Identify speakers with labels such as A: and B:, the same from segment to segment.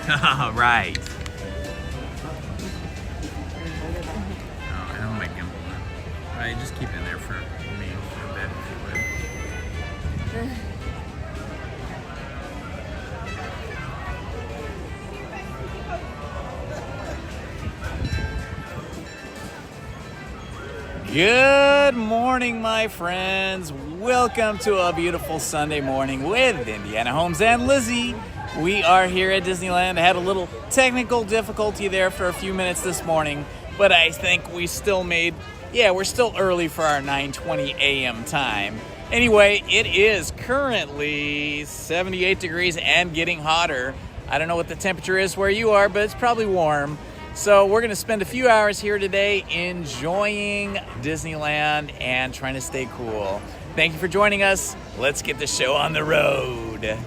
A: Right. Oh, I don't like gimbal. Right, just keep in there for me for a bit if you would. Good morning, my friends. Welcome to a beautiful Sunday morning with Indiana Holmes and Lizzy. We are here at Disneyland. I had a little technical difficulty there for a few minutes this morning, but I think we still we're still early for our 9:20 a.m. time. Anyway, it is currently 78 degrees and getting hotter. I don't know what the temperature is where you are, but it's probably warm. So we're going to spend a few hours here today enjoying Disneyland and trying to stay cool. Thank you for joining us. Let's get the show on the road.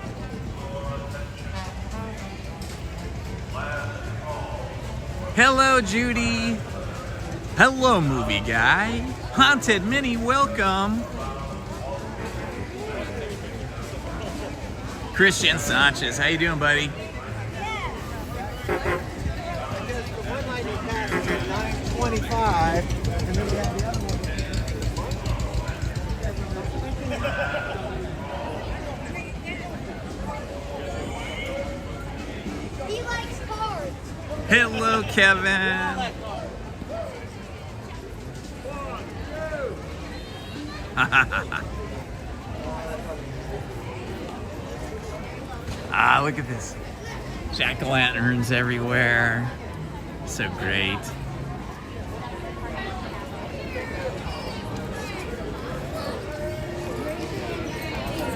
A: Hello, Judy. Hello, movie guy. Haunted Minnie, welcome. Christian Sanchez, how you doing, buddy?
B: Yeah. 9:25, and then we have the other one.
C: He likes cards.
A: Hello, Kevin. Look at this. Jack-o'-lanterns everywhere. So great.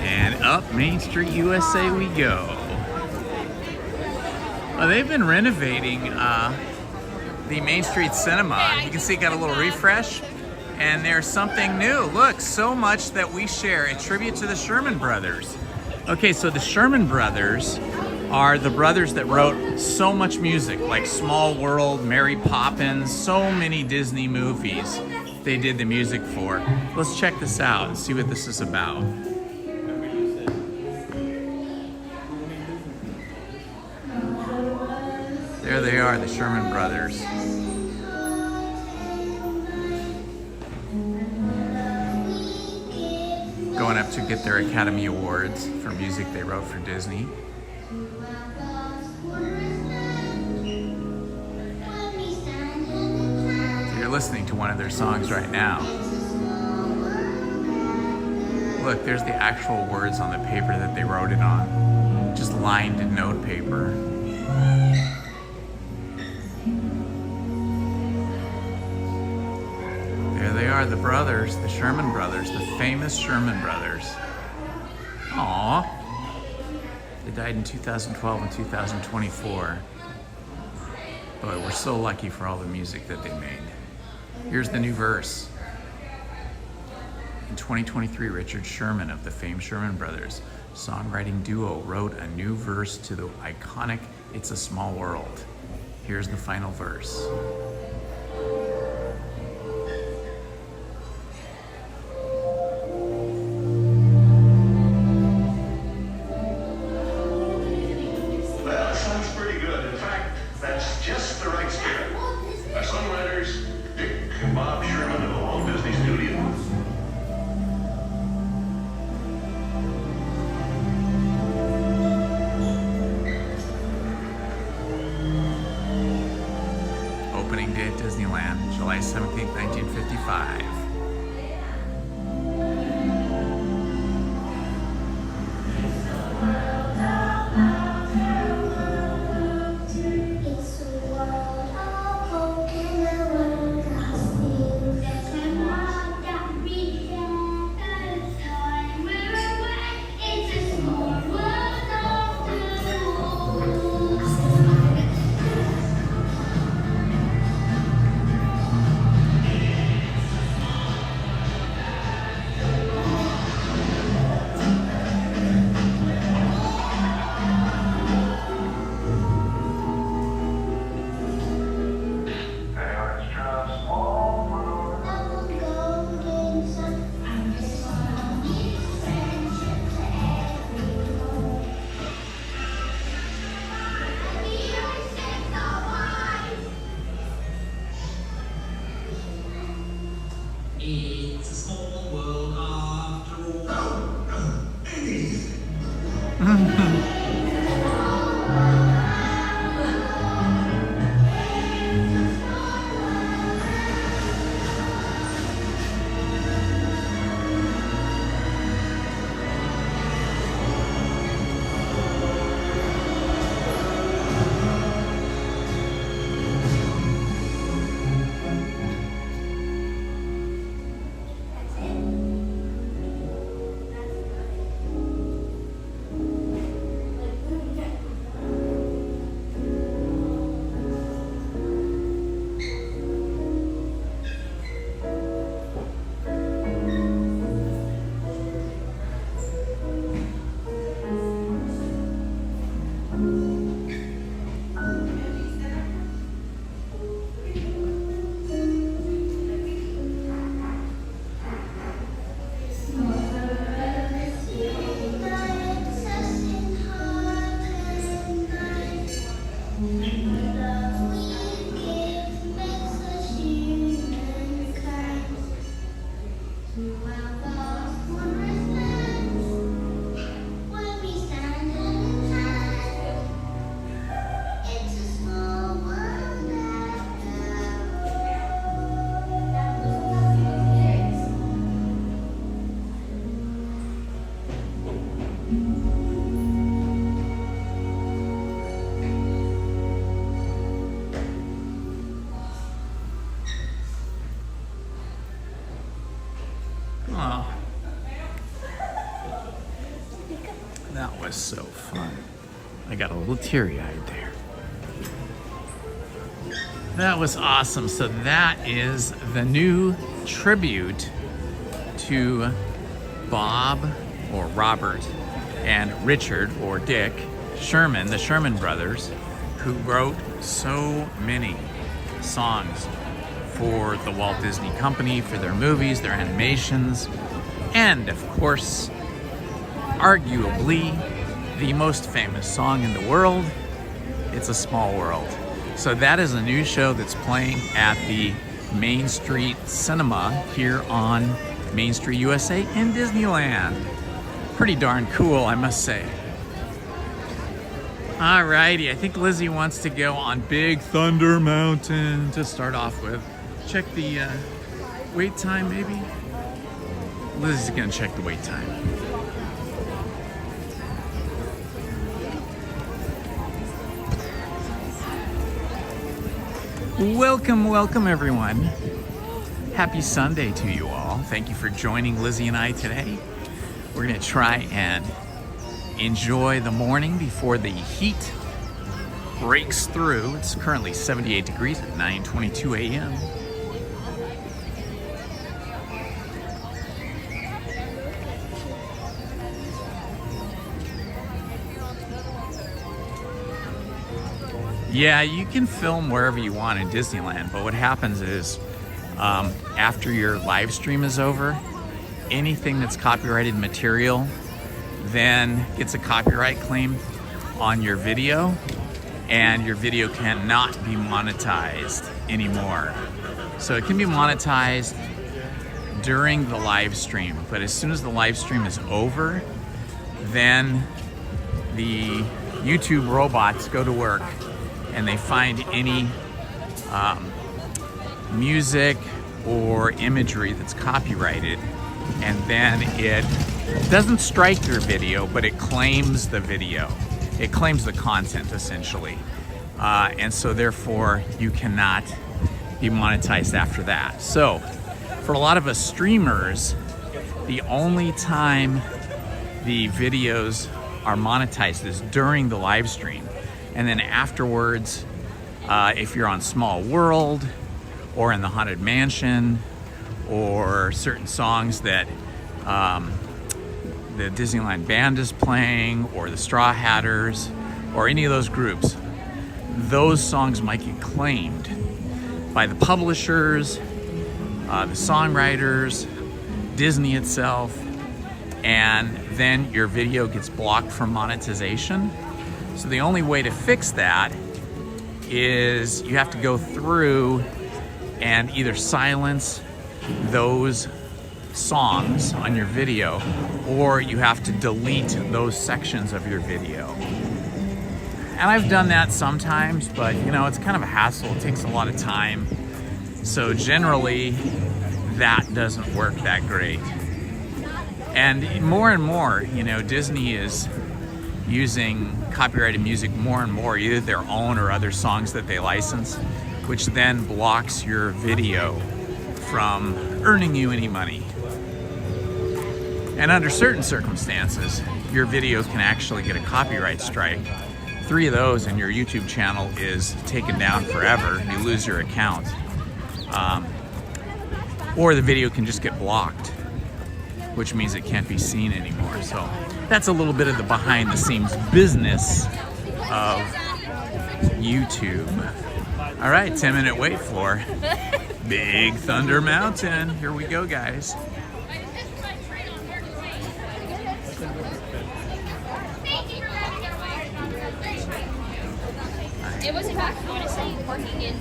A: And up Main Street, USA we go. Well, they've been renovating the Main Street Cinema. You can see it got a little refresh. And there's something new. Look, so much that we share. A tribute to the Sherman Brothers. Okay, so the Sherman Brothers are the brothers that wrote so much music, like Small World, Mary Poppins, so many Disney movies they did the music for. Let's check this out and see what this is about. There they are, the Sherman Brothers. Going up to get their Academy Awards for music they wrote for Disney. So you're listening to one of their songs right now. Look, there's the actual words on the paper that they wrote it on. Just lined note paper. There they are, the brothers, the Sherman Brothers, the famous Sherman Brothers. Aww. They died in 2012 and 2024. Boy, we're so lucky for all the music that they made. Here's the new verse. In 2023, Richard Sherman of the famed Sherman Brothers songwriting duo wrote a new verse to the iconic It's a Small World. Here's the final verse. Opening day at Disneyland, July 17th, 1955. Oh, that was so fun. I got a little teary-eyed there. That was awesome. So that is the new tribute to Bob or Robert and Richard or Dick Sherman, the Sherman Brothers, who wrote so many songs for the Walt Disney Company, for their movies, their animations, and of course, arguably the most famous song in the world, It's a Small World. So that is a new show that's playing at the Main Street Cinema here on Main Street, USA in Disneyland. Pretty darn cool, I must say. Alrighty, I think Lizzie wants to go on Big Thunder Mountain to start off with. Check the wait time, maybe? Lizzie's gonna check the wait time. Welcome everyone. Happy Sunday to you all. Thank you for joining Lizzie and I today. We're gonna try and enjoy the morning before the heat breaks through. It's currently 78 degrees at 9:22 a.m. Yeah, you can film wherever you want in Disneyland, but what happens is after your live stream is over, anything that's copyrighted material then gets a copyright claim on your video, and your video cannot be monetized anymore. So it can be monetized during the live stream, but as soon as the live stream is over, then the YouTube robots go to work and they find any music or imagery that's copyrighted, and then it doesn't strike your video, but it claims the video. It claims the content, essentially. And so therefore, you cannot be monetized after that. So for a lot of us streamers, the only time the videos are monetized is during the live stream. And then afterwards, if you're on Small World or in the Haunted Mansion or certain songs that the Disneyland Band is playing, or the Straw Hatters, or any of those groups, those songs might get claimed by the publishers, the songwriters, Disney itself, and then your video gets blocked from monetization. So the only way to fix that is you have to go through and either silence those songs on your video, or you have to delete those sections of your video. And I've done that sometimes, but you know, it's kind of a hassle. It takes a lot of time. So generally, that doesn't work that great. And more, you know, Disney is using copyrighted music more and more, either their own or other songs that they license, which then blocks your video from earning you any money. And under certain circumstances, your video can actually get a copyright strike. 3 of those and your YouTube channel is taken down forever. You lose your account. Or the video can just get blocked, which means it can't be seen anymore. So that's a little bit of the behind the scenes business of YouTube. All right, 10-minute wait for Big Thunder Mountain. Here we go, guys.
C: It was in fact, honestly, working in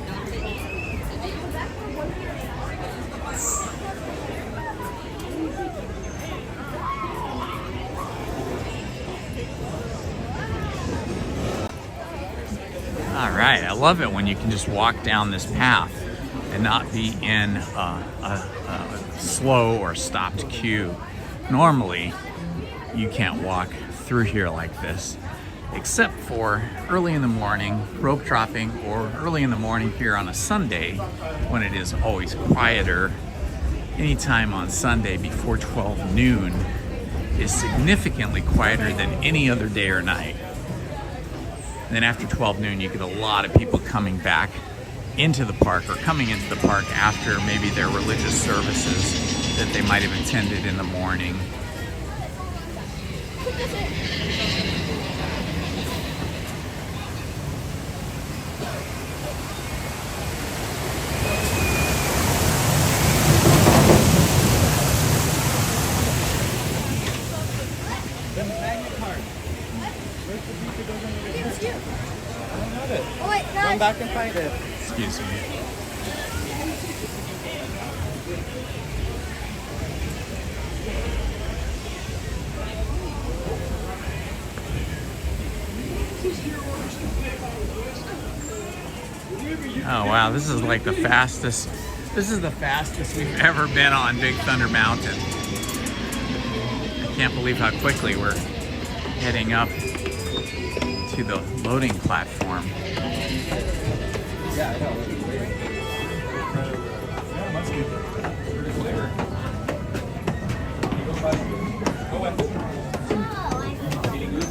A: All right, I love it when you can just walk down this path and not be in a slow or stopped queue. Normally, you can't walk through here like this, except for early in the morning, rope dropping, or early in the morning here on a Sunday when it is always quieter. Anytime on Sunday before 12 noon is significantly quieter than any other day or night. And then after 12 noon, you get a lot of people coming back into the park, or coming into the park after maybe their religious services that they might have attended in the morning.
B: Come back and find it.
A: Excuse me. Oh wow, this is like the fastest. This is the fastest we've ever been on Big Thunder Mountain. I can't believe how quickly we're heading up to the loading platform.
B: Yeah, I know. Must be pretty flavor. Go ahead. Eating good?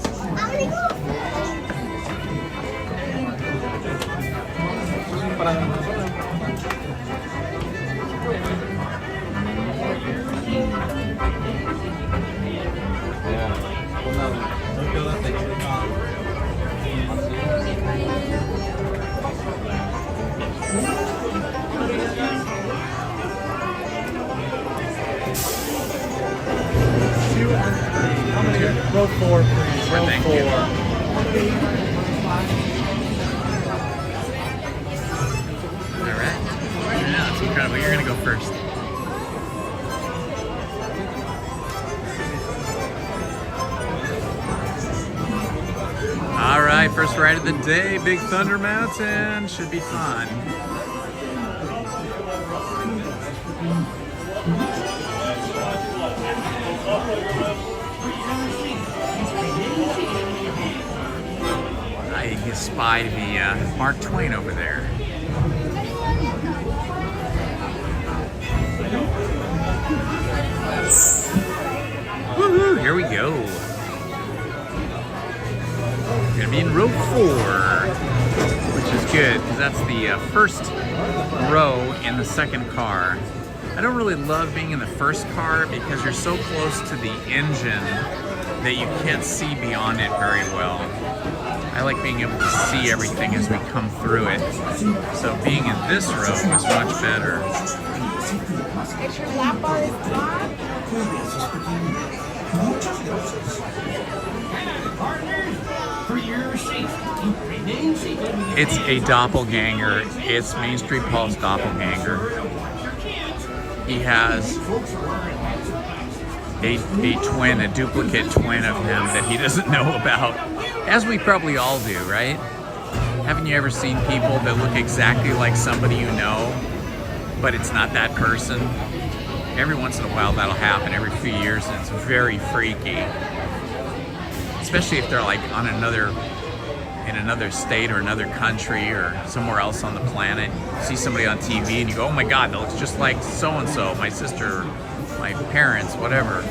B: Row 4, please. Row 4.
A: All right. Yeah, that's incredible. You're gonna go first. All right, first ride of the day, Big Thunder Mountain. Should be fun. I spy the Mark Twain over there. Woohoo! Here we go. We're gonna be in row 4, which is good because that's the first row in the second car. I don't really love being in the first car because you're so close to the engine that you can't see beyond it very well. I like being able to see everything as we come through it. So being in this row is much better.
D: Make sure lap bar is on.
A: It's a doppelganger. It's Main Street Paul's doppelganger. He has a duplicate twin of him that he doesn't know about, as we probably all do, right? Haven't you ever seen people that look exactly like somebody you know, but it's not that person? Every once in a while that'll happen, every few years, and it's very freaky. Especially if they're like on in another state or another country or somewhere else on the planet. You see somebody on TV and you go, oh my God, that looks just like so-and-so, my sister, my parents, whatever.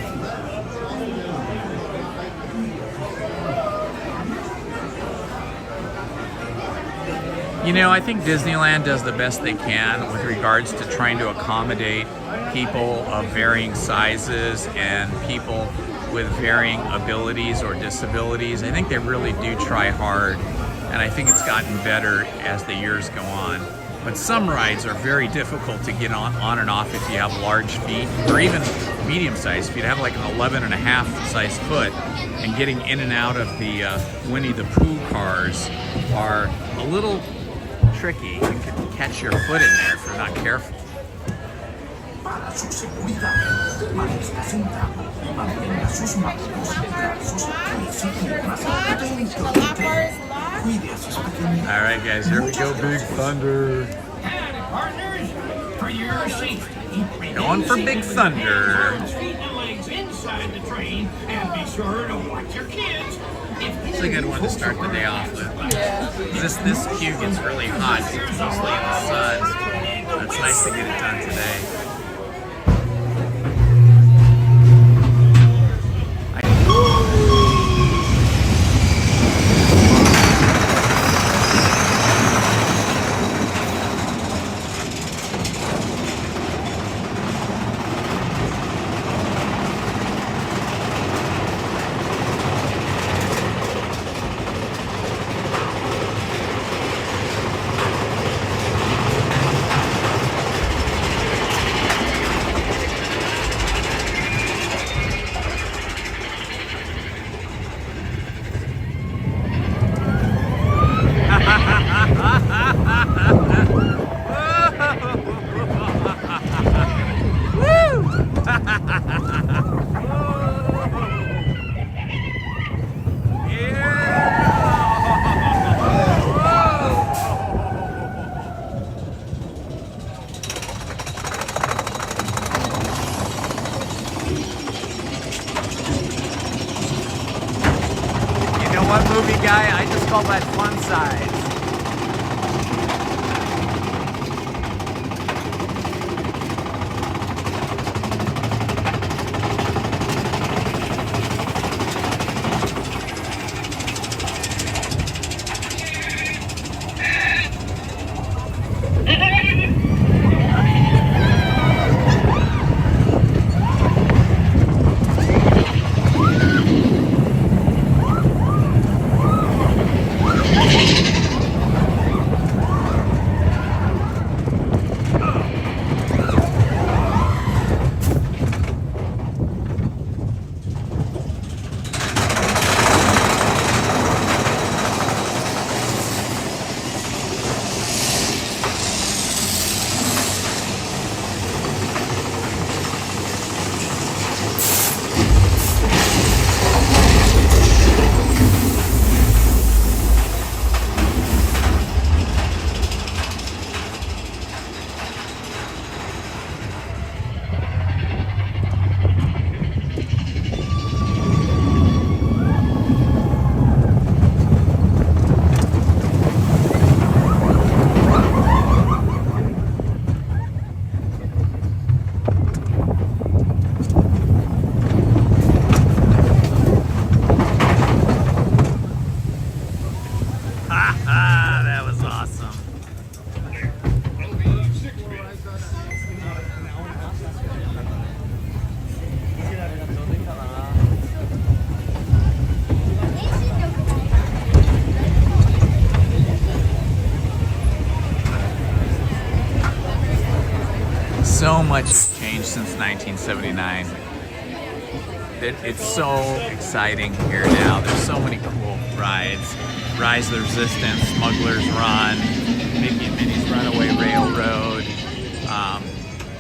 A: You know, I think Disneyland does the best they can with regards to trying to accommodate people of varying sizes and people with varying abilities or disabilities. I think they really do try hard, and I think it's gotten better as the years go on. But some rides are very difficult to get on and off if you have large feet, or even medium size. If you have like an 11.5 size foot, and getting in and out of the Winnie the Pooh cars are a little tricky. You can catch your foot in there if you're not careful.
E: Para su seguridad, manténgase sentado y mantenga sus manos cerca de sus pies y piernas. Cuide a sus pequeños.
A: All right, guys, here we go, Big Thunder.
E: Howdy, partners. For your safety,
A: Going for Big Thunder.
E: feet and legs inside the train, and be sure to watch your kids.
A: It's a good one to start the day off with. This queue gets really hot. It's mostly in the sun. So it's nice to get it done today. Movie guy, I just call that fun size. That was awesome. So much has changed since 1979. It's so exciting here now. There's so many cool rides. Rise of the Resistance, Smugglers Run, Mickey and Minnie's Runaway Railroad,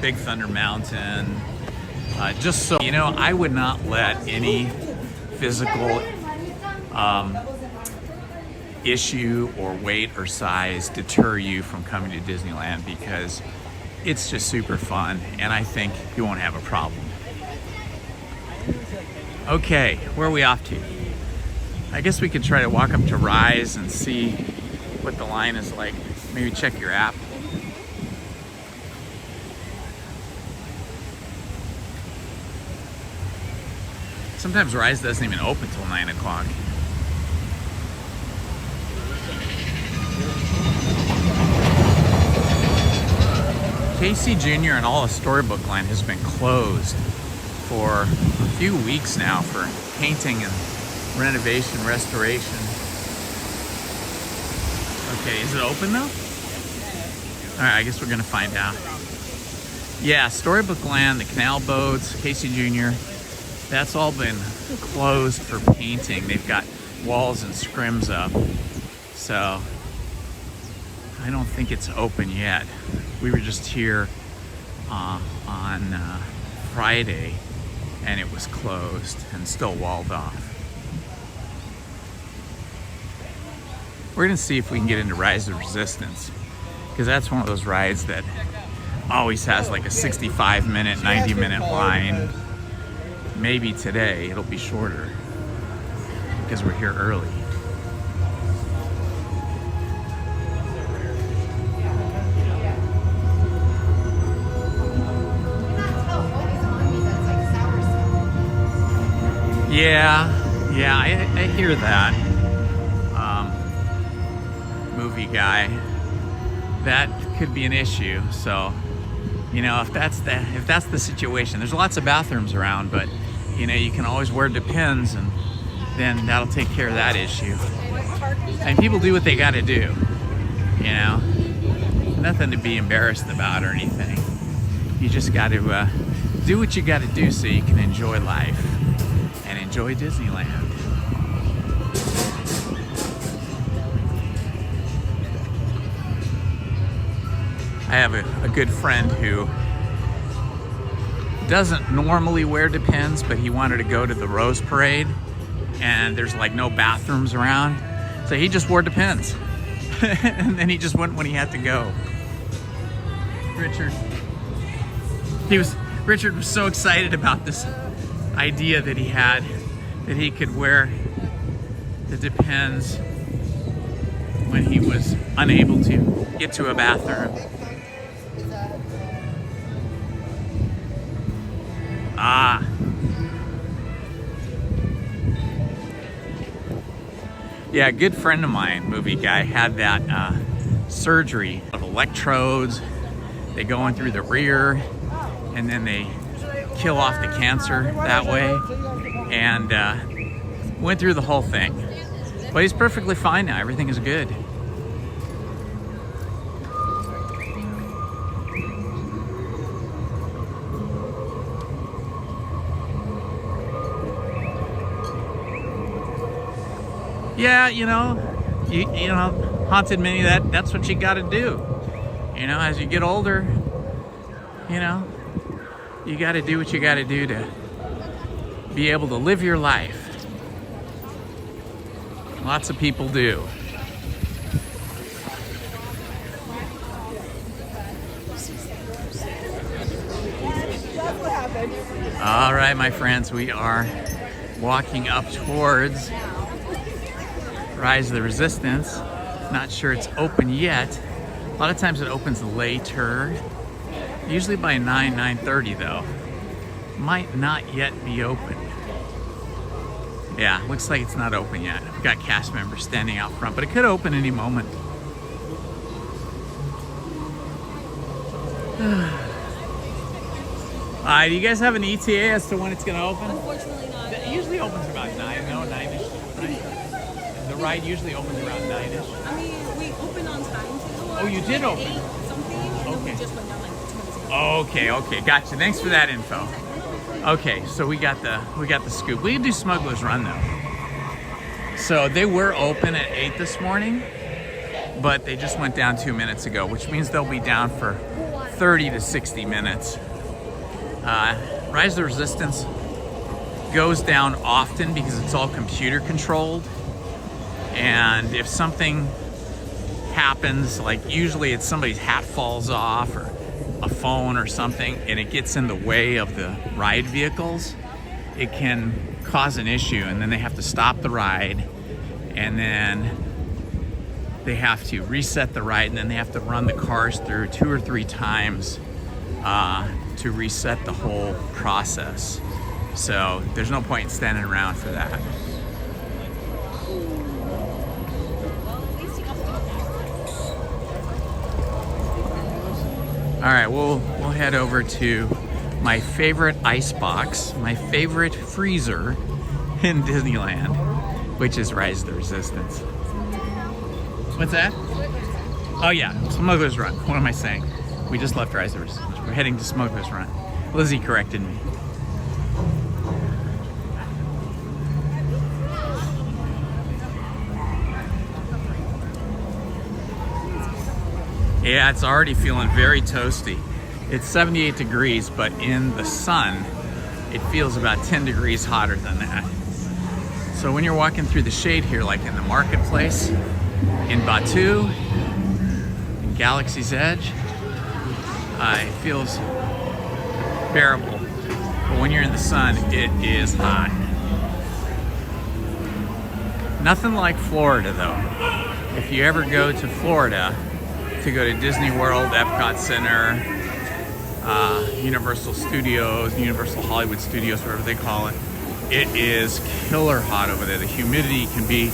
A: Big Thunder Mountain, Just so you know, I would not let any physical issue or weight or size deter you from coming to Disneyland, because it's just super fun and I think you won't have a problem. Okay, where are we off to? I guess we could try to walk up to Rise and see what the line is like. Maybe check your app. Sometimes Rise doesn't even open till 9 o'clock. Casey Jr. and all the Storybook line has been closed for a few weeks now for painting and renovation, restoration. Okay, is it open though? All right, I guess we're gonna find out. Yeah, Storybook Land, the canal boats, Casey Jr., that's all been closed for painting. They've got walls and scrims up. So I don't think it's open yet. We were just here on Friday and it was closed and still walled off. We're gonna see if we can get into Rise of Resistance, because that's one of those rides that always has like a 65-minute, 90-minute line. Maybe today it'll be shorter because we're here early. Yeah, I hear that. Movie guy, that could be an issue. So, you know, if that's the situation, there's lots of bathrooms around, but you know, you can always wear Depends, and then that'll take care of that issue. And people do what they got to do, you know. Nothing to be embarrassed about or anything. You just got to do what you got to do so you can enjoy life and enjoy Disneyland. I have a good friend who doesn't normally wear Depends, but he wanted to go to the Rose Parade and there's like no bathrooms around, so he just wore Depends. And then he just went when he had to go. Richard was so excited about this idea that he had, that he could wear the Depends when he was unable to get to a bathroom. Ah. Yeah, a good friend of mine, movie guy, had that surgery of electrodes. They go in through the rear and then they kill off the cancer that way, and went through the whole thing. But he's perfectly fine now. Everything is good. Yeah, you know, Haunted Minnie, that's what you got to do. You know, as you get older, you know, you got to do what you got to do to be able to live your life. Lots of people do. All right, my friends, we are walking up towards Rise of the Resistance. Not sure it's open yet. A lot of times it opens later, usually by 9:30 though. Might not yet be open. Yeah, looks like it's not open yet. We've got cast members standing out front, but it could open any moment. Do you guys have an ETA as to when it's going to open?
C: Unfortunately not.
A: It usually opens about 9, no, 9-ish, right? The ride usually opens around 9-ish.
F: I mean, we opened on time.
A: Oh, you did open?
F: 8 something, and then we
A: Okay.
F: just went down like 2 minutes ago.
A: Okay, gotcha. Thanks for that info. Okay, so we got the scoop. We can do Smugglers Run though. So they were open at 8 this morning, but they just went down 2 minutes ago, which means they'll be down for 30 to 60 minutes. Rise of the Resistance goes down often because it's all computer controlled. And if something happens, like usually it's somebody's hat falls off or a phone or something, and it gets in the way of the ride vehicles, it can cause an issue, and then they have to stop the ride, and then they have to reset the ride, and then they have to run the cars through 2 or 3 times to reset the whole process. So there's no point in standing around for that. All right, we'll head over to my favorite ice box, my favorite freezer in Disneyland, which is Rise of the Resistance. What's that? Oh yeah, Smugglers Run. What am I saying? We just left Rise of the Resistance. We're heading to Smugglers Run. Lizzie corrected me. Yeah, it's already feeling very toasty. It's 78 degrees, but in the sun, it feels about 10 degrees hotter than that. So when you're walking through the shade here, like in the marketplace, in Batuu, in Galaxy's Edge, it feels bearable. But when you're in the sun, it is hot. Nothing like Florida though. If you ever go to Florida, to go to Disney World, Epcot Center, Universal Studios, Universal Hollywood Studios, whatever they call it, it is killer hot over there. The humidity can be,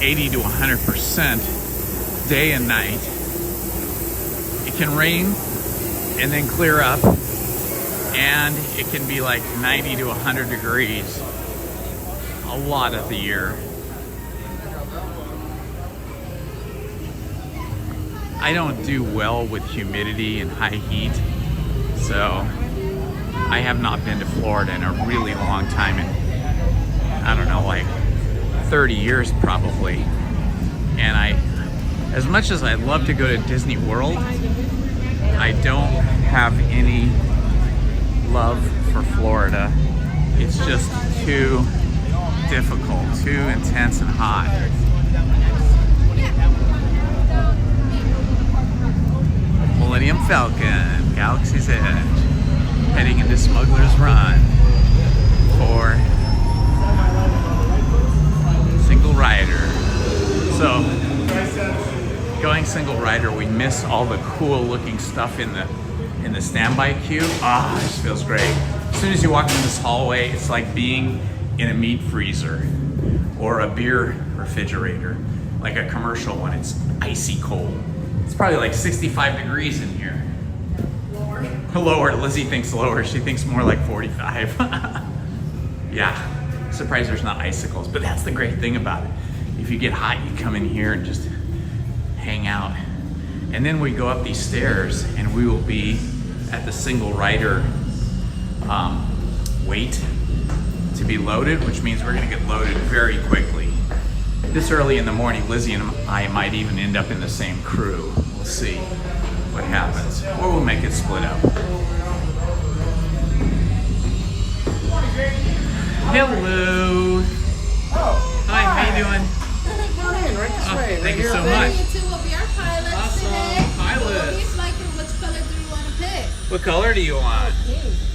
A: 80 to 100% day and night. It can rain and then clear up, and it can be like 90 to 100 degrees a lot of the year. I don't do well with humidity and high heat, so I have not been to Florida in a really long time, I don't know, like 30 years probably. And as much as I'd love to go to Disney World, I don't have any love for Florida. It's just too difficult, too intense and hot. Millennium Falcon, Galaxy's Edge, heading into Smugglers Run for single rider. So, going single rider, we miss all the cool looking stuff in the standby queue. This feels great. As soon as you walk in this hallway, it's like being in a meat freezer or a beer refrigerator, like a commercial one. It's icy cold. It's probably like 65 degrees in here. Lower. Lizzie thinks lower. She thinks more like 45. Yeah, surprised there's not icicles, but that's the great thing about it. If you get hot, you come in here and just hang out. And then we go up these stairs and we will be at the single rider wait to be loaded, which means we're gonna get loaded very quickly. This early in the morning, Lizzie and I might even end up in the same crew. We'll see what happens. Or we'll make it split up. Hello.
D: Oh.
A: Hi, how you doing?
D: Come in, right this way.
A: Thank
D: right
A: you
D: here.
A: so much.
C: Two of your pilots
A: Awesome.
C: today.
A: Pilots.
C: Which color do you want to pick?
A: What color do you want?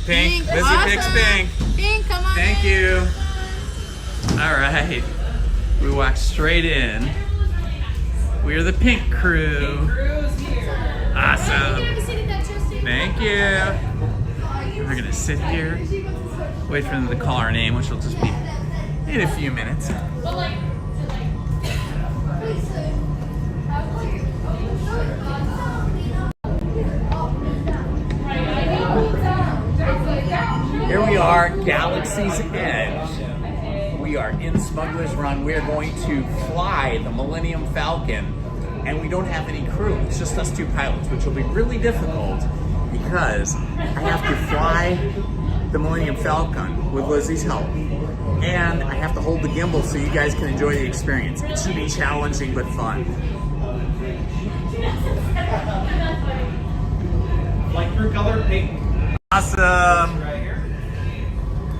A: Pink. Lizzie
C: Awesome.
A: picks pink.
C: Pink, come on
A: Thank
C: in.
A: you. All right. We walk straight in. We're the pink crew. Awesome. Thank you. We're gonna sit here, wait for them to call our name, which will just be in a few minutes. Here we are, Galaxy's Edge. We are in Smugglers Run. We are going to fly the Millennium Falcon, and we don't have any crew. It's just us two pilots, which will be really difficult because I have to fly the Millennium Falcon with Lizzie's help, and I have to hold the gimbal so you guys can enjoy the experience. It should be challenging but fun.
B: Like your color pink.
A: Awesome.
B: Right here.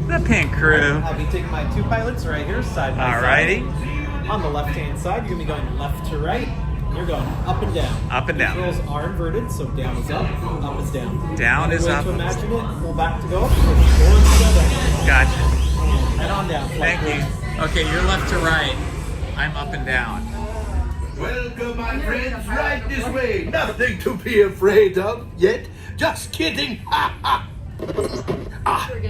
A: The pink crew.
B: I'll be taking my 2 pilots right here, side by
A: Alrighty.
B: side. On the left-hand side, you're going to be going left to right. And you're going up and down.
A: Up and down.
B: These rolls are inverted, so down is up is down.
A: Down
B: Another
A: is
B: way
A: up.
B: to imagine it, pull back to go up, pull to go down.
A: Gotcha.
B: Head on down.
A: Thank you. Okay, you're left to right. I'm up and down.
E: Welcome, my friends, right this way. Nothing to be afraid of yet. Just kidding. Ha ha.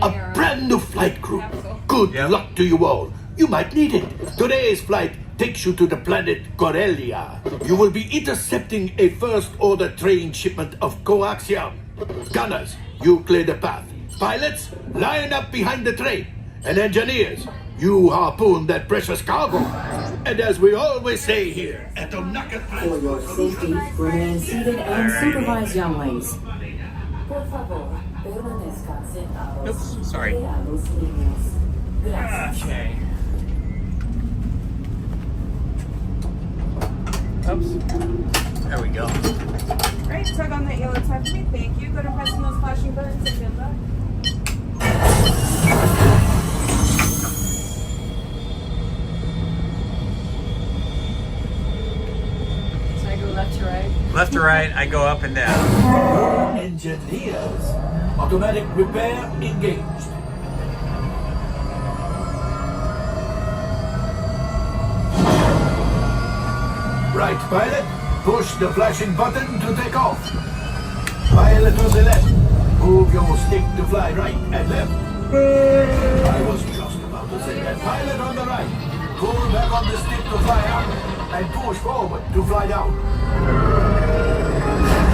E: A brand new flight crew. Good
A: Yep.
E: luck to you all. You might need it. Today's flight takes you to the planet Corellia. You will be intercepting a first-order train shipment of coaxium. Gunners, you clear the path. Pilots, line up behind the train. And engineers, you harpoon that precious cargo. And as we always say here at the Nugget
G: For your safety, remain seated and supervise younglings. Por favor, permanezcan sentados.
A: Oops, sorry.
G: Vea a los niños. Gracias.
A: Okay. Oops. There we go.
D: Great, tug on that yellow tug for me. Thank you. Go to pressing those flashing buttons and good luck.
F: So I go left to right.
A: Left to right, I go up and down.
E: engineers. Automatic repair engaged. Right, pilot. Push the flashing button to take off. Pilot on the left. Move your stick to fly right and left. I was just about to say that. Pilot on the right. Pull back on the stick to fly out. And push forward to fly down.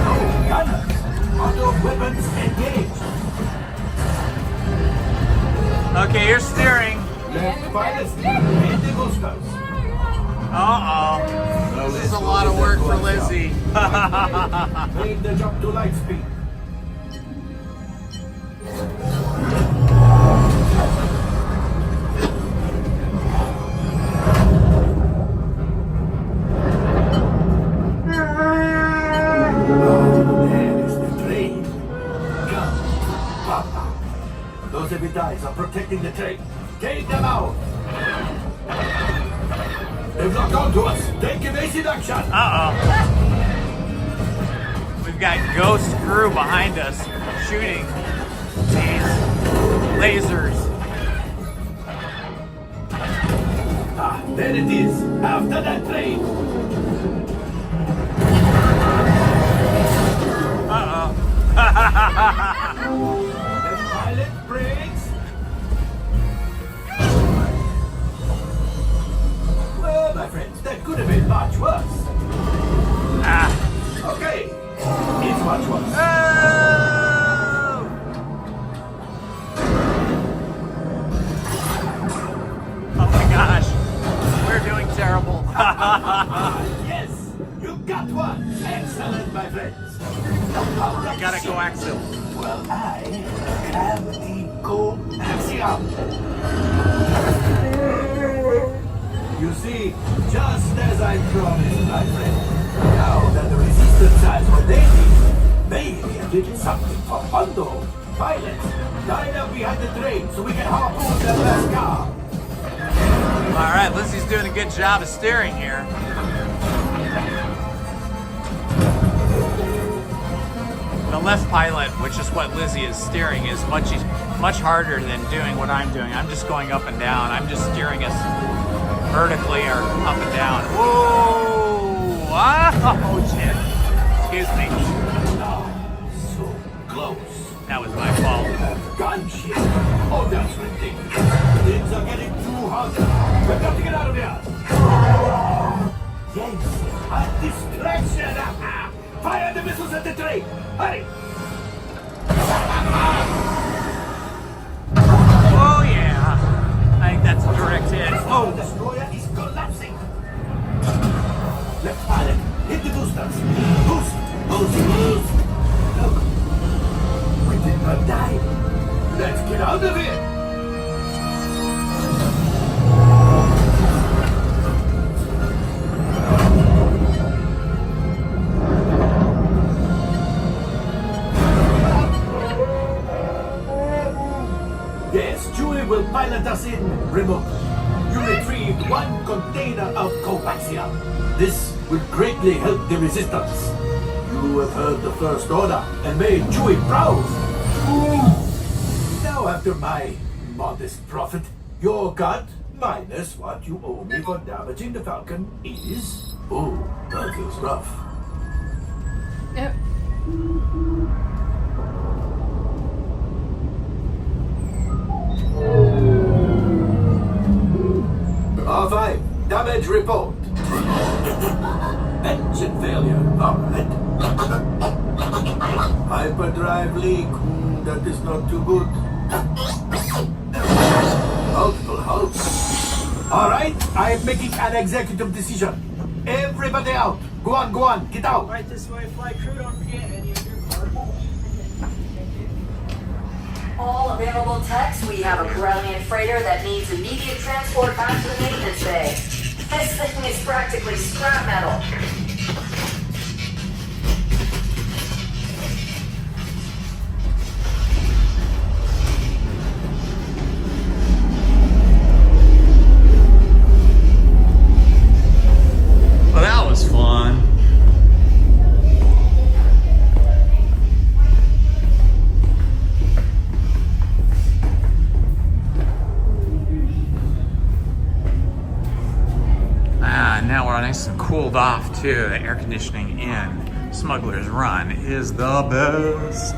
E: Oh, gunners. Auto weapons engaged.
A: Okay, you're steering.
E: Left pilot. Hit the boosters.
A: Uh-oh. This is a lot of work for Lizzie.
E: Make the jump to light speed. There is the train. Come, Papa. Those heavy dies are protecting the train. Take them out. They've locked onto us. Take evasive action.
A: Uh-oh. We've got ghost crew behind us shooting these lasers.
E: Ah, there it is. After that train.
A: Uh-oh.
E: The pilot brakes. Well, my friends, that could have been much worse.
A: Ah.
E: Okay, it's much worse.
A: Oh my gosh. We're doing terrible.
E: Yes, you got one. Excellent, my friends.
A: We gotta go axial.
E: Well, I have the coaxium. You see, just as I promised, my friend, now that the resistance has what they need, maybe a little something for Hondo. Pilots, line up behind the train so we can harpoon that last car.
A: All right, Lizzie's doing a good job of steering here. The left pilot, which is what Lizzie is steering, is much harder than doing what I'm doing. I'm just going up and down. I'm just steering us vertically or up and down. Whoa! Oh, shit. Excuse me.
E: So close.
A: That was my fault.
E: Gunship. Oh, that's ridiculous. Things are getting too hot. We've got to get out of here. Yes, a distraction. Fire the missiles at the train. Hurry.
A: Oh, yeah. I think that's a direct hit.
E: Oh, the destroyer is collapsing. Left pilot, hit the boosters. Boost, boost, boost. Look, we did not die. Let's get out of here. of coaxium. This will greatly help the resistance. You have heard the First Order and made Chewie proud. Now, after my modest profit, your cut, minus what you owe me for damaging the Falcon, is... Oh, that feels rough.
C: Yep.
E: R5, damage report. Engine failure. Alright. Hyperdrive leak. That is not too good. Multiple hulks. Alright, I am making an executive decision. Everybody out. Go on, get out.
B: Right this way, flight crew. Don't forget any of your cargo.
G: All available techs, we have a Corellian freighter that needs immediate transport back to the maintenance bay. This thing is practically scrap metal.
A: Well, that was fun. Now we're nice and cooled off too. The air conditioning in Smugglers Run is the best.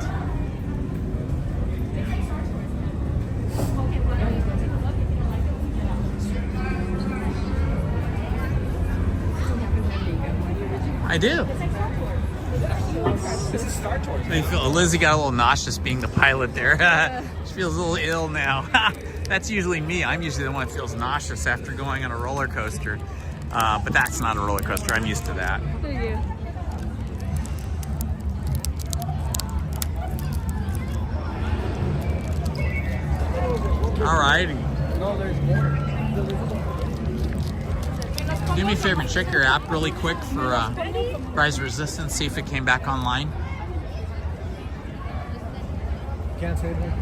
A: I do.
B: This is Star Tours.
A: I feel Lizzie got a little nauseous being the pilot there. She feels a little ill now. That's usually me. I'm usually the one that feels nauseous after going on a roller coaster. But that's not a roller coaster. I'm used to that. All righty.
B: No, there's more.
A: Do me a favor and check your app really quick for Rise of Resistance. See if it came back online.
B: Can't say that.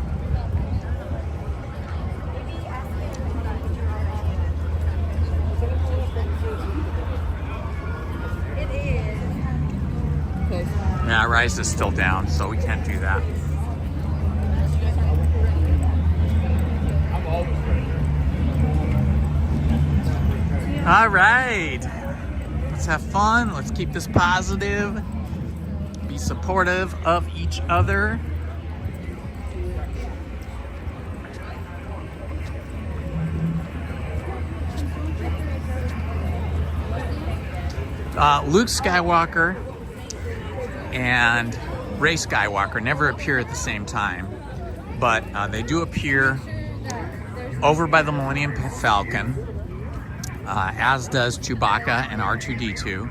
A: Yeah, Rise is still down, so we can't do that.
B: I'm always ready.
A: All right. Let's have fun. Let's keep this positive. Be supportive of each other. Luke Skywalker and Rey Skywalker never appear at the same time, but they do appear over by the Millennium Falcon, as does Chewbacca and R2-D2.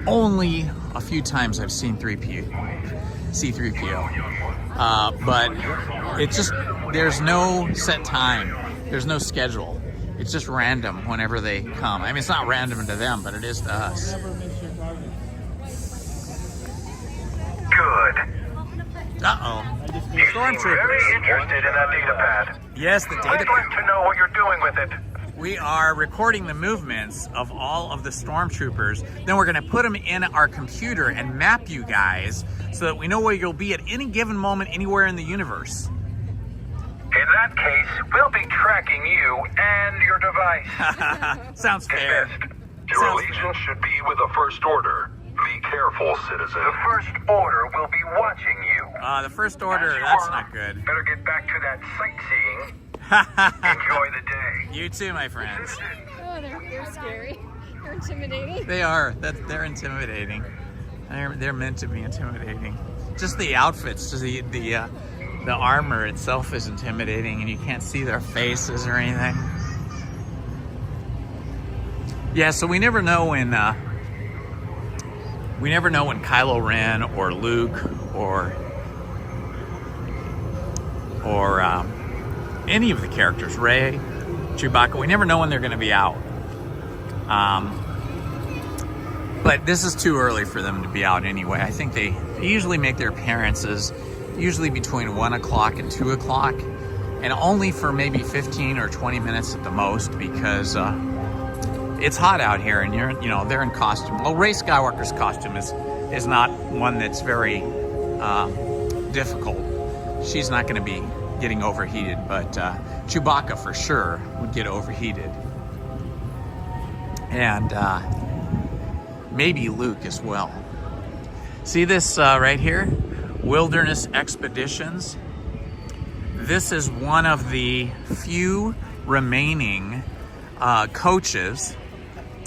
A: Only a few times I've seen C-3PO, but it just, there's no set time, there's no schedule. It's just random whenever they come. I mean, it's not random to them, but it is to us.
H: Good.
A: Uh-oh.
H: You seem very interested in that data pad.
A: Yes, the data
H: I'd like to know what you're doing with it.
A: We are recording the movements of all of the stormtroopers. Then we're gonna put them in our computer and map you guys so that we know where you'll be at any given moment anywhere in the universe.
H: In that case, we'll be tracking you and your device.
A: Sounds fair.
H: Dismissed.
I: Your allegiance should be with the First Order. Be careful, citizen.
H: The First Order will be watching you.
A: The First Order,
H: As you
A: that's
H: are,
A: not good.
H: Better get back to that sightseeing. Enjoy the day.
A: You too, my friends.
C: Oh, they're scary. They're intimidating.
A: They are. They're intimidating. They're meant to be intimidating. Just the outfits, just the armor itself is intimidating, and you can't see their faces or anything. Yeah, so we never know when Kylo Ren or Luke or any of the characters, Rey, Chewbacca, we never know when they're going to be out. But this is too early for them to be out anyway. I think they usually make their appearances usually between 1 o'clock and 2 o'clock, and only for maybe 15 or 20 minutes at the most, because it's hot out here, and they're in costume. Well, Rey Skywalker's costume is not one that's very difficult. She's not going to be getting overheated, but Chewbacca for sure would get overheated, and maybe Luke as well. See this right here? Wilderness Expeditions. This is one of the few remaining coaches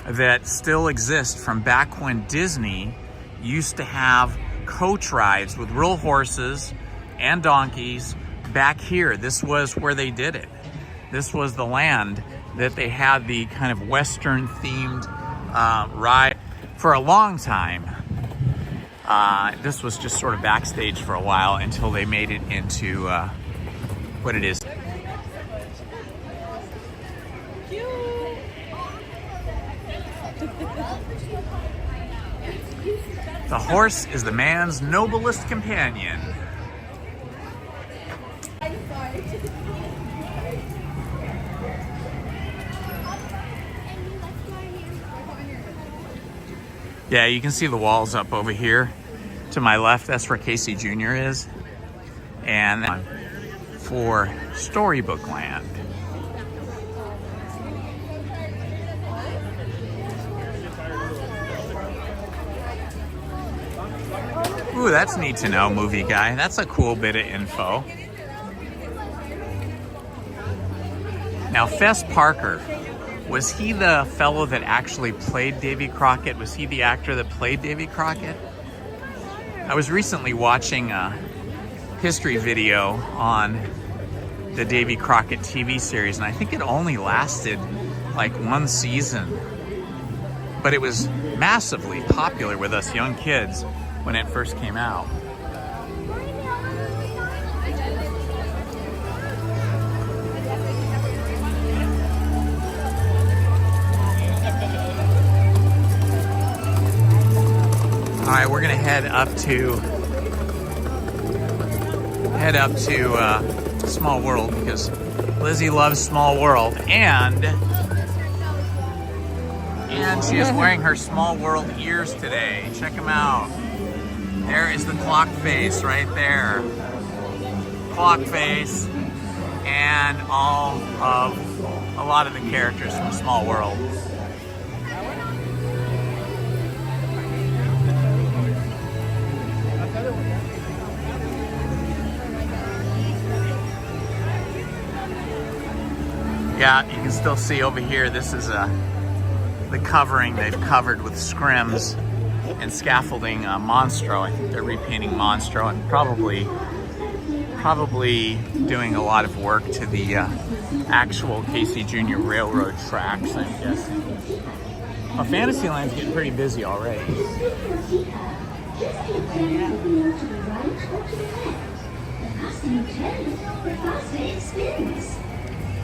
A: that still exist from back when Disney used to have coach rides with real horses and donkeys back here. This was where they did it. This was the land that they had the kind of Western themed ride for a long time. This was just sort of backstage for a while until they made it into what it is. The horse is the man's noblest companion. Yeah, you can see the walls up over here to my left. That's where Casey Jr. is. And for Storybook Land. Ooh, that's neat to know, movie guy. That's a cool bit of info. Now, Fess Parker, was he the fellow that actually played Davy Crockett? Was he the actor that played Davy Crockett? I was recently watching a history video on the Davy Crockett TV series, and I think it only lasted like one season. But it was massively popular with us young kids when it first came out. All right, we're gonna head up to Small World because Lizzie loves Small World, and she is wearing her Small World ears today. Check them out. There is the clock face right there. Clock face, and all of a lot of the characters from Small World. Yeah, you can still see over here, this is the covering they've covered with scrims and scaffolding Monstro. I think they're repainting Monstro and probably doing a lot of work to the actual Casey Jr. Railroad tracks, I'm guessing. Well, Fantasyland's getting pretty busy already.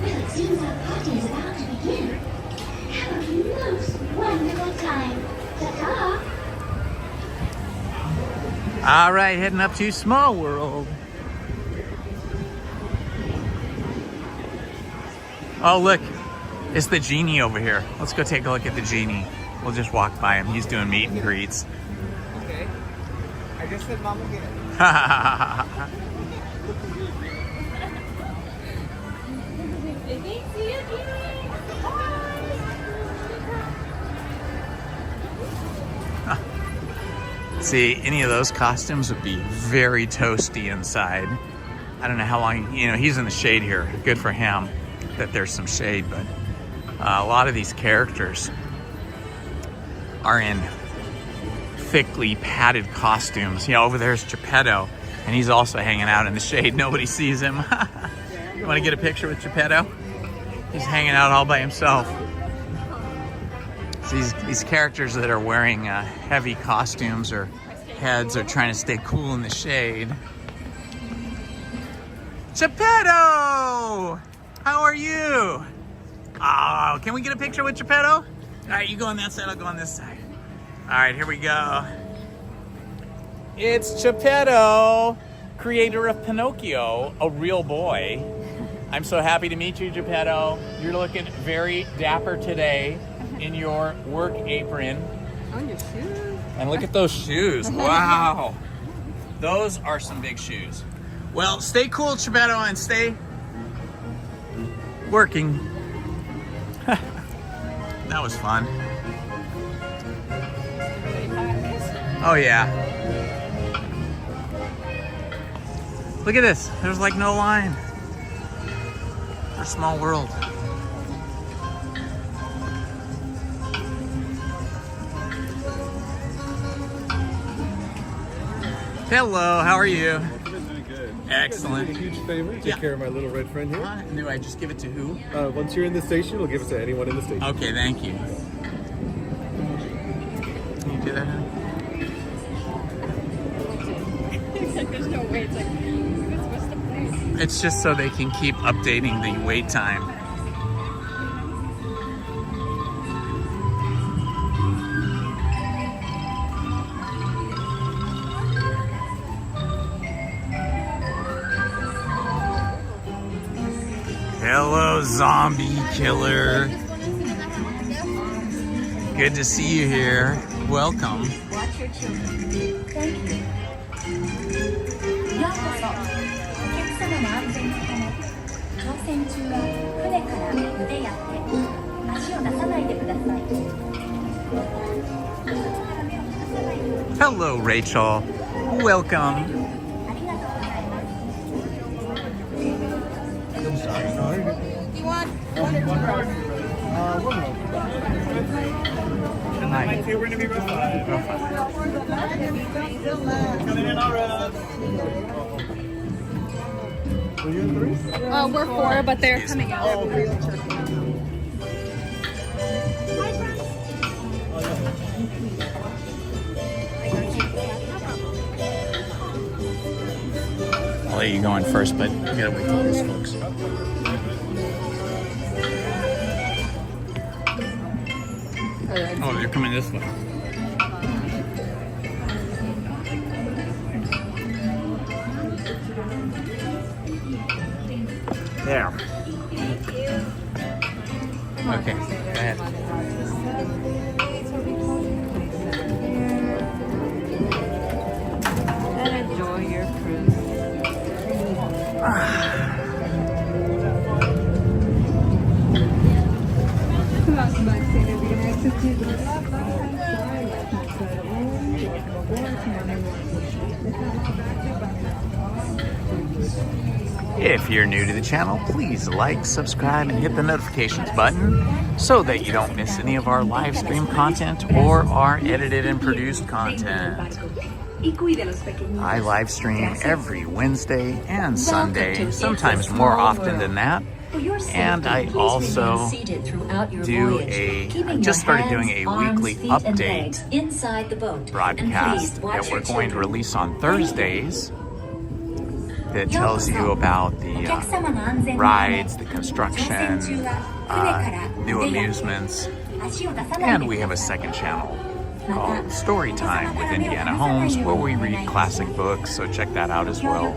J: Well, it seems our party is about to begin. Have a most wonderful time. Ta-ta!
A: All right, heading up to Small World. Oh, look, it's the genie over here. Let's go take a look at the genie. We'll just walk by him. He's doing meet and greets.
B: Okay. I just said mom again.
A: See, any of those costumes would be very toasty inside. I don't know how long, he's in the shade here. Good for him that there's some shade, but a lot of these characters are in thickly padded costumes. Over there's Geppetto, and he's also hanging out in the shade. Nobody sees him. You want to get a picture with Geppetto? He's hanging out all by himself. These characters that are wearing heavy costumes or heads are trying to stay cool in the shade. Geppetto! How are you? Oh, can we get a picture with Geppetto? All right, you go on that side, I'll go on this side. All right, here we go. It's Geppetto, creator of Pinocchio, a real boy. I'm so happy to meet you, Geppetto. You're looking very dapper today. in your work apron.
C: On your shoes.
A: And look at those shoes. Wow. Those are some big shoes. Well, stay cool, Chibetto, and stay working. That was fun. Oh, yeah. Look at this. There's like no line. It's a small world. Hello, how are you?
K: Doing good.
A: Excellent.
K: A huge favor. Take care of my little red friend here.
A: Do I just give it to who?
K: Once you're in the station, we'll give it to anyone in the station.
A: Okay, thank you. Can you do that, honey?
C: It's like there's no way. It's like, what's the point?
A: It's just so they can keep updating the wait time. Hello, zombie killer. Good to see you here. Welcome.
J: Watch your children. Thank you. ようこそ。お客様の安全のため、乗船中は船から腕や手、足を出さないでください。
A: Hello, Rachel. Welcome.
J: ありがとうございます。
C: Do you want one or two rows?
A: Hi.
B: We're going to be row 5. Coming in on row.
C: We're 4, but they're coming out.
A: I'll let you go in first, but you gotta wait till these folks. Oh, they're coming this way. There. Okay, go ahead.
F: And enjoy your cruise.
A: If you're new to the channel, please like, subscribe, and hit the notifications button so that you don't miss any of our live stream content or our edited and produced content. I live stream every Wednesday and Sunday, sometimes more often than that. And I also just started doing a weekly update broadcast that we're going to release on Thursdays that tells you about the rides, the construction, new amusements, and we have a second channel called Storytime with Indiana Holmes where we read classic books, so check that out as well.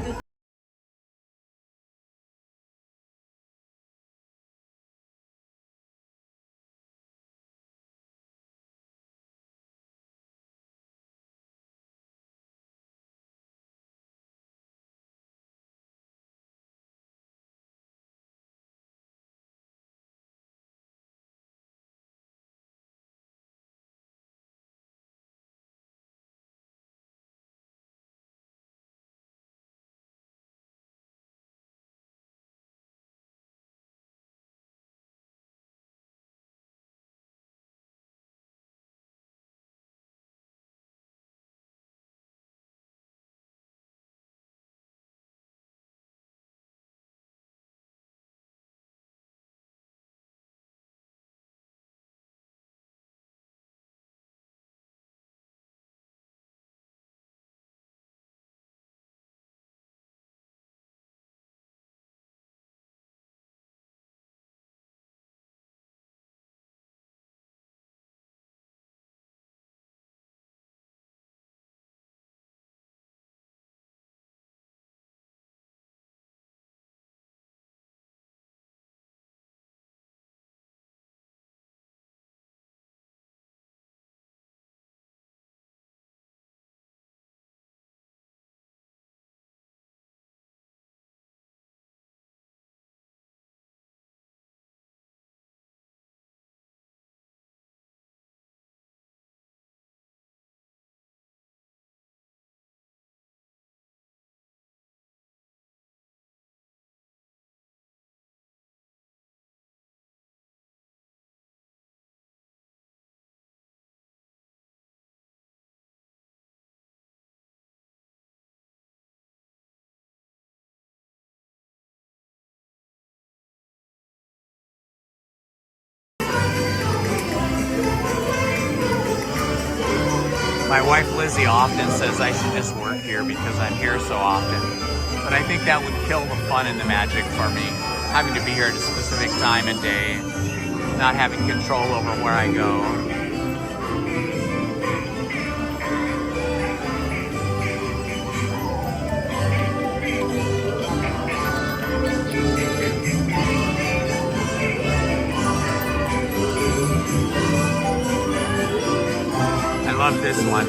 A: My wife Lizzy often says I should just work here because I'm here so often. But I think that would kill the fun and the magic for me. Having to be here at a specific time and day, not having control over where I go. I love this one.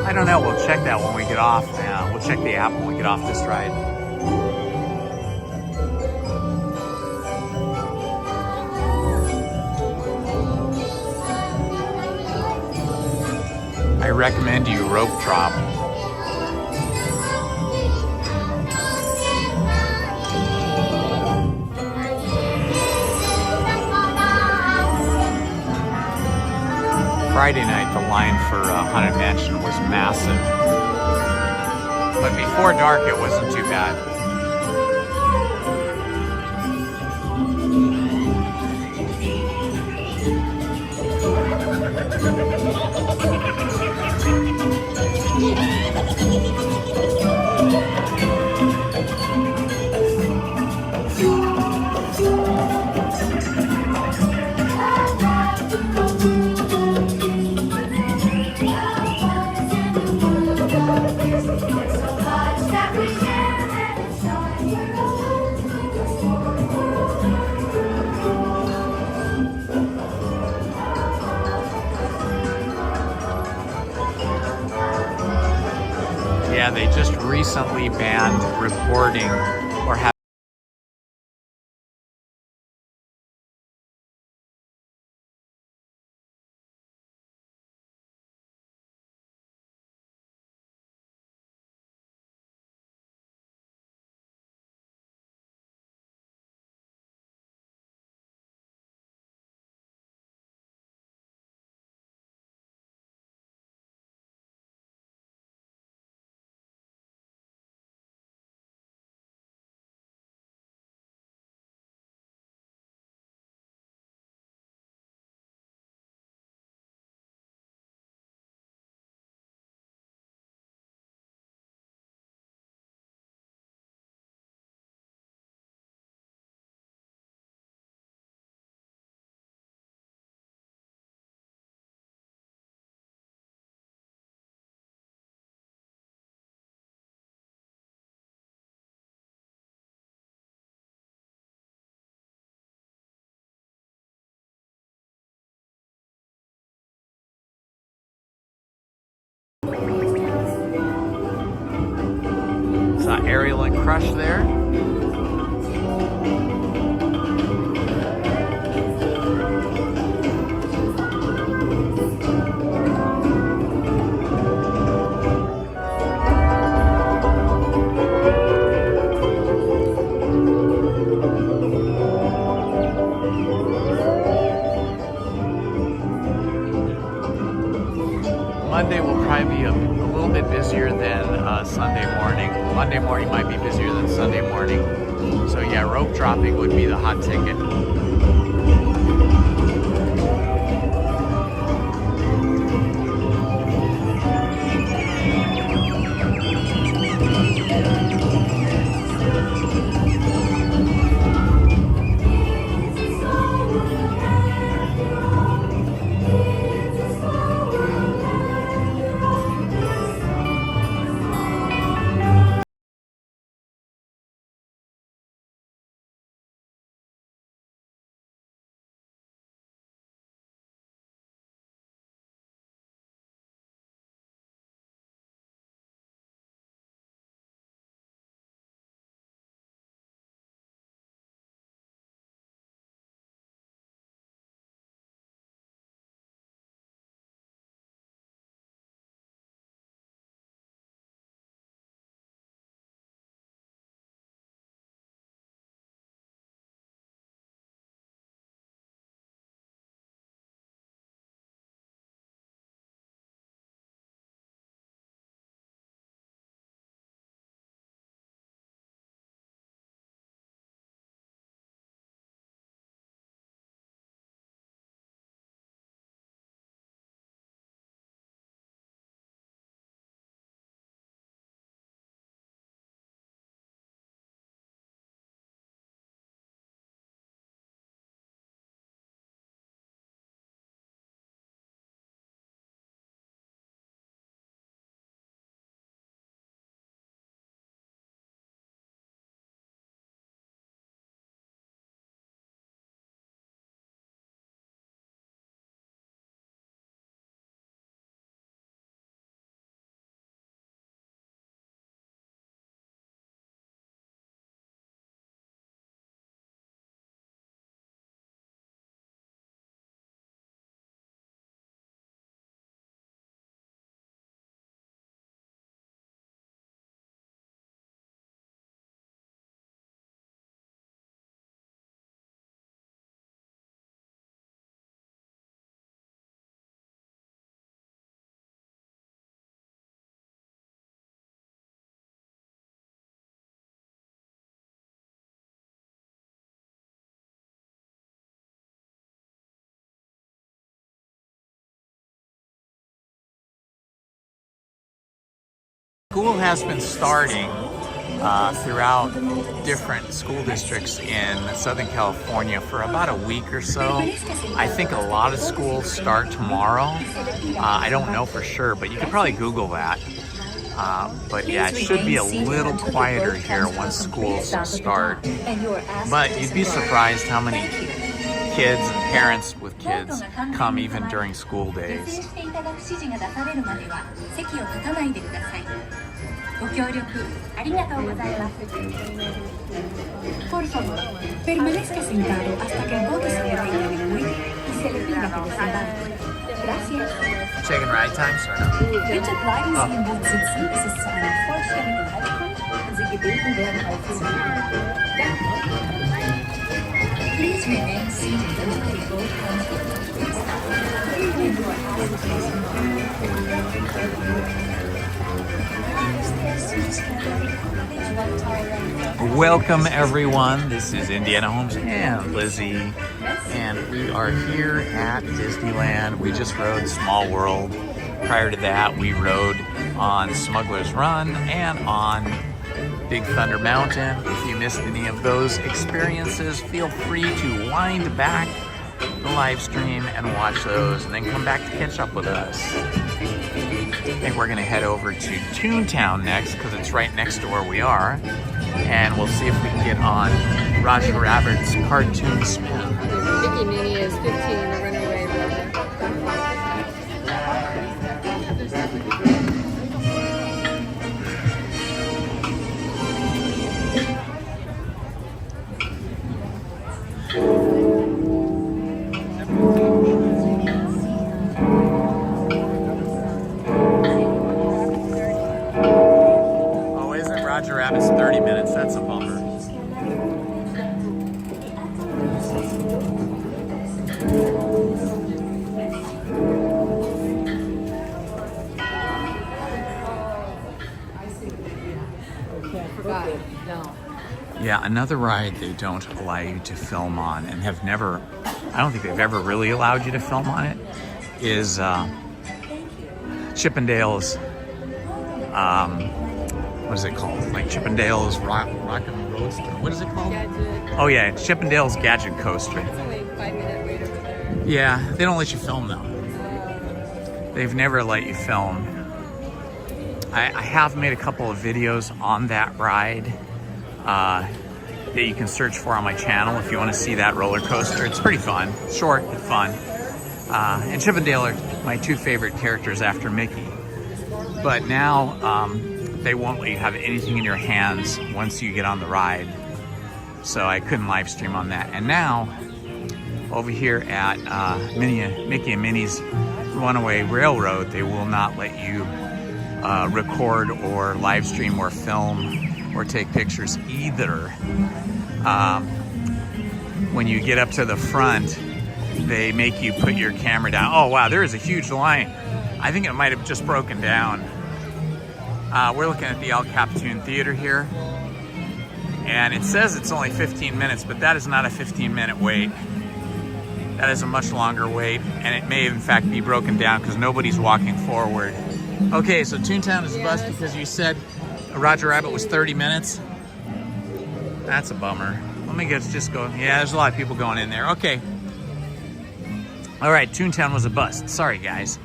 A: I don't know, we'll check that when we get off. We'll check the app when we get off this ride. I recommend you rope drop. Friday night, the line for Haunted Mansion was massive. But before dark, it wasn't too bad. Yeah, they just recently banned recording or having Ariel and Crush there. Monday will probably be a little bit busier than Sunday morning. Monday morning might be busier than Sunday morning. So yeah, rope dropping would be the hot ticket. School has been starting throughout different school districts in Southern California for about a week or so. I think a lot of schools start tomorrow. I don't know for sure, but you could probably Google that. But yeah, it should be a little quieter here once schools start. But you'd be surprised how many kids and parents with kids come even during school days.
J: Por favor, permanezca sentado hasta que el bote se detenga en el muelle y se le pida que desembarque. Gracias.
A: Checking ride times or no?
J: Bitte bleiben Sie im Boot sitzen, bis es zu einem vollständigen Halt kommt und Sie gebeten werden aufzunehmen. Please remain seated until the boat comes to
A: Welcome everyone, this is Indiana Holmes and Lizzy, and we are here at Disneyland. We just rode Small World. Prior to that, we rode on Smugglers Run and on Big Thunder Mountain. If you missed any of those experiences, feel free to wind back the live stream and watch those, and then come back to catch up with us. I think we're gonna head over to Toontown next, because it's right next to where we are, and we'll see if we can get on Roger Rabbit's cartoon spin.
C: Mickey Minnie is 15 and the Runaway Railroad.
A: Oh, isn't Roger Rabbit's 30 minutes? That's a bummer. Yeah, another ride they don't allow you to film on, and have never, I don't think they've ever really allowed you to film on it, is Chippendale's, what is it called? Like Chippendale's Rock and Roadster. What is it called?
C: Gadget.
A: Oh yeah, it's Chippendale's Gadget Coaster.
C: It's only a 5-minute wait over there.
A: Yeah, they don't let you film though. They've never let you film. I have made a couple of videos on that ride that you can search for on my channel if you want to see that roller coaster. It's pretty fun, short but fun. And Chippendale are my two favorite characters after Mickey. But now they won't let you have anything in your hands once you get on the ride. So I couldn't live stream on that. And now, over here at Mickey and Minnie's Runaway Railroad, they will not let you record or live stream or film or take pictures either. When you get up to the front, they make you put your camera down. Oh wow, there is a huge line. I think it might have just broken down. We're looking at the El Capitan Theater here, and it says it's only 15 minutes, but that is not a 15-minute wait. That is a much longer wait, and it may in fact be broken down because nobody's walking forward. Okay, so Toontown is a bust because you said Roger Rabbit was 30 minutes. That's a bummer. Let me just go. Yeah, there's a lot of people going in there. Okay. All right, Toontown was a bust. Sorry, guys.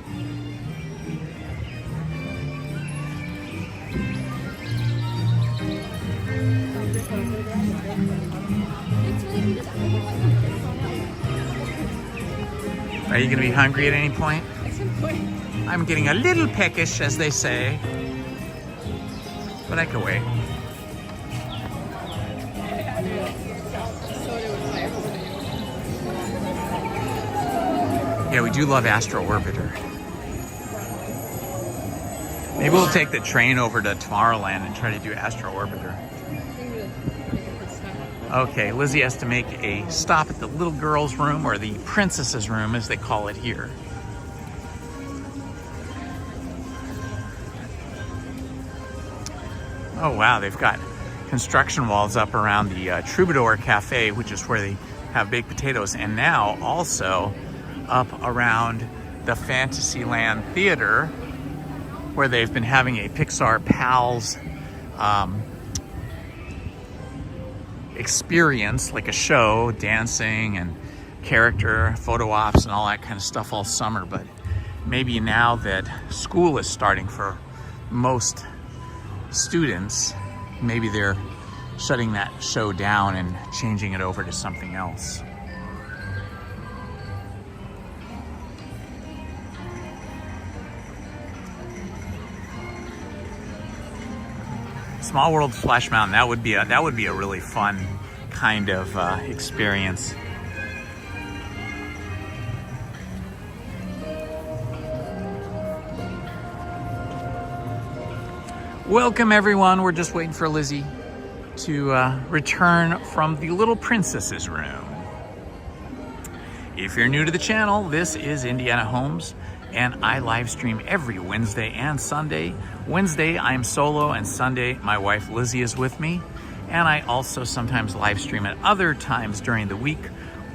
A: Are you going to be hungry at any point?
C: At some point.
A: I'm getting a little peckish, as they say. But I can wait. Yeah, we do love Astro Orbiter. Maybe we'll take the train over to Tomorrowland and try to do Astro Orbiter. Okay, Lizzy has to make a stop at the little girl's room, or the princess's room as they call it here. Oh wow, they've got construction walls up around the Troubadour Cafe, which is where they have baked potatoes, and now also up around the Fantasyland Theater, where they've been having a Pixar Pals experience, like a show, dancing and character photo ops and all that kind of stuff all summer. But maybe now that school is starting for most students, maybe they're shutting that show down and changing it over to something else. Small World Splash Mountain, that would be a really fun kind of experience. Welcome everyone. We're just waiting for Lizzie to return from the Little Princess's room. If you're new to the channel, this is Indiana Holmes, and I live stream every Wednesday and Sunday. Wednesday I'm solo, and Sunday my wife Lizzie is with me. And I also sometimes live stream at other times during the week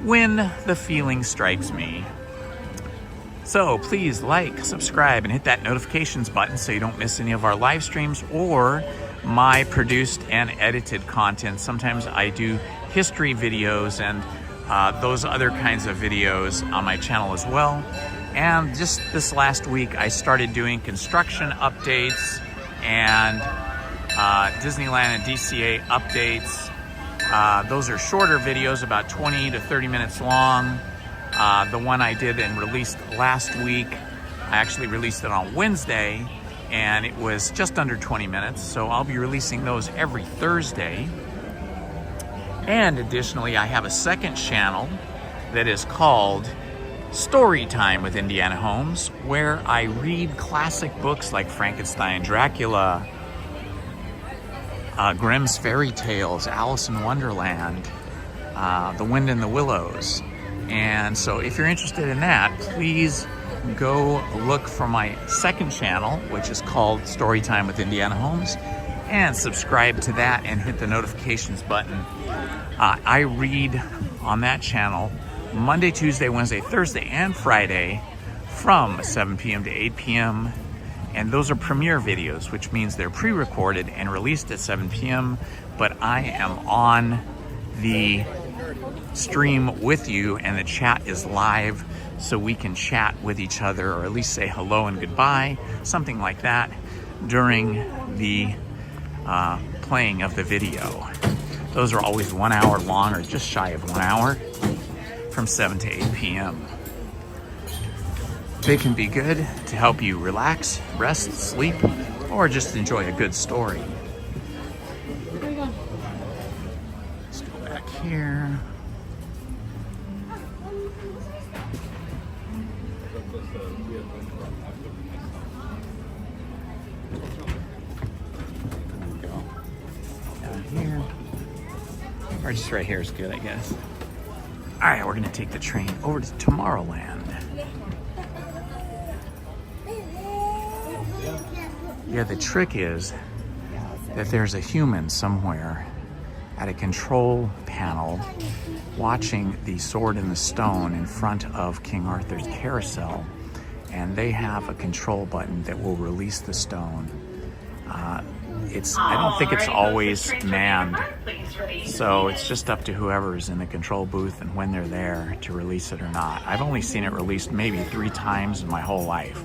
A: when the feeling strikes me. So please like, subscribe, and hit that notifications button so you don't miss any of our live streams or my produced and edited content. Sometimes I do history videos and those other kinds of videos on my channel as well. And just this last week, I started doing construction updates and Disneyland and DCA updates. Those are shorter videos, about 20 to 30 minutes long. The one I did and released last week, I actually released it on Wednesday, and it was just under 20 minutes. So I'll be releasing those every Thursday. And additionally, I have a second channel that is called Story Time with Indiana Holmes, where I read classic books like Frankenstein, Dracula, Grimm's Fairy Tales, Alice in Wonderland, The Wind in the Willows. And so if you're interested in that, please go look for my second channel, which is called Storytime with Indiana Holmes, and subscribe to that and hit the notifications button. I read on that channel Monday, Tuesday, Wednesday, Thursday, and Friday from 7 p.m. to 8 p.m. And those are premiere videos, which means they're pre-recorded and released at 7 p.m. But I am on the stream with you, and the chat is live, so we can chat with each other, or at least say hello and goodbye, something like that, during the playing of the video. Those are always 1 hour long, or just shy of 1 hour, from 7 to 8 p.m. They can be good to help you relax, rest, sleep, or just enjoy a good story. Let's go back here. Here, or just right here is good, I guess. All right, we're gonna take the train over to Tomorrowland. Yeah, the trick is that there's a human somewhere at a control panel watching the Sword in the Stone in front of King Arthur's carousel, and they have a control button that will release the stone. I don't think it's always manned, so it's just up to whoever's in the control booth and when they're there to release it or not. I've only seen it released maybe 3 times in my whole life,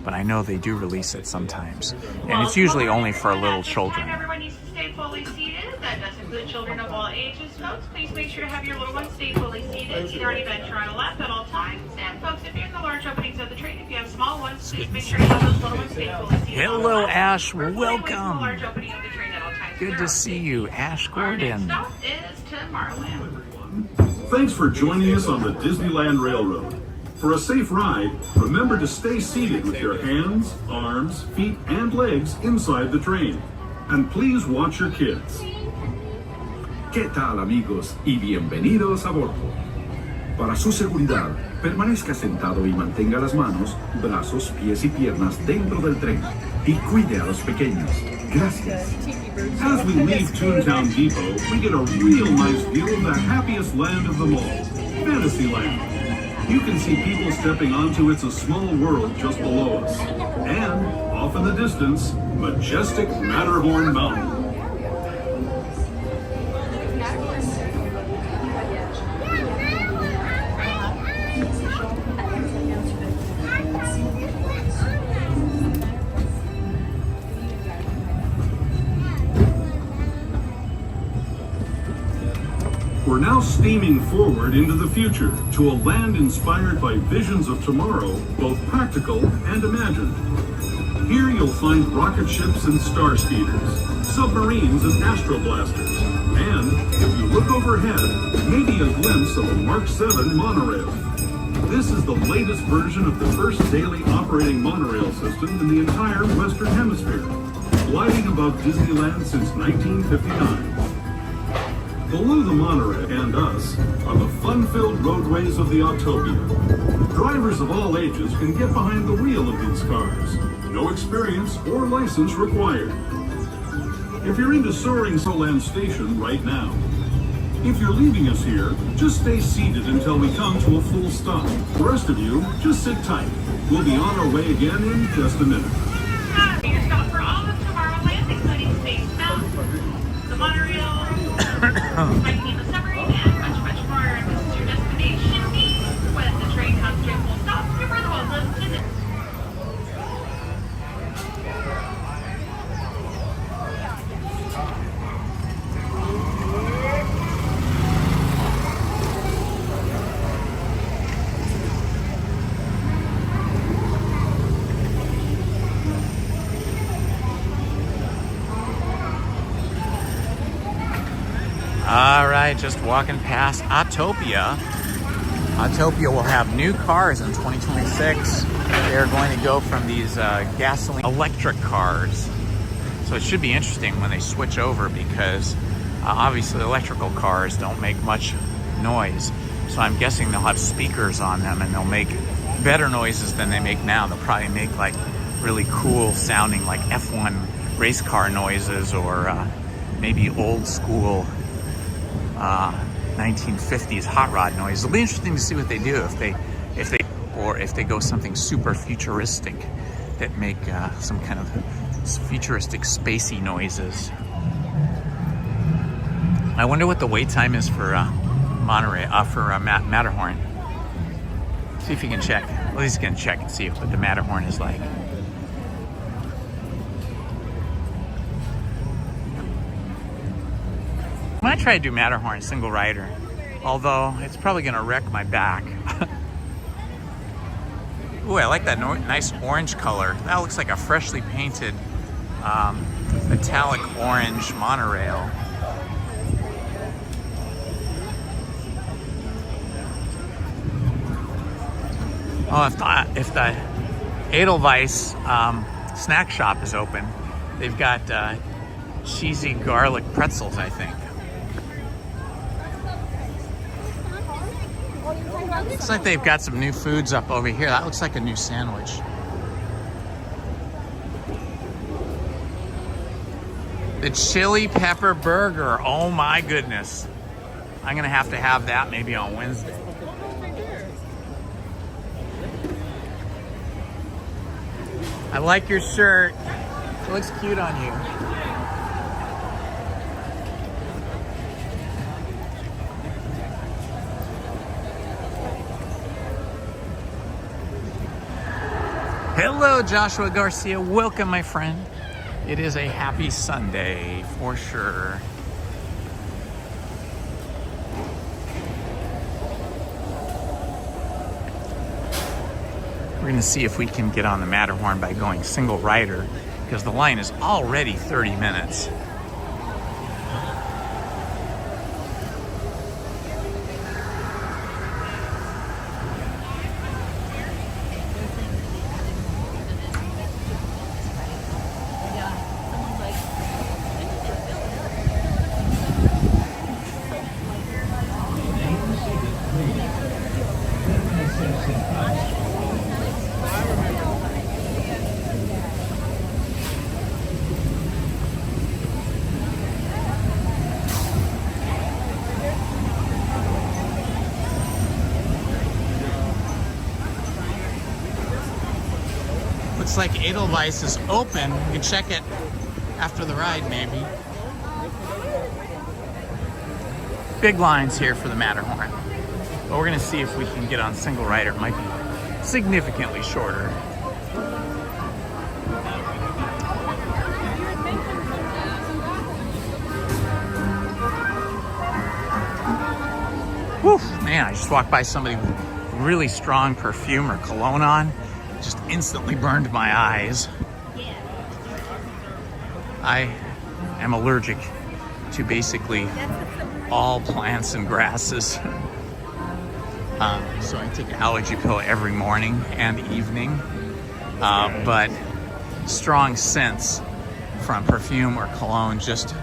A: but I know they do release it sometimes, and it's usually only for little children.
L: Everyone needs to stay fully seated. That does include children of all ages. Folks, please make sure to have your little ones stay fully seated, either on your bench or on a lap at all times. And folks, if you're in the large openings of the train, if you have small ones, please make sure to have those little ones stay fully seated.
A: Hello, Ash. Welcome. Good to see you, Ash Gordon.
L: Stop is Tomorrowland.
M: Thanks for joining us on the Disneyland Railroad. For a safe ride, remember to stay seated with your hands, arms, feet, and legs inside the train. And please watch your kids.
N: ¿Qué tal, amigos? Y bienvenidos a bordo. Para su seguridad, permanezca sentado y mantenga las manos, brazos, pies y piernas dentro del tren. Y cuide a los pequeños. Gracias.
M: As we leave Toontown Depot, we get a real nice view of the happiest land of them all, Fantasyland. You can see people stepping onto It's a Small World just below us. And off in the distance, majestic Matterhorn Mountain. We're now steaming forward into the future to a land inspired by visions of tomorrow, both practical and imagined. Here you'll find rocket ships and star speeders, submarines and astroblasters, and if you look overhead, maybe a glimpse of a Mark 7 monorail. This is the latest version of the first daily operating monorail system in the entire Western Hemisphere, gliding above Disneyland since 1959. Below the monorail and us are the fun-filled roadways of the Autopia. Drivers of all ages can get behind the wheel of these cars. No experience or license required. If you're into soaring Soland Station right now, if you're leaving us here, just stay seated until we come to a full stop. The rest of you, just sit tight. We'll be on our way again in just a minute.
L: Your stop for all of Tomorrowland, including Space Mountain, the monorail, hiking the submarine, and much, much more. This is your destination. When the train comes to a full stop, you're more than welcome to visit.
A: All right, just walking past Autopia. Autopia will have new cars in 2026. They're going to go from these gasoline electric cars. So it should be interesting when they switch over because obviously electrical cars don't make much noise. So I'm guessing they'll have speakers on them and they'll make better noises than they make now. They'll probably make like really cool sounding like F1 race car noises or maybe old school 1950s hot rod noise. It'll be interesting to see what they do if they go something super futuristic that make some kind of futuristic spacey noises. I wonder what the wait time is for Matterhorn. See if you can check. Well, he's gonna check and see what the Matterhorn is like. I might try to do Matterhorn single rider, although it's probably gonna wreck my back. Ooh, I like that nice orange color. That looks like a freshly painted metallic orange monorail. Oh, if the Edelweiss snack shop is open, they've got cheesy garlic pretzels, I think. Looks like they've got some new foods up over here. That looks like a new sandwich. The chili pepper burger. Oh my goodness. I'm gonna have to have that maybe on Wednesday. I like your shirt. It looks cute on you. Hello, Joshua Garcia. Welcome, my friend. It is a happy Sunday for sure. We're going to see if we can get on the Matterhorn by going single rider because the line is already 30 minutes. looks like Edelweiss is open. We can check it after the ride, maybe. Big lines here for the Matterhorn. But we're gonna see if we can get on single rider. It might be significantly shorter. Whew, man, I just walked by somebody with really strong perfume or cologne on. Just instantly burned my eyes. I am allergic to basically all plants and grasses. So I take an allergy pill every morning and evening. But strong scents from perfume or cologne just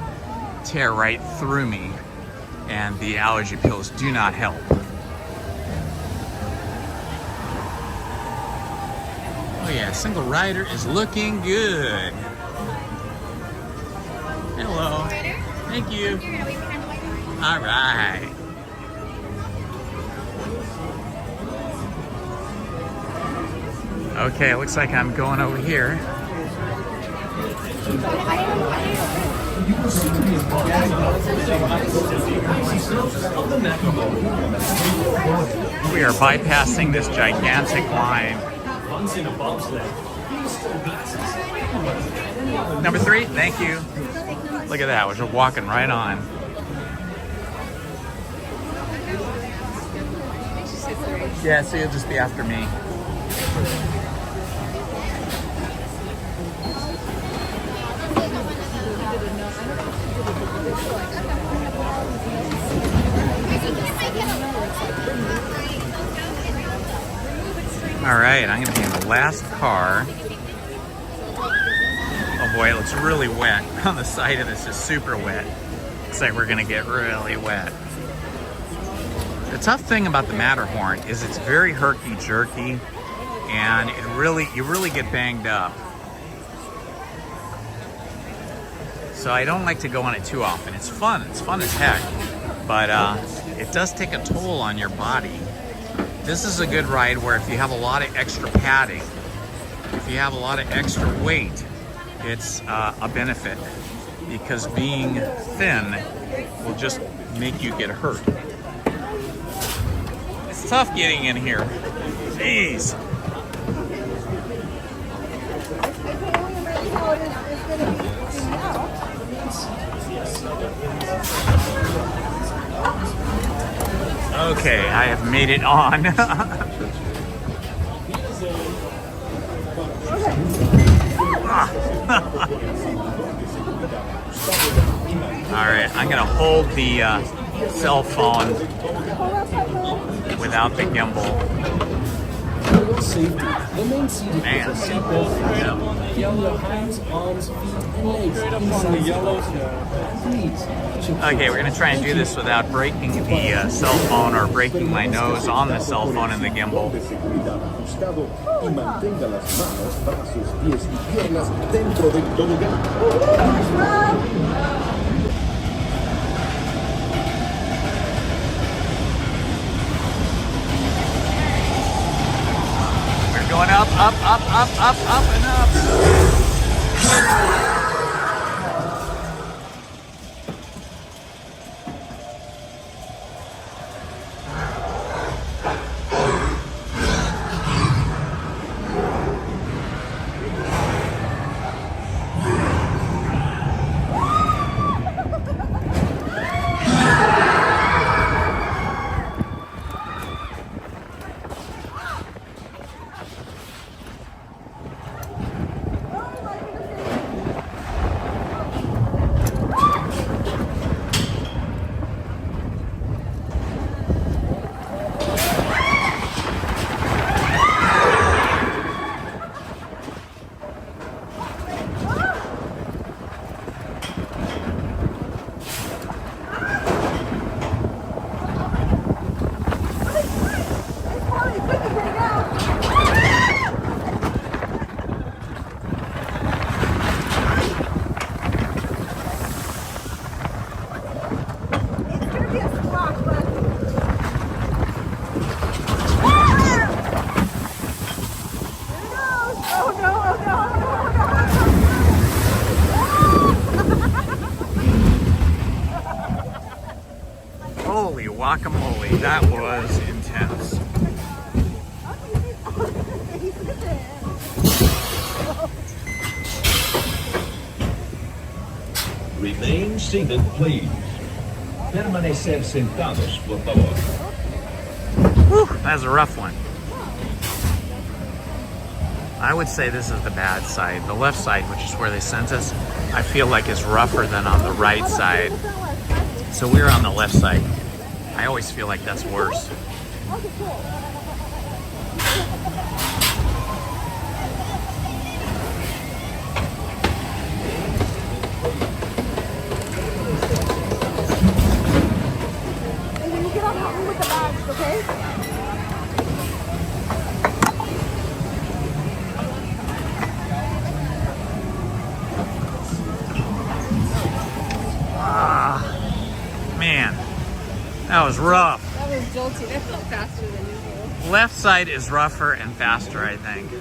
A: tear right through me. And the allergy pills do not help. Oh yeah, single rider is looking good. Hello. Thank you. All right. Okay, it looks like I'm going over here. We are bypassing this gigantic line. Number 3, thank you. Look at that, we're just walking right on. Yeah, so you'll just be after me. All right, I'm gonna be in the last car. Oh boy, it looks really wet. On the side of this is super wet. Looks like we're gonna get really wet. The tough thing about the Matterhorn is it's very herky-jerky, and you really get banged up. So I don't like to go on it too often. It's fun as heck, but it does take a toll on your body. This is a good ride where if you have a lot of extra padding, if you have a lot of extra weight, it's a benefit, because being thin will just make you get hurt. It's tough getting in here. Jeez. Okay, I have made it on. All right, I'm gonna hold the cell phone without the gimbal.
O: Safety. The main seating
A: Man.
O: seatbelt. Yellow hands, arms, feet, and legs. Inside yellow. Please.
A: Okay, we're gonna try and do this without breaking the cell phone or breaking my nose on the cell phone and the gimbal.
N: Y mantenga las manos, brazos, pies y piernas dentro del tobogán.
A: Going up, and up. guacamole. That was intense.
N: Remain seated, please. Permanecer sentados, por favor.
A: Whew, that was a rough one. I would say this is the bad side. The left side, which is where they sent us, I feel like is rougher than on the right side. So we're on the left side. I always feel like that's worse. Man, that was rough.
C: That was jolty. That felt faster than usual.
A: Left side is rougher and faster, I think.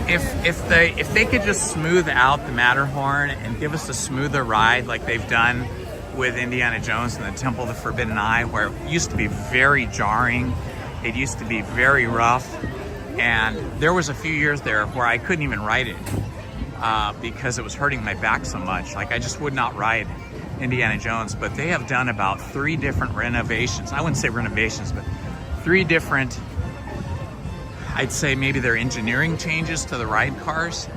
A: If they could just smooth out the Matterhorn and give us a smoother ride like they've done with Indiana Jones and the Temple of the Forbidden Eye, where it used to be very jarring, it used to be very rough, and there was a few years there where I couldn't even ride it because it was hurting my back so much. Like, I just would not ride Indiana Jones. But they have done about 3 different renovations. I wouldn't say renovations, but 3 different, I'd say maybe they're engineering changes to the ride cars,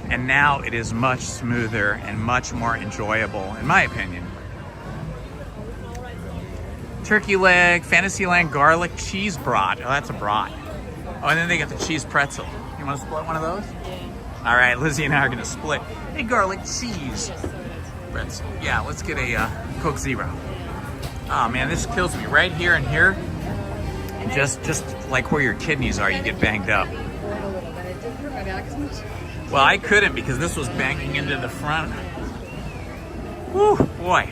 A: and now it is much smoother and much more enjoyable, in my opinion. Turkey leg, Fantasyland garlic cheese brat. Oh, that's a brat. Oh, and then they got the cheese pretzel. You want to split one of those? Yeah. All right, Lizzie and I are gonna split a garlic cheese pretzel. Yeah, let's get a Coke Zero. Oh man, this kills me right here and here. Just like where your kidneys are, you get banged up. Well, I couldn't because this was banging into the front. Whew, boy.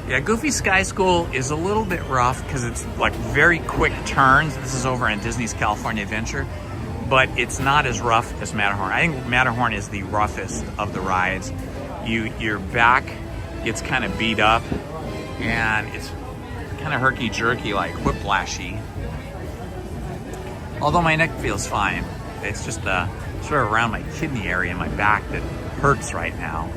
A: Yeah, Goofy Sky School is a little bit rough because it's like very quick turns. This is over in Disney's California Adventure, but it's not as rough as Matterhorn. I think Matterhorn is the roughest of the rides. Your back gets kind of beat up, and it's kind of herky-jerky, like whiplashy. Although my neck feels fine. It's just sort of around my kidney area in my back that hurts right now.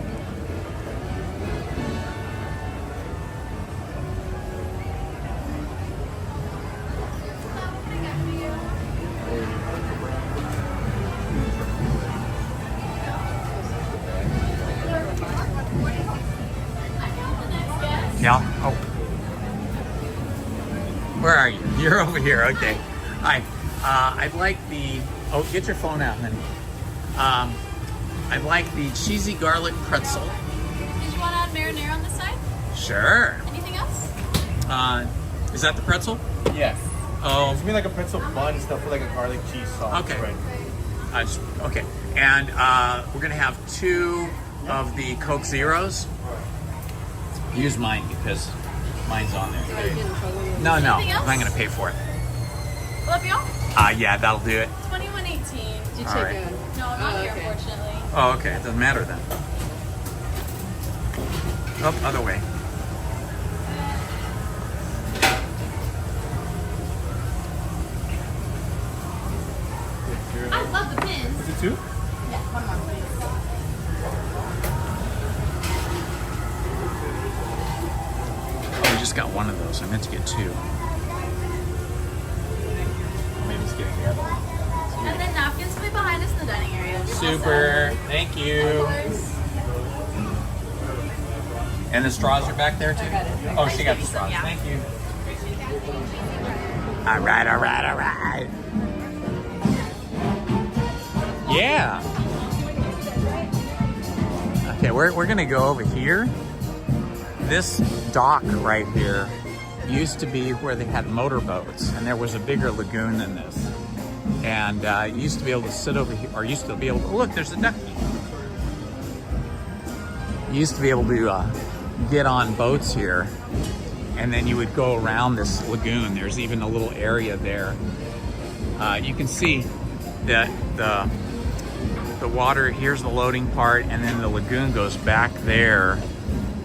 A: Yeah. Oh. Where are you? You're over here. Okay. Hi. I'd like the. Oh, get your phone out, honey. I'd like the cheesy garlic pretzel.
C: Did you want to add marinara on this side?
A: Sure.
C: Anything else?
A: Is that the pretzel?
K: Yes.
A: Oh.
K: It's gonna be like a pretzel bun stuffed with like a garlic cheese sauce.
A: Okay.
K: Right.
A: Okay. And we're gonna have 2 of the Coke Zeros. Use mine because mine's on there. No, I'm gonna pay for it.
C: Will that be all?
A: Yeah, that'll do it.
C: 2118. Did you
A: All
C: check
A: right.
C: in? No, I'm not here, unfortunately.
A: Oh, okay. It doesn't matter then. Oh, other way.
C: I love the pins.
K: Is it 2?
C: Yeah, one more, please.
A: Oh, we just got one of those. I meant to get 2. Maybe it's getting the other one.
C: And then napkins will be behind us in the dining area.
A: Super. Thank you. And the straws are back there too? Oh, she got the straws.
C: Yeah.
A: Thank you. All right, all right, all right. Yeah. Okay, we're gonna go over here. This dock right here used to be where they had motorboats, and there was a bigger lagoon than this. And you used to be able to sit over here, or used to be able to, oh, look, there's a ducky. You used to be able to get on boats here and then you would go around this lagoon. There's even a little area there. You can see that the water, here's the loading part, and then the lagoon goes back there,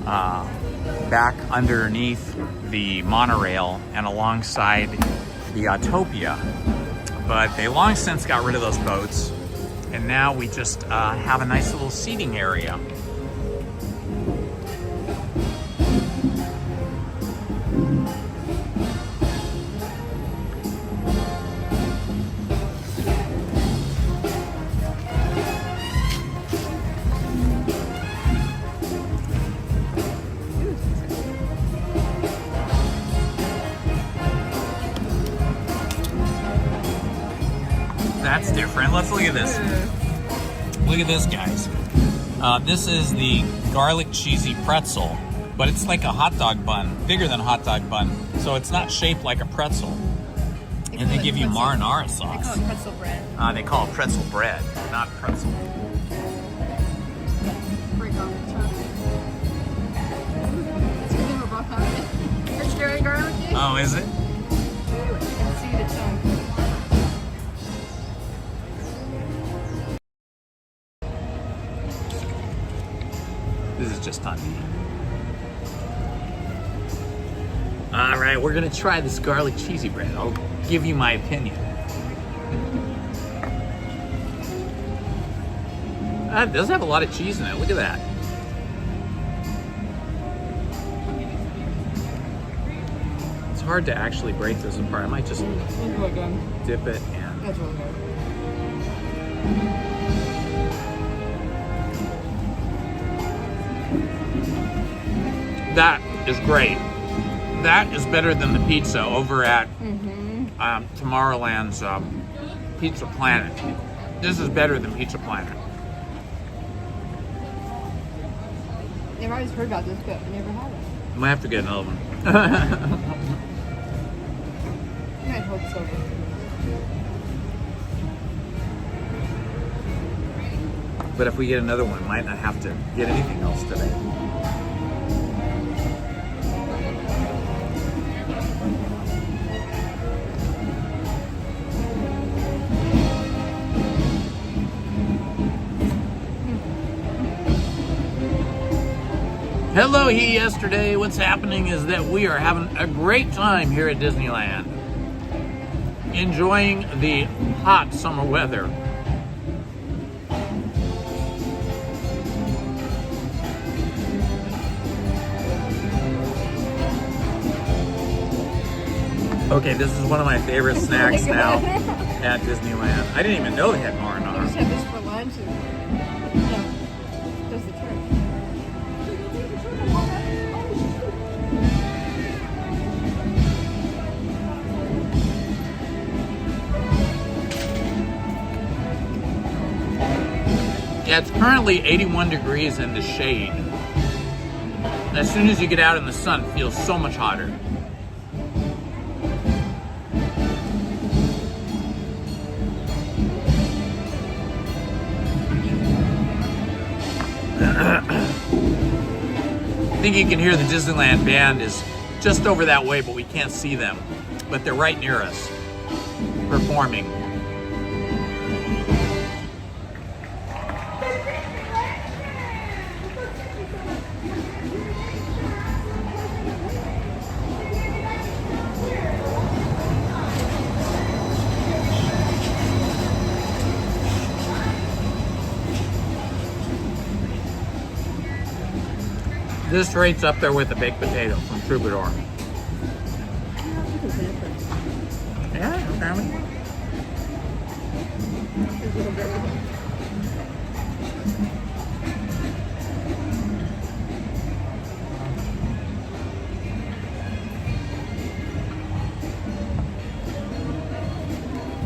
A: back underneath the monorail and alongside the Autopia. But they long since got rid of those boats, and now we just have a nice little seating area. That's different. Let's look at this. Look at this, guys. This is the garlic cheesy pretzel, but it's like a hot dog bun, bigger than a hot dog bun. So it's not shaped like a pretzel. And they give you marinara sauce.
C: They call it pretzel bread.
A: They call it pretzel bread, not pretzel.
C: Break off the chocolate. It's your name of rock chocolate. It's very garlicky.
A: Oh, is it?
C: You can see the chunk.
A: This is just on me. All right, we're gonna try this garlic cheesy bread. I'll give you my opinion. It does have a lot of cheese in it. Look at that. It's hard to actually break this apart. I might just dip it and...
C: That's really good.
A: That is great. That is better than the pizza over at Tomorrowland's Pizza Planet. This is better than Pizza Planet.
C: I've always heard about this, but I never had it.
A: I might have to get another one.
C: I might hope so.
A: But if we get another one, might not have to get anything else today. Hello, yesterday. What's happening is that we are having a great time here at Disneyland. Enjoying the hot summer weather. Okay, this is one of my favorite snacks now at Disneyland. I didn't even know they had marinara.
C: I just had this for lunch and does the trick.
A: Yeah, it's currently 81 degrees in the shade. As soon as you get out in the sun, it feels so much hotter. I think you can hear the Disneyland band is just over that way, but we can't see them. But they're right near us, performing. This rates up there with the baked potato from Troubadour. Yeah, apparently.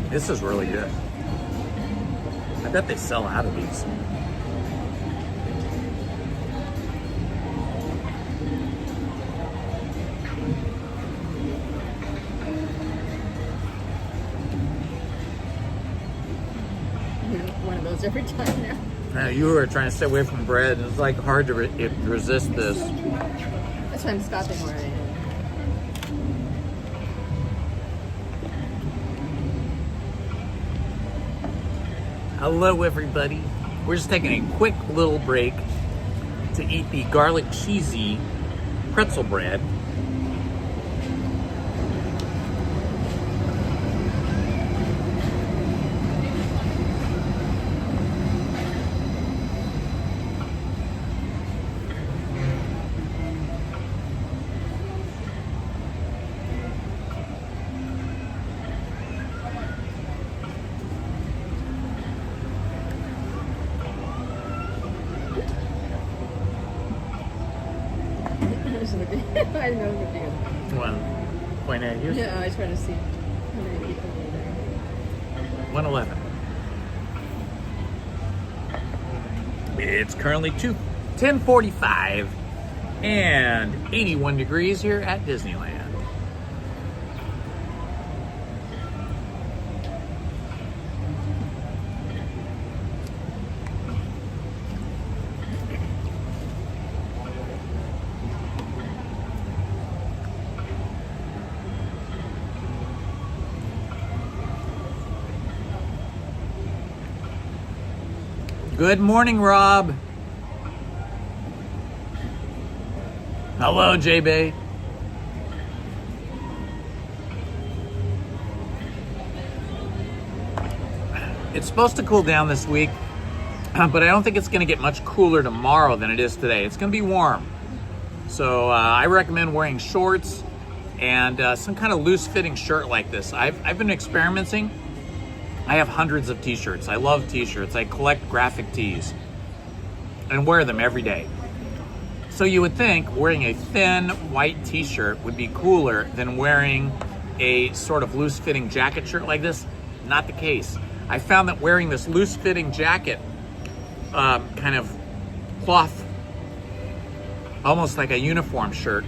A: This is really good. I bet they sell out of these.
C: One of those every time now.
A: Now you were trying to stay away from bread, and it's like hard to resist this.
C: That's why I'm stopping where I am.
A: Hello, everybody. We're just taking a quick little break to eat the garlic cheesy pretzel bread.
C: I know what you're doing.
A: One point at you.
C: Yeah, I try to see how many people were there.
A: 111. It's currently 10:45 and 81 degrees here at Disneyland. Good morning, Rob. Hello, J-Bay. It's supposed to cool down this week, but I don't think it's going to get much cooler tomorrow than it is today. It's going to be warm. So I recommend wearing shorts and some kind of loose-fitting shirt like this. I've been experimenting. I have hundreds of t-shirts. I love t-shirts. I collect graphic tees and wear them every day. So you would think wearing a thin white t-shirt would be cooler than wearing a sort of loose-fitting jacket shirt like this. Not the case. I found that wearing this loose-fitting jacket, kind of cloth, almost like a uniform shirt,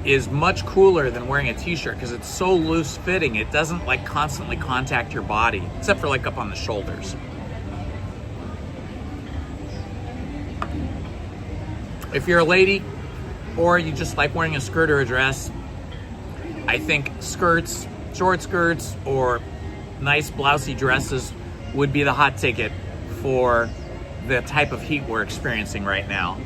A: is much cooler than wearing a t-shirt because it's so loose fitting. It doesn't like constantly contact your body, except for like up on the shoulders. If you're a lady or you just like wearing a skirt or a dress, I think skirts, short skirts, or nice blousy dresses would be the hot ticket for the type of heat we're experiencing right now.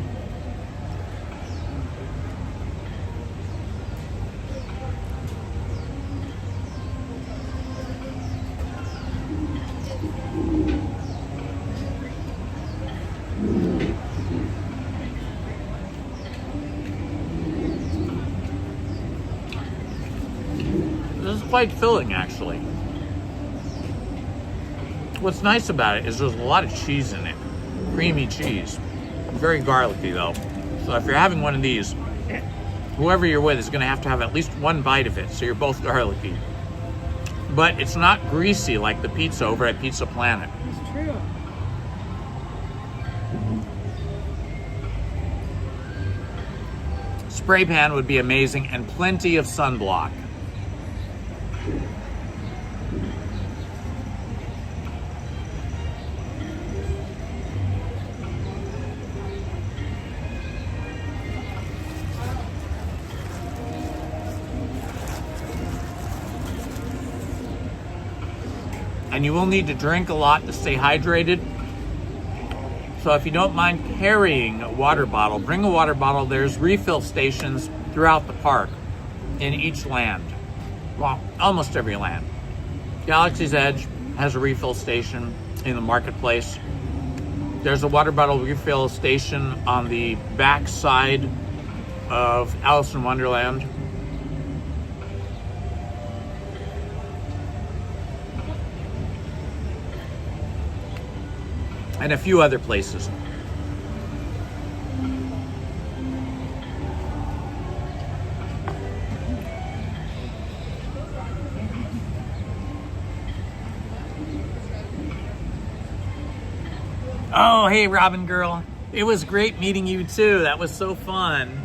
A: This is quite filling, actually. What's nice about it is there's a lot of cheese in it. Creamy cheese. Very garlicky, though. So if you're having one of these, whoever you're with is going to have at least one bite of it, so you're both garlicky. But it's not greasy like the pizza over at Pizza Planet.
C: It's true.
A: Spray pan would be amazing, and plenty of sunblock. And you will need to drink a lot to stay hydrated. So if you don't mind carrying a water bottle, bring a water bottle. There's refill stations throughout the park in each land. Well, almost every land. Galaxy's Edge has a refill station in the marketplace. There's a water bottle refill station on the back side of Alice in Wonderland. And a few other places. Oh, hey, Robin girl. It was great meeting you too. That was so fun.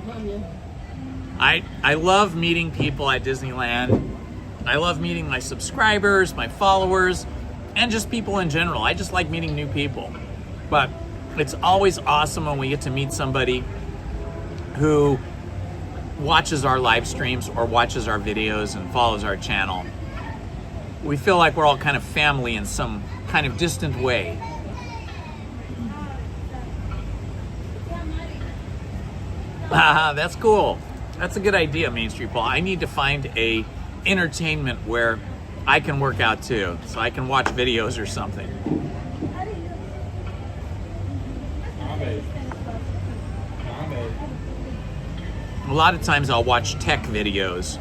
A: I love meeting people at Disneyland. I love meeting my subscribers, my followers, and just people in general. I just like meeting new people. But it's always awesome when we get to meet somebody who watches our live streams or watches our videos and follows our channel. We feel like we're all kind of family in some kind of distant way. That's cool. That's a good idea, Main Street Paul. I need to find a entertainment where I can work out too, so I can watch videos or something. A lot of times I'll watch tech videos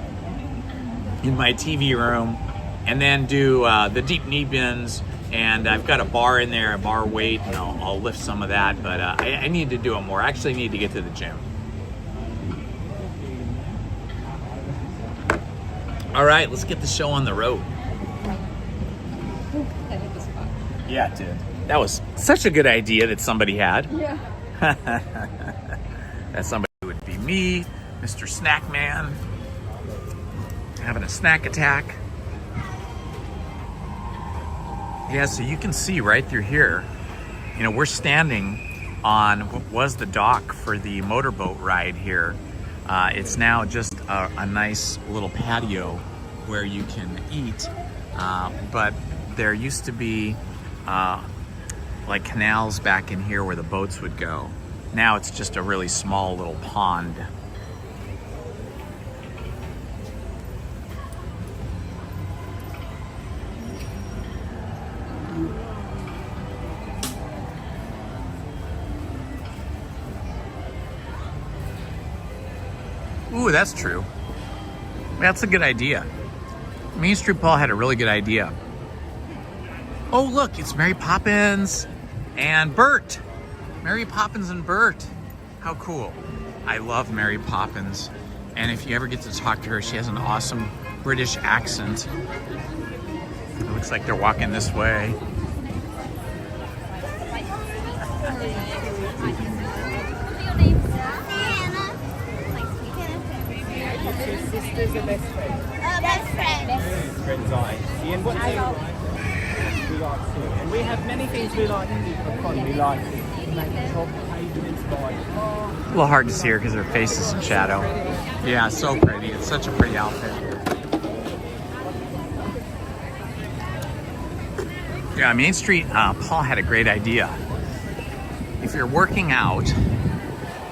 A: in my TV room and then do the deep knee bends, and I've got a bar in there, a bar weight, and I'll lift some of that, but I need to do it more. I actually need to get to the gym. All right, let's get the show on the road. Yeah, it did. That was such a good idea that somebody had.
C: Yeah.
A: That somebody would be me, Mr. Snack Man, having a snack attack. Yeah, so you can see right through here, you know, we're standing on what was the dock for the motorboat ride here. It's now just a nice little patio where you can eat, but there used to be like canals back in here where the boats would go. Now it's just a really small little pond. Ooh, that's true. That's a good idea. Main Street Paul had a really good idea. Oh, look, it's Mary Poppins and Bert. Mary Poppins and Bert. How cool. I love Mary Poppins. And if you ever get to talk to her, she has an awesome British accent. It looks like they're walking this way.
B: Sisters and best friends.
C: Best friends.
B: Friends eye. And what they like, we like to. And we have many things we like to do for fun. We like to make top pavements by.
A: A little hard to see her because her face is in shadow. Yeah, so pretty. It's such a pretty outfit. Yeah, Main Street Paul had a great idea. If you're working out,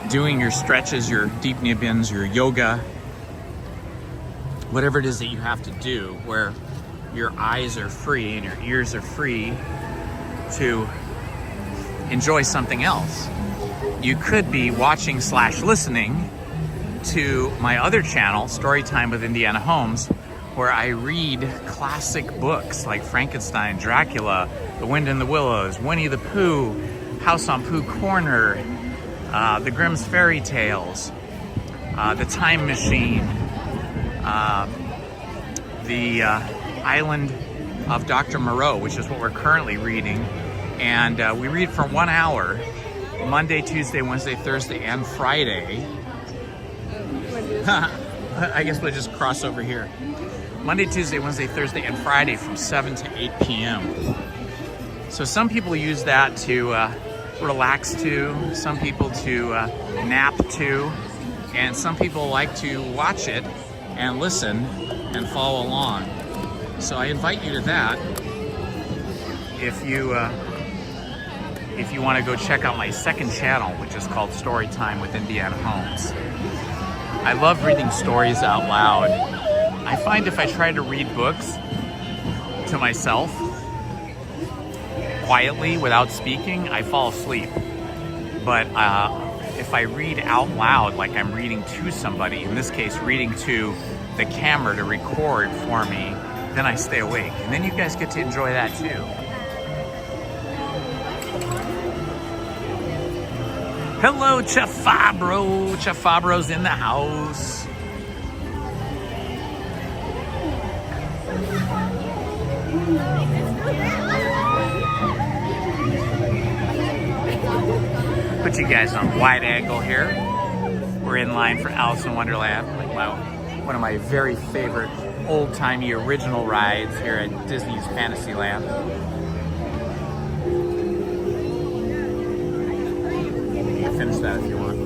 A: doing your stretches, your deep knee bends, your yoga, whatever it is that you have to do, where your eyes are free and your ears are free to enjoy something else. You could be watching / listening to my other channel, Storytime with Indiana Holmes, where I read classic books like Frankenstein, Dracula, The Wind in the Willows, Winnie the Pooh, House on Pooh Corner, The Grimm's Fairy Tales, The Time Machine, the Island of Dr. Moreau, which is what we're currently reading. And we read for 1 hour, Monday, Tuesday, Wednesday, Thursday, and Friday. I guess we'll just cross over here. Monday, Tuesday, Wednesday, Thursday, and Friday from 7 to 8 p.m. So some people use that to relax to, some people to nap to, and some people like to watch it and listen and follow along. So I invite you to that. If you want to go check out my second channel, which is called Storytime with Indiana Holmes. I love reading stories out loud. I find if I try to read books to myself quietly without speaking, I fall asleep. But if I read out loud, like I'm reading to somebody, in this case reading to the camera to record for me, then I stay awake. And then you guys get to enjoy that too. Hello, Chef Fabro. Chef Fabro's in the house. Put you guys on wide angle here. We're in line for Alice in Wonderland. Wow, one of my very favorite old-timey original rides here at Disney's Fantasyland. Finish that if you want.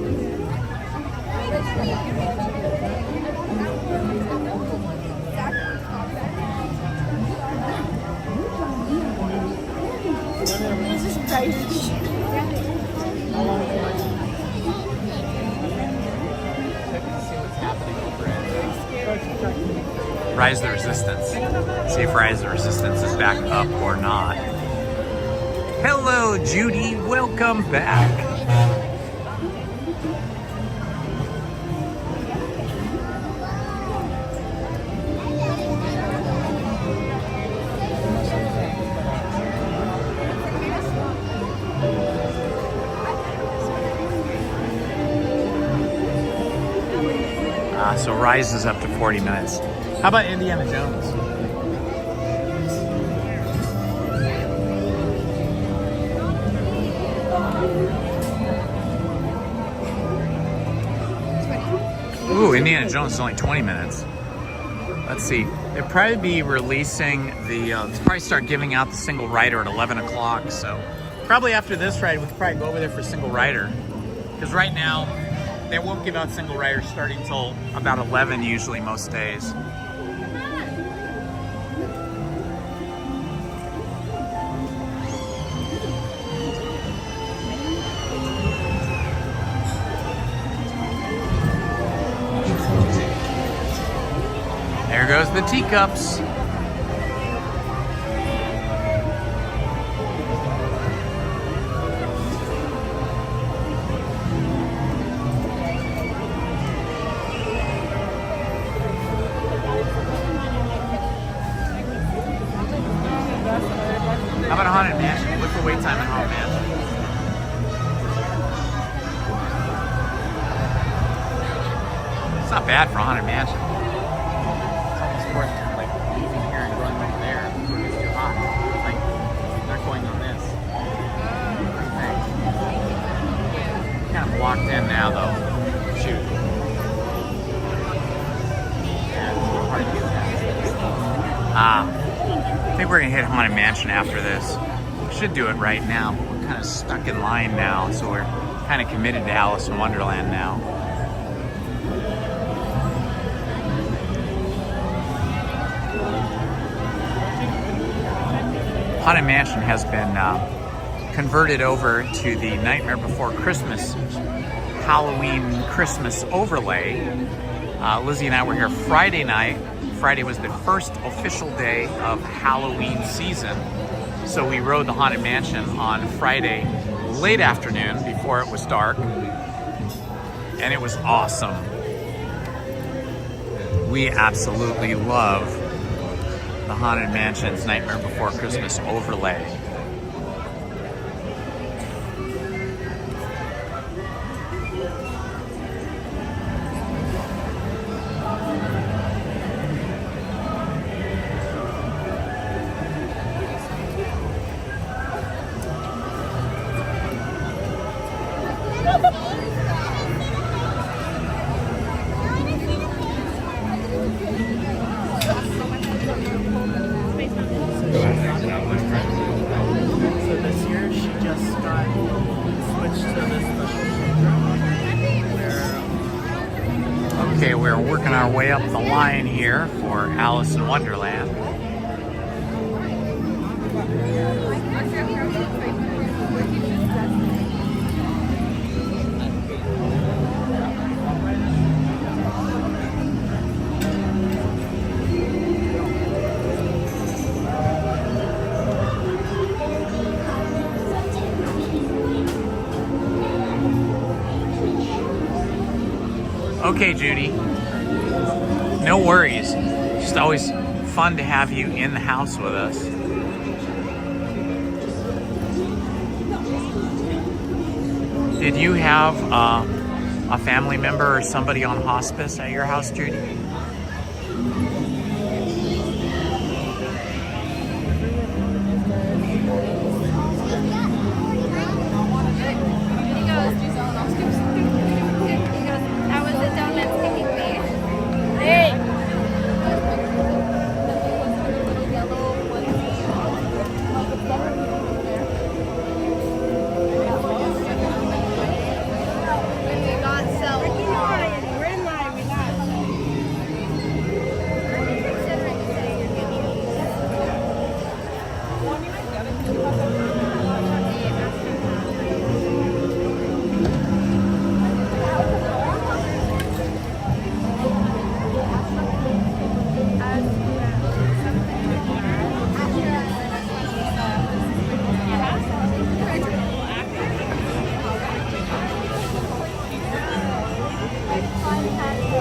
A: Rise the Resistance. See if Rise the Resistance is back up or not. Hello, Judy. Welcome back. So Rise is up to 40 minutes. How about Indiana Jones? Ooh, Indiana Jones is only 20 minutes. Let's see. They'll probably be releasing the, they'll probably start giving out the single rider at 11 o'clock. So probably after this ride, we could probably go over there for single rider. Because right now, they won't give out single riders starting until about 11 usually most days. There goes the teacups. How about a Haunted Mansion? Look for wait time at Haunted Mansion. It's not bad for a Haunted Mansion. It's almost worth like leaving here and going over there before it gets too hot. It's like not going on this. Nice. Kind of blocked in now though. Shoot. Yeah, it's hard to get past. I think we're gonna hit Haunted Mansion after this. We should do it right now. We're kind of stuck in line now, so we're kind of committed to Alice in Wonderland now. Haunted Mansion has been converted over to the Nightmare Before Christmas Halloween Christmas overlay. Lizzie and I were here Friday night. Friday was the first official day of Halloween season. So we rode the Haunted Mansion on Friday late afternoon before it was dark. And it was awesome. We absolutely love the Haunted Mansion's Nightmare Before Christmas overlay. Okay, we're working our way up the line here for Alice in Wonderland. Okay, Judy. No worries. Just always fun to have you in the house with us. Did you have a family member or somebody on hospice at your house, Judy?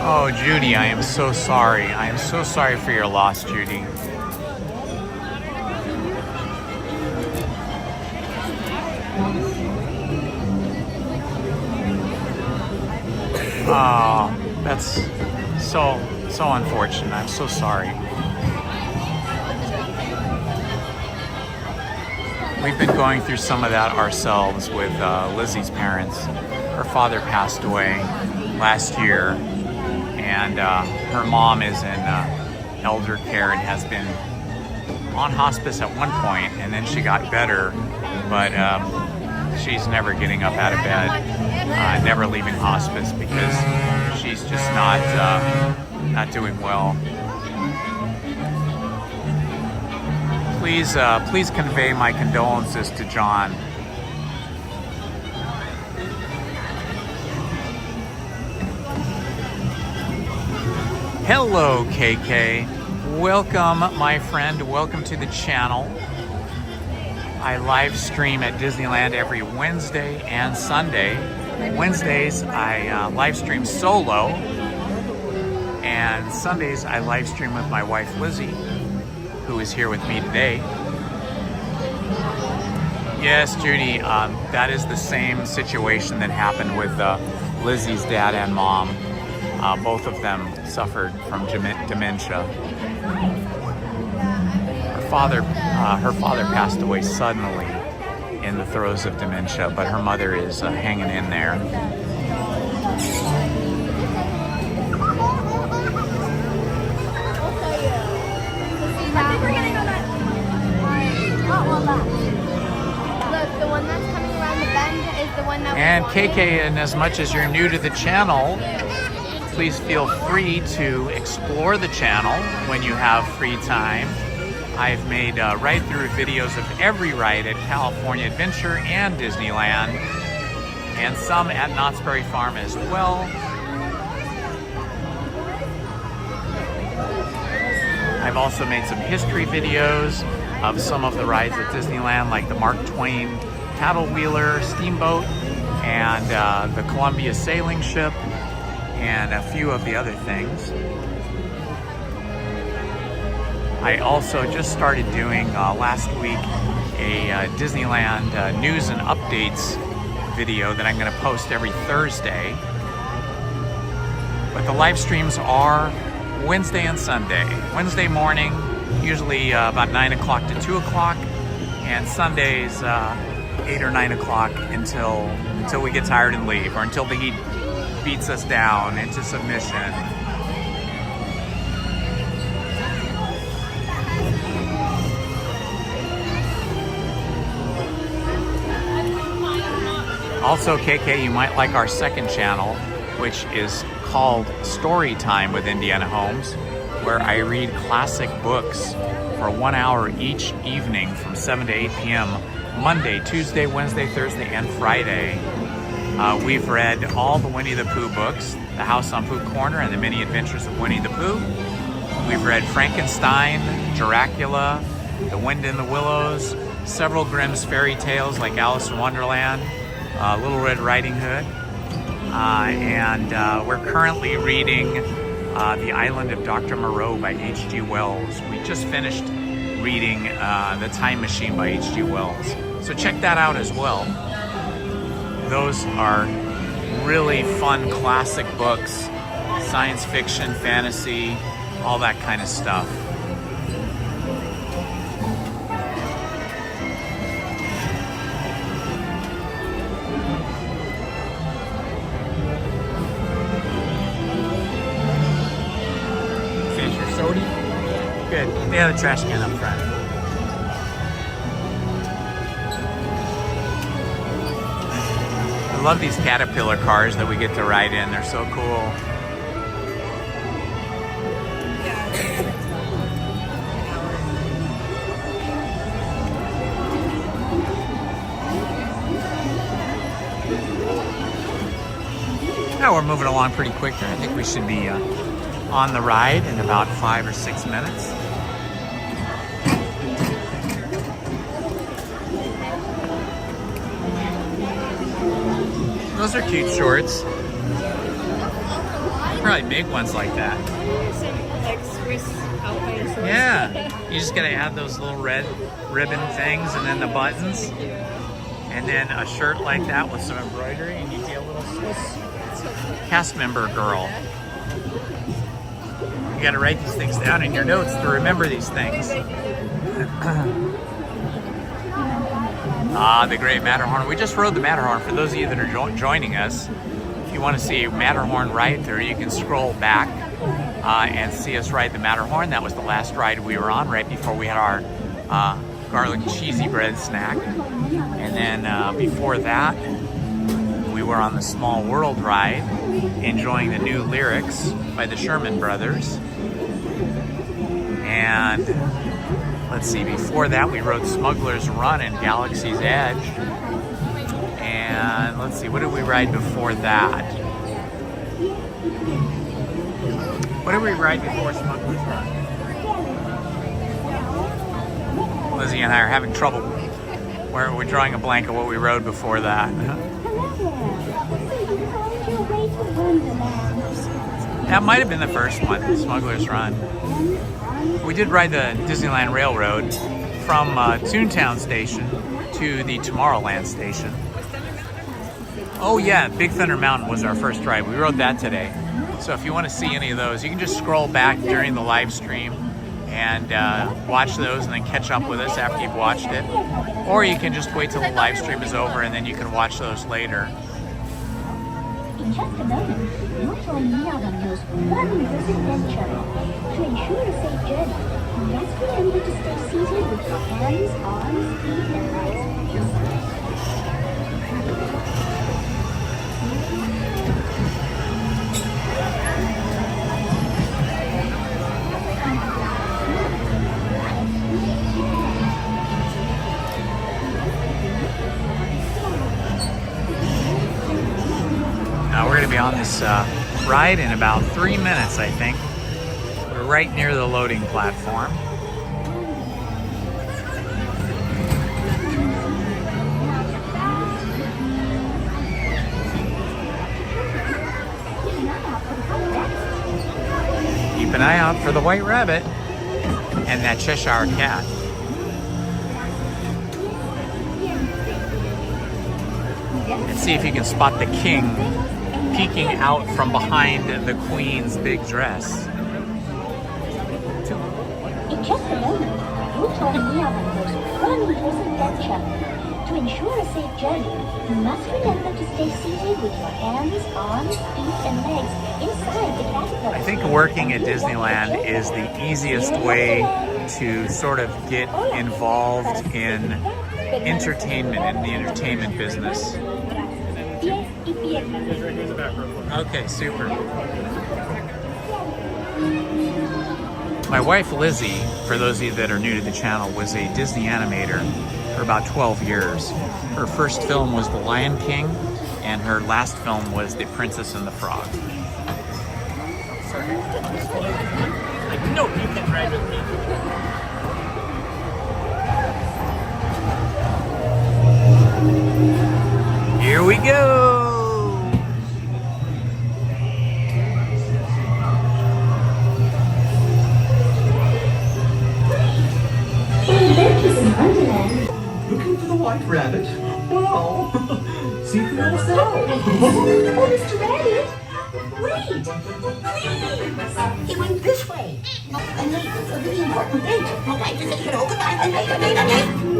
A: Oh, Judy, I am so sorry. I am so sorry for your loss, Judy. Oh, that's so unfortunate. I'm so sorry. We've been going through some of that ourselves with Lizzie's parents. Her father passed away last year, and her mom is in elder care and has been on hospice at one point, and then she got better, but she's never getting up out of bed, never leaving hospice because she's just not doing well. Please convey my condolences to John. Hello, KK. Welcome, my friend. Welcome to the channel. I live stream at Disneyland every Wednesday and Sunday. Wednesdays, I live stream solo. And Sundays, I live stream with my wife, Lizzie, who is here with me today. Yes, Judy, that is the same situation that happened with Lizzie's dad and mom. Both of them suffered from dementia. Her father passed away suddenly in the throes of dementia, but her mother is hanging in there.
C: I think we're gonna go that. Look, the one that's coming around the bend is the one that
A: And KK, and as much as you're new to the channel, please feel free to explore the channel when you have free time. I've made ride-through videos of every ride at California Adventure and Disneyland, and some at Knott's Berry Farm as well. I've also made some history videos of some of the rides at Disneyland, like the Mark Twain paddle wheeler steamboat and the Columbia sailing ship, and a few of the other things. I also just started doing last week a Disneyland news and updates video that I'm going to post every Thursday. But the live streams are Wednesday and Sunday. Wednesday morning, usually about 9 o'clock to 2 o'clock, and Sundays 8 or 9 o'clock until we get tired and leave, or until the heat beats us down into submission. Also, KK, you might like our second channel, which is called Story Time with Indiana Holmes, where I read classic books for 1 hour each evening from 7 to 8 p.m. Monday, Tuesday, Wednesday, Thursday, and Friday. We've read all the Winnie the Pooh books, The House on Pooh Corner and the Many Adventures of Winnie the Pooh. We've read Frankenstein, Dracula, The Wind in the Willows, several Grimm's fairy tales like Alice in Wonderland, Little Red Riding Hood, and we're currently reading The Island of Dr. Moreau by H.G. Wells. We just finished reading The Time Machine by H.G. Wells. So check that out as well. Those are really fun classic books, science fiction, fantasy, all that kind of stuff. Finish your soda? Good. They have a trash can up front. I love these Caterpillar cars that we get to ride in. They're so cool. Now we're moving along pretty quick here. I think we should be on the ride in about 5 or 6 minutes. Those are cute shorts. probably big ones like that.
C: Some like Swiss Alpine shorts.
A: Yeah, you just gotta add those little red ribbon things and then the buttons. And then a shirt like that with some embroidery and you'd be a little Swiss cast member girl. You gotta write these things down in your notes to remember these things. Ah, the great Matterhorn. We just rode the Matterhorn. For those of you that are joining us, if you want to see Matterhorn ride through, you can scroll back and see us ride the Matterhorn. That was the last ride we were on right before we had our garlic cheesy bread snack. And then before that, we were on the Small World ride, enjoying the new lyrics by the Sherman Brothers. And let's see, before that we rode Smugglers Run in Galaxy's Edge. And let's see, what did we ride before that? What did we ride before Smugglers Run? Lizzie and I are having trouble. We're drawing a blank of what we rode before that. That might have been the first one, Smugglers Run. We did ride the Disneyland Railroad from Toontown Station to the Tomorrowland Station. Oh yeah, Big Thunder Mountain was our first ride. We rode that today. So if you want to see any of those, you can just scroll back during the live stream and watch those and then catch up with us after you've watched it. Or you can just wait till the live stream is over and then you can watch those later.
J: In just a moment, you'll join me on those wondrous adventure. To ensure a safe journey, you must remember to stay seated with your hands, arms, feet, and legs inside.
A: Now we're going to be on this ride in about 3 minutes, I think. We're right near the loading platform. Keep an eye out for the White Rabbit and that Cheshire Cat. And see if you can spot the king peeking out from behind the queen's big dress.
J: In just a moment, you'll join me on the most wondrous adventure. To ensure a safe journey, you must remember to stay seated with your hands, arms, feet, and legs inside the caterpillar.
A: I think working at Disneyland is the easiest way to sort of get involved in entertainment, in the entertainment business. Okay, super. My wife Lizzie, for those of you that are new to the channel, was a Disney animator for about 12 years. Her first film was The Lion King, and her last film was The Princess and the Frog. No, you can ride with me. Here we go!
P: Looking for the White Rabbit? Well, see for yourself.
J: Oh, Mr. Rabbit! Wait! Please! He went this way. And it's a really important thing. I'd like to say hello, goodbye, and later.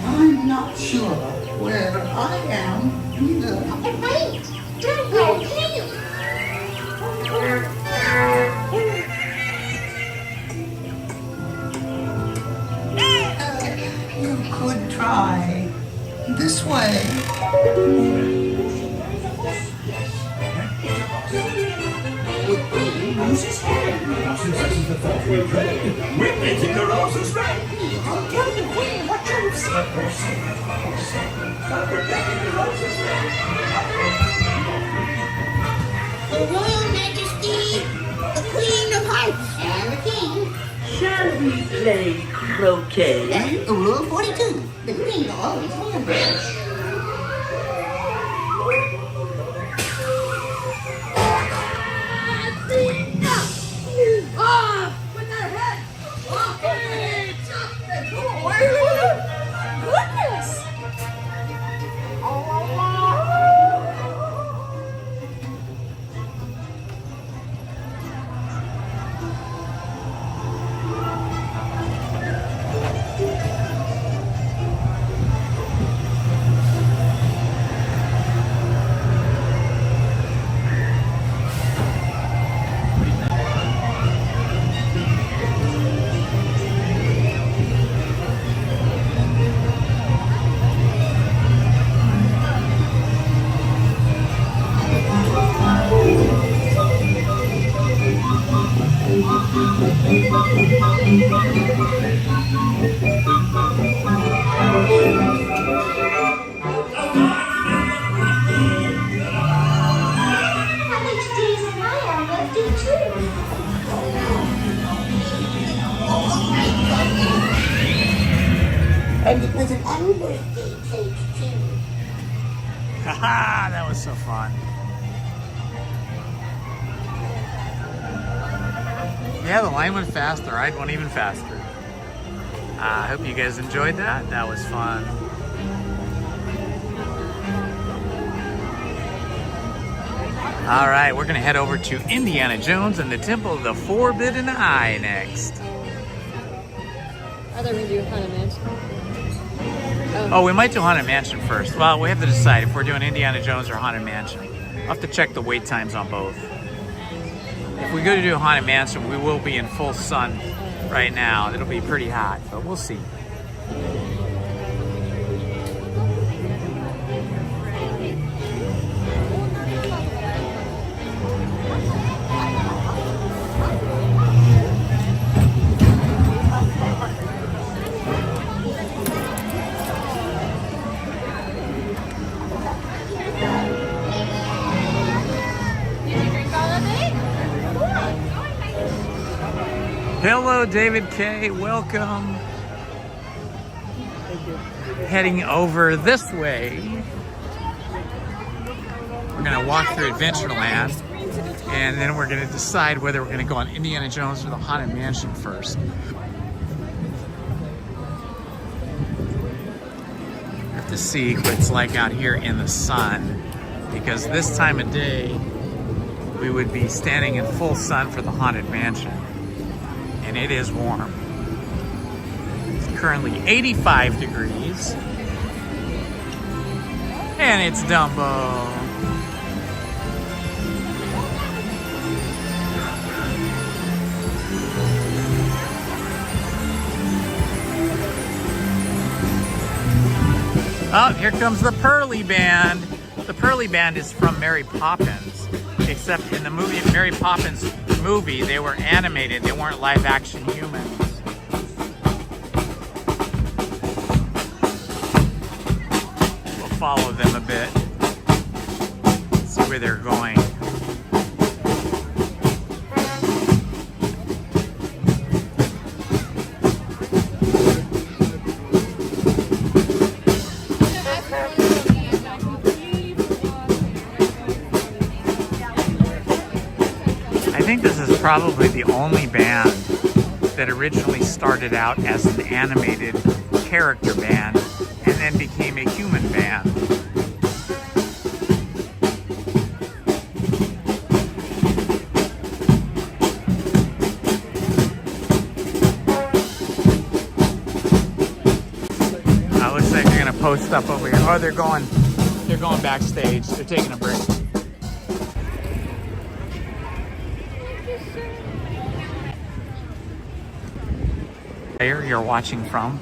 P: I'm not sure where I am either.
J: Wait! Don't go, please!
P: You could try.
Q: This way.
P: Loses head. This is the thought we dread. We're making the roses red. I'll tell the queen what you've said. But we're making the roses red.
J: Your Royal Majesty, the Queen of Hearts, and the King.
R: Shall we play croquet?
J: That's Rule 42. The Queen always wins.
C: With their head! Okay! Goodness!
J: How much days am I on birthday too? And it was an unbirthday cake too.
A: Haha, that was so fun. Yeah, the line went fast, the ride went even faster. I hope you guys enjoyed that. That was fun. All right, we're gonna head over to Indiana Jones and the Temple of the Forbidden Eye next.
C: I thought we were doing Haunted Mansion.
A: Oh, we might do Haunted Mansion first. Well, we have to decide if we're doing Indiana Jones or Haunted Mansion. I'll have to check the wait times on both. If we go to do Haunted Mansion, we will be in full sun right now. It'll be pretty hot, but we'll see. Hello, David K. Welcome. Heading over this way. We're going to walk through Adventureland, and then we're going to decide whether we're going to go on Indiana Jones or the Haunted Mansion first. We have to see what it's like out here in the sun, because this time of day we would be standing in full sun for the Haunted Mansion. And it is warm. It's currently 85 degrees. And it's Dumbo. Oh, here comes the Pearly Band. The Pearly Band is from Mary Poppins, except in the movie Mary Poppins movie, they were animated. They weren't live action humans. We'll follow them a bit. See where they're going. I think this is probably the only band that originally started out as an animated character band and then became a human band. Looks like they're gonna post up over here. Oh, they're going backstage. They're taking a break. You're watching from.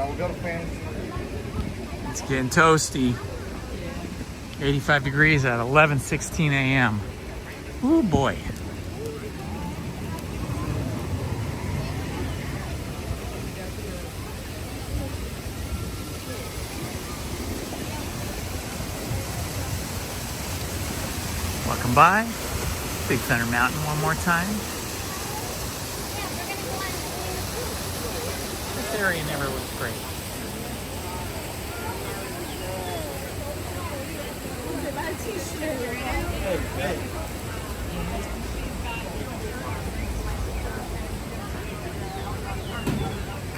K: we'll go to fans.
A: It's getting toasty. 85 degrees at 11:16 a.m. Oh boy. Welcome by Big Thunder Mountain one more time. This area never was great.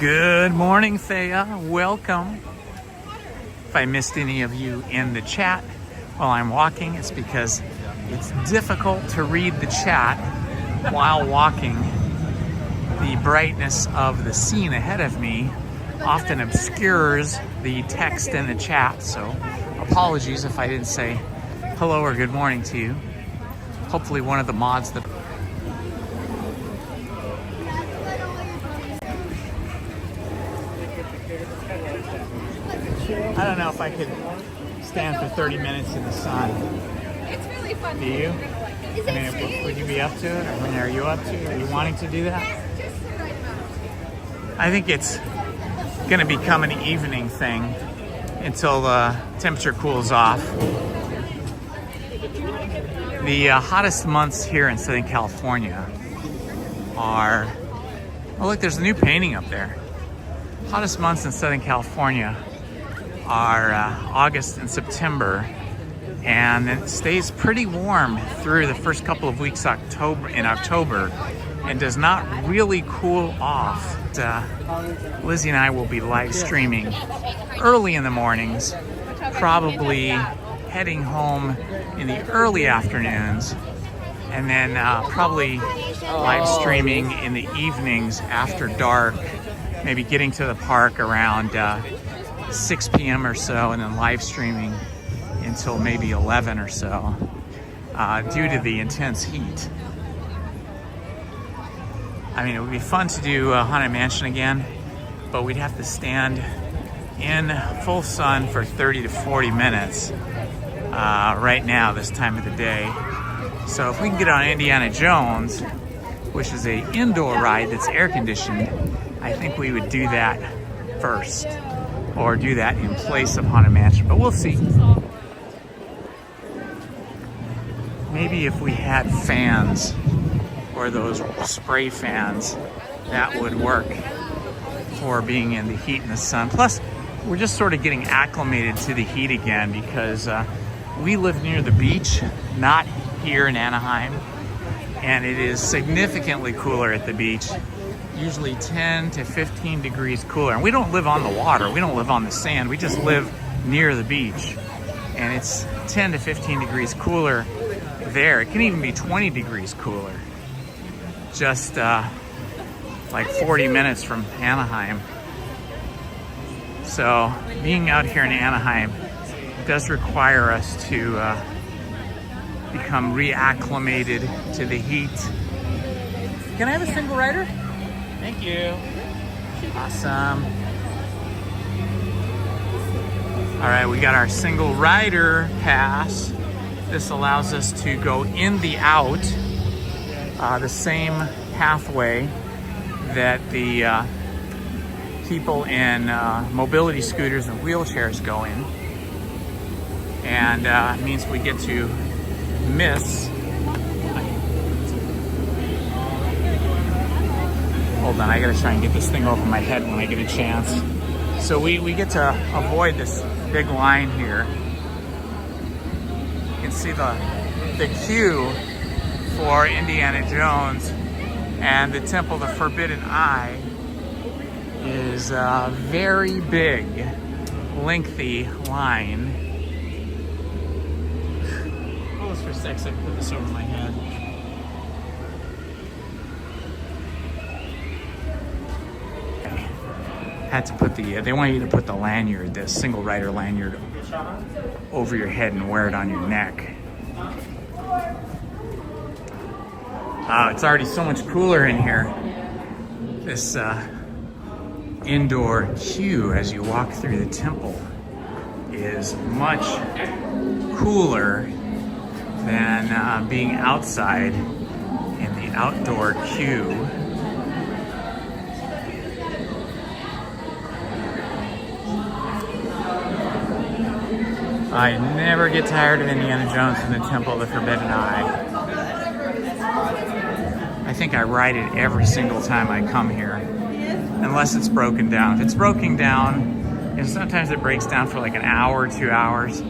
A: Good morning, Thea. Welcome. If I missed any of you in the chat while I'm walking, it's because it's difficult to read the chat while walking. The brightness of the scene ahead of me often obscures the text in the chat, so apologies if I didn't say hello or good morning to you. Hopefully one of the mods that... I don't know if I could stand for 30 minutes in the sun.
C: It's really fun.
A: Do you? I mean, would you be up to it? Or when are you up to it? Are you wanting to do that? I think it's going to become an evening thing until the temperature cools off. The hottest months here in Southern California are... Oh, look, there's a new painting up there. Hottest months in Southern California are August and September, and it stays pretty warm through the first couple of weeks in October and does not really cool off. Lizzie and I will be live streaming early in the mornings, probably heading home in the early afternoons, and then probably live streaming in the evenings after dark, maybe getting to the park around 6 p.m. or so, and then live streaming until maybe 11 or so, due to the intense heat. I mean, it would be fun to do Haunted Mansion again, but we'd have to stand in full sun for 30 to 40 minutes right now, this time of the day. So if we can get on Indiana Jones, which is an indoor ride that's air conditioned, I think we would do that first, or do that in place of Haunted Mansion, but we'll see. Maybe if we had fans, or those spray fans, that would work for being in the heat and the sun. Plus, we're just sort of getting acclimated to the heat again because we live near the beach, not here in Anaheim, and it is significantly cooler at the beach, usually 10 to 15 degrees cooler. And we don't live on the water, we don't live on the sand, we just live near the beach. And it's 10 to 15 degrees cooler there. It can even be 20 degrees cooler, just like 40 minutes from Anaheim. So being out here in Anaheim does require us to become reacclimated to the heat. Can I have a single rider? Thank you. Awesome. All right, we got our single rider pass. This allows us to go in the out, the same pathway that the people in mobility scooters and wheelchairs go in. And it means we get to miss. Hold on, I gotta try and get this thing over my head when I get a chance. So we get to avoid this big line here. You can see the queue for Indiana Jones and the Temple of the Forbidden Eye is a very big, lengthy line. Hold this for a sec so I can put this over my head. Had to put the, they want you to put the lanyard, the single rider lanyard, over your head and wear it on your neck. It's already so much cooler in here. This indoor queue as you walk through the temple is much cooler than being outside in the outdoor queue. I never get tired of Indiana Jones and the Temple of the Forbidden Eye. I think I ride it every single time I come here, unless it's broken down. If it's broken down, and sometimes it breaks down for like an hour, 2 hours.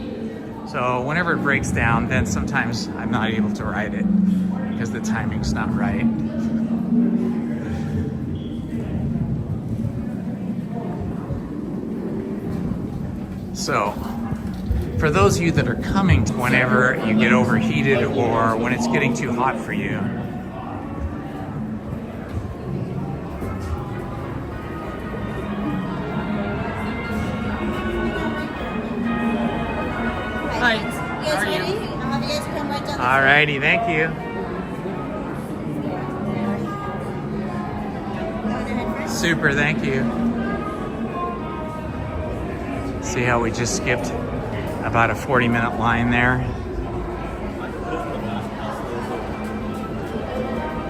A: So whenever it breaks down, then sometimes I'm not able to ride it because the timing's not right. So, for those of you that are coming whenever you get overheated or when it's getting too hot for you, hi, how are you?
Q: I'll have you guys come right down.
A: Alrighty, thank you. Super, thank you. See how we just skipped about a 40-minute line there?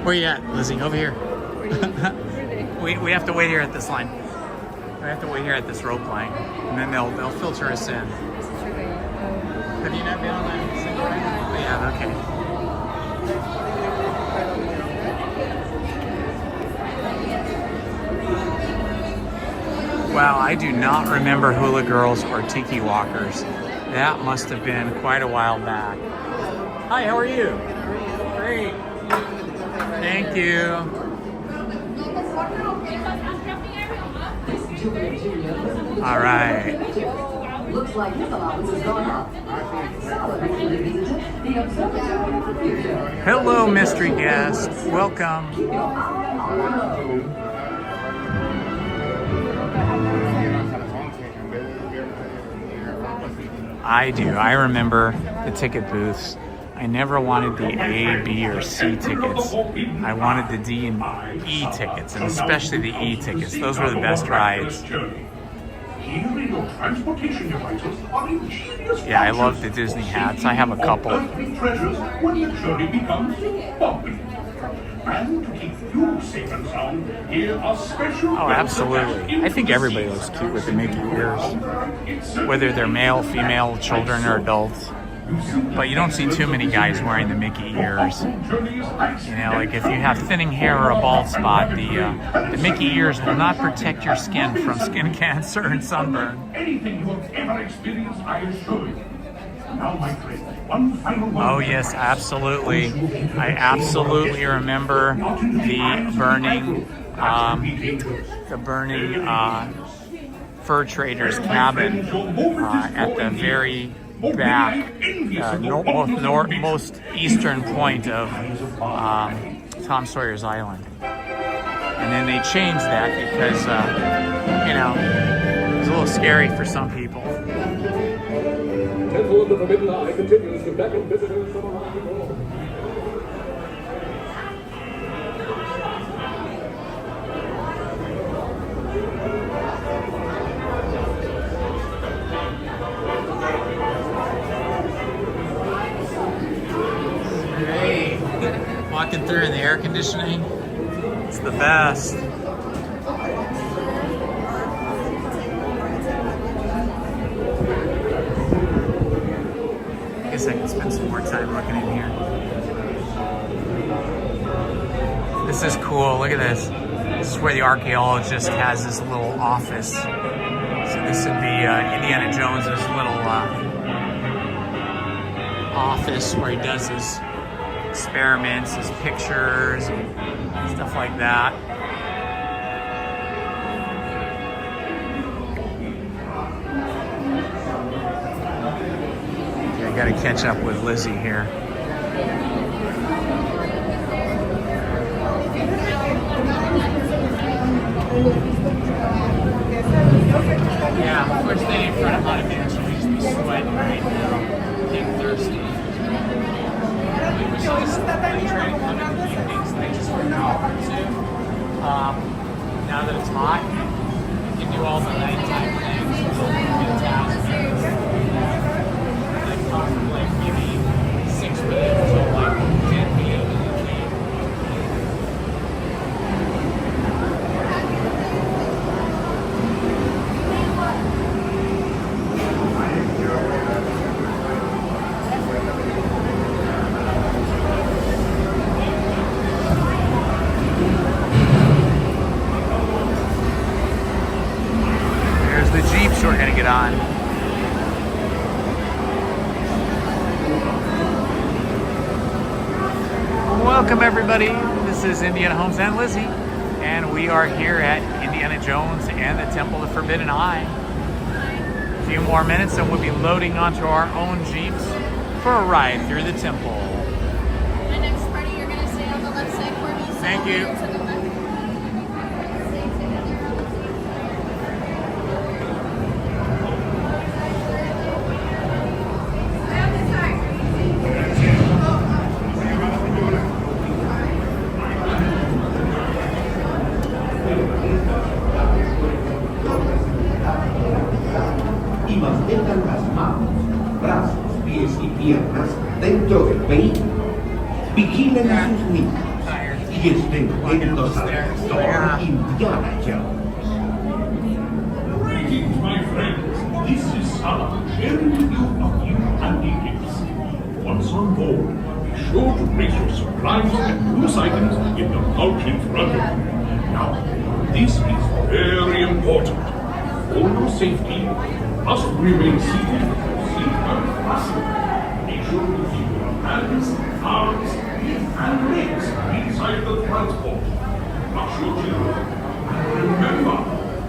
A: Where you at, Lizzie? Over here. we have to wait here at this line. We have to wait here at this rope line, and then they'll filter us in. Have you not been on that single ride? Oh, yeah, okay. Wow, I do not remember Hula Girls or Tiki Walkers. That must have been quite a while back. Hi, how are you? Great. Thank you. All right.
G: Looks like his allowance has gone up.
A: Hello, mystery guest. Welcome. I do. I remember the ticket booths. I never wanted the A, B, or C tickets. I wanted the D and E tickets, and especially the E tickets. Those were the best rides. Yeah, I love the Disney hats. I have a couple. Oh, absolutely. I think everybody looks cute with the Mickey ears, whether they're male, female, children, or adults. But you don't see too many guys wearing the Mickey ears. You know, like if you have thinning hair or a bald spot, the Mickey ears will not protect your skin from skin cancer and sunburn.
P: Anything you have ever experienced, I assure you. Now, my friend, one final word.
A: Oh yes, absolutely. I absolutely remember the burning fur trader's cabin at the very back, most eastern point of Tom Sawyer's Island. And then they changed that because, you know, it was a little scary for some people.
S: Temple of the Forbidden Eye continues to beckon visitors from around the globe.
A: Great. Walking through in the air conditioning. It's the best. I guess I can spend some more time looking in here. This is cool. Look at this. This is where the archaeologist has his little office. So this would be Indiana Jones's little office where he does his experiments, his pictures, and stuff like that. I gotta catch up with Lizzie here. Yeah, we're standing in front of Haunted Mansion. We just be sweating right now. Getting thirsty. We should just try to come in the evenings. They just work out too. Now that it's hot, can do all the nighttime things. It's fantastic. Like possibly like maybe 6 p.m. till like 10 p.m. in the evening. There's the Jeeps we're gonna get on. Welcome everybody. This is Indiana Holmes and Lizzy, and we are here at Indiana Jones and the Temple of Forbidden Eye. A few more minutes and we'll be loading onto our own Jeeps for a ride through the temple.
C: The next party, you're going to stay on the left side for me. So
A: Thank you.
C: to the left.
P: Y mantengan las manos, brazos, pies y piernas dentro del vehículo. Vigilen a sus niños y estén atentos al doctor Indiana Jones.
M: Greetings, my friends. This is Sala, sharing with you a few handy tips. Once on board, be sure to place your supplies and loose items in the pouch in front of you. Now, this is very important. For your safety, you must remain seated with your seatbelt fastened. Make sure to keep your hands, arms, feet, and legs inside the transport. Brush your children. And remember,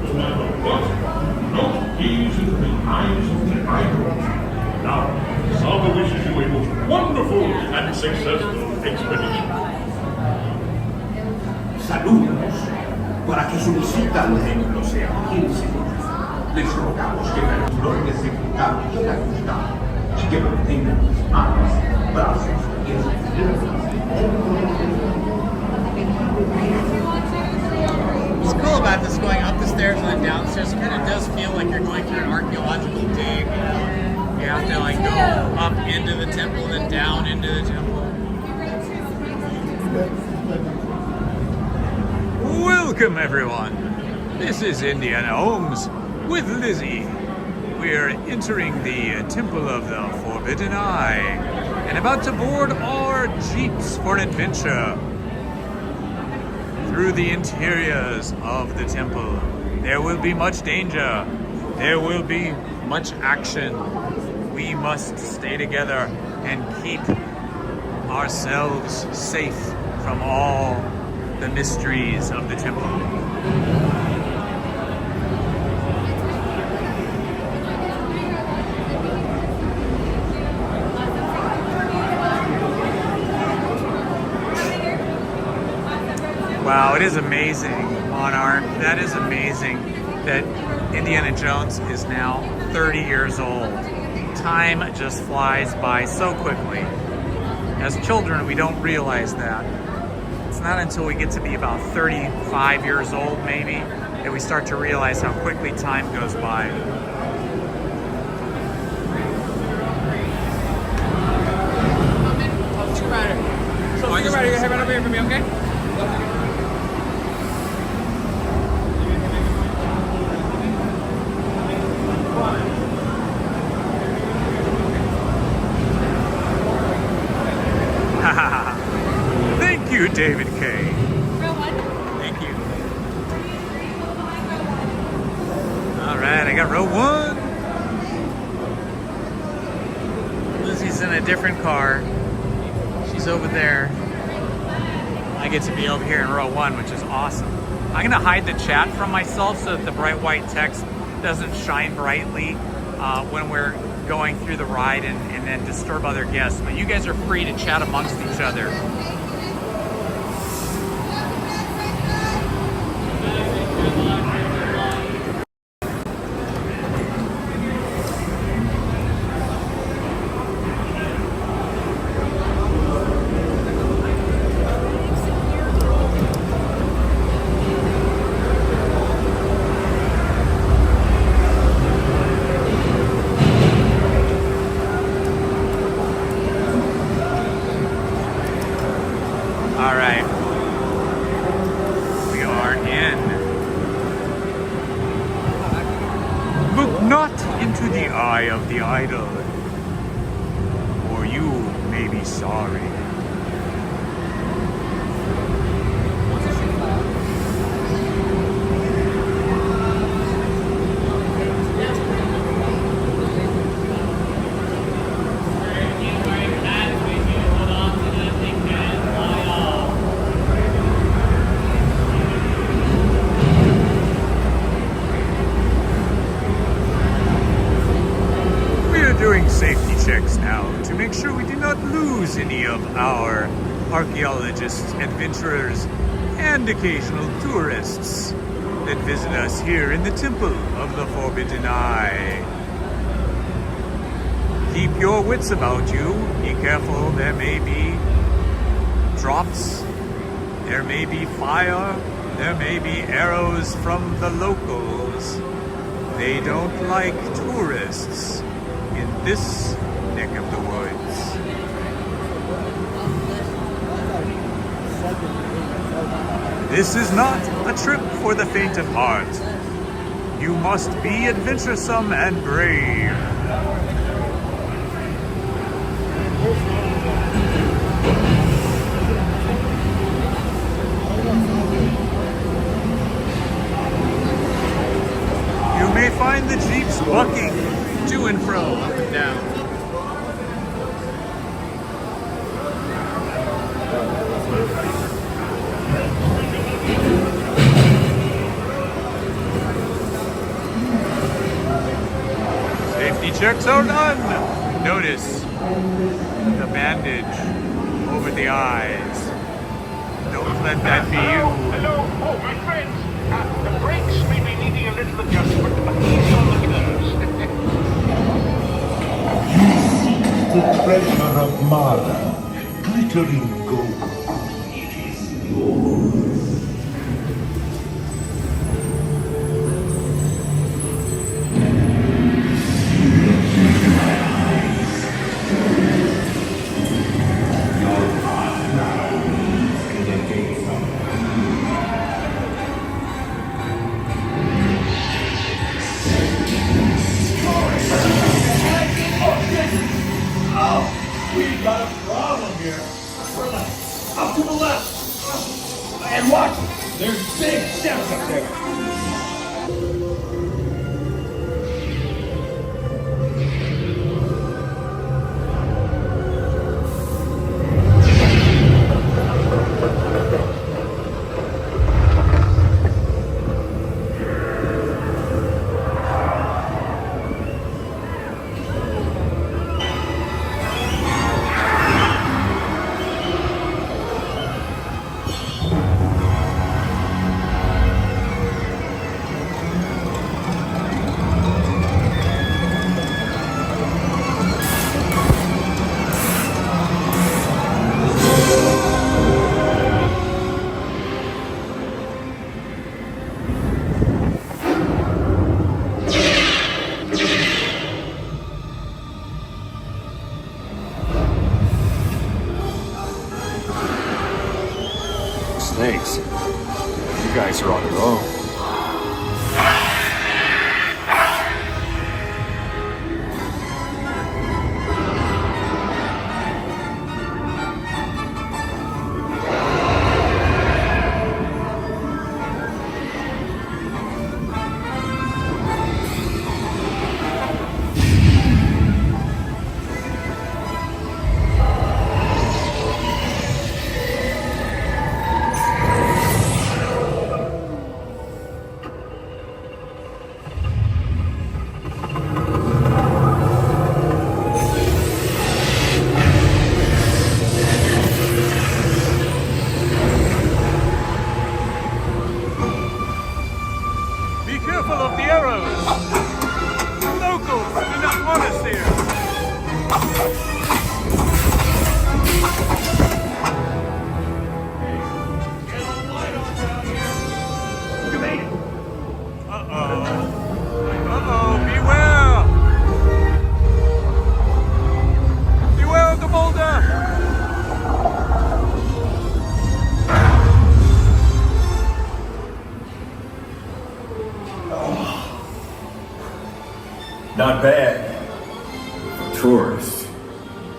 M: no matter what, do not gaze into the eyes of the idol. Now, Saba wishes you a most wonderful and successful expedition.
P: Saludos. Para que su visita al templo sea bien segura, les rogamos que perdonen ejecutar bien ajustado y que mantengan las manos, brazos, pies y piernas dentro del
A: What's cool about this going up the stairs and then down the stairs, it kind of does feel like you're going through an archaeological dig. You have to like go up into the temple and then down into the temple. Welcome everyone. This is Indiana Holmes with Lizzy. We're entering the Temple of the Forbidden Eye and about to board our Jeeps for an adventure through the interiors of the temple. There will be much danger. There will be much action. We must stay together and keep ourselves safe from all the mysteries of the temple. Wow, it is amazing, Monarch. That is amazing that Indiana Jones is now 30 years old. Time just flies by so quickly. As children, we don't realize that. It's not until we get to be about 35 years old, maybe, that we start to realize how quickly time goes by.
B: Scoot rider. So, Scoot rider, you head right over here for me, okay?
A: Thank you, David K.
C: Row one.
A: Thank you. All right, I got row one. Lizzy's in a different car. She's over there. I get to be over here in row one, which is awesome. I'm gonna hide the chat from myself so that the bright white text doesn't shine brightly when we're going through the ride and then disturb other guests. But you guys are free to chat amongst each other. be idle, or you may be sorry. Doing safety checks now to make sure we do not lose any of our archaeologists, adventurers, and occasional tourists that visit us here in the Temple of the Forbidden Eye. Keep your wits about you. Be careful, there may be drops, there may be fire, there may be arrows from the locals. They don't like tourists in this neck of the woods. This is not a trip for the faint of heart. You must be adventuresome and brave. You may find the jeeps bucking to and fro, up and down. Safety checks are done. Notice the bandage over the eyes. Don't let that be you.
H: Hello, oh, my friends. The brakes may be needing a little adjustment, but easy on the curves.
P: The treasure of Mara, glittering gold. It is yours.
E: We've got a problem here. Up to the left. And watch. There's big steps up there.
K: Snakes. You guys are on your own.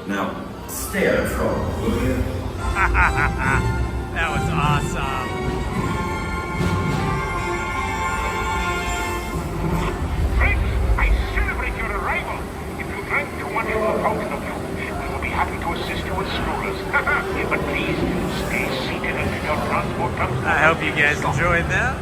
P: Now, stay out of trouble, will you?
A: That was awesome.
H: Friends, I celebrate your arrival. If you drank too much of the fountain of youth, we will be happy to assist you with strollers. But please, stay seated until your transport comes.
A: I hope you guys enjoyed that.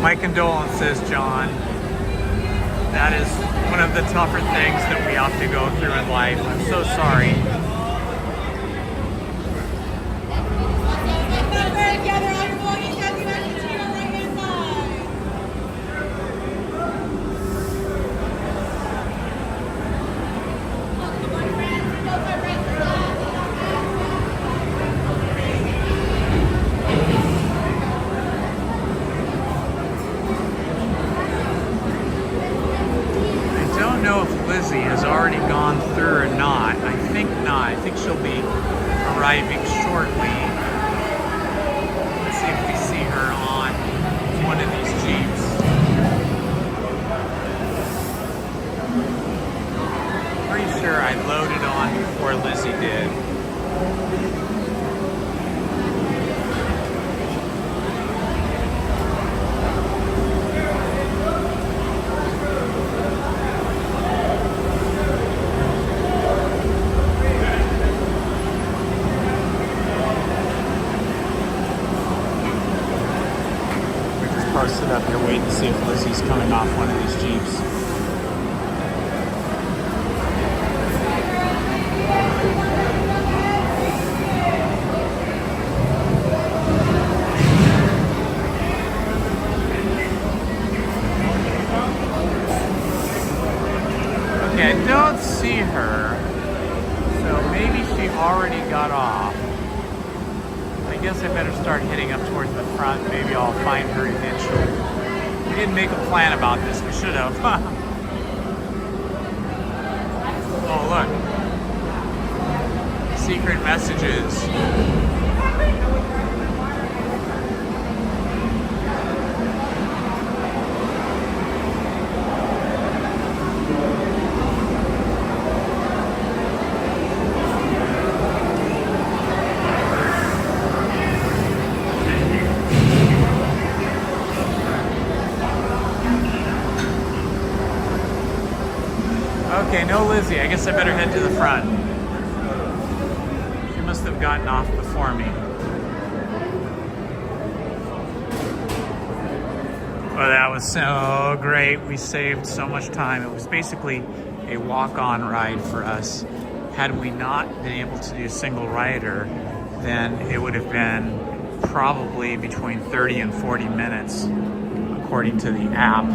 A: My condolences, John. That is one of the tougher things that we have to go through in life. I'm so sorry. Lizzy has already gone through or not. I think not. I think she'll be arriving shortly. Let's see if we see her on one of these Jeeps. Pretty sure I loaded on before Lizzy did. Posted up here waiting to see if Lizzy's coming off one of these Jeeps. Okay, I don't see her, so maybe she already got off. I guess I better start heading up towards the front. Maybe I'll find her eventually. We didn't make a plan about this. We should have. Oh, look. Secret messages. Okay, no Lizzy. I guess I better head to the front. She must have gotten off before me. Oh, that was so great. We saved so much time. It was basically a walk-on ride for us. Had we not been able to do single rider, then it would have been probably between 30 and 40 minutes, according to the app.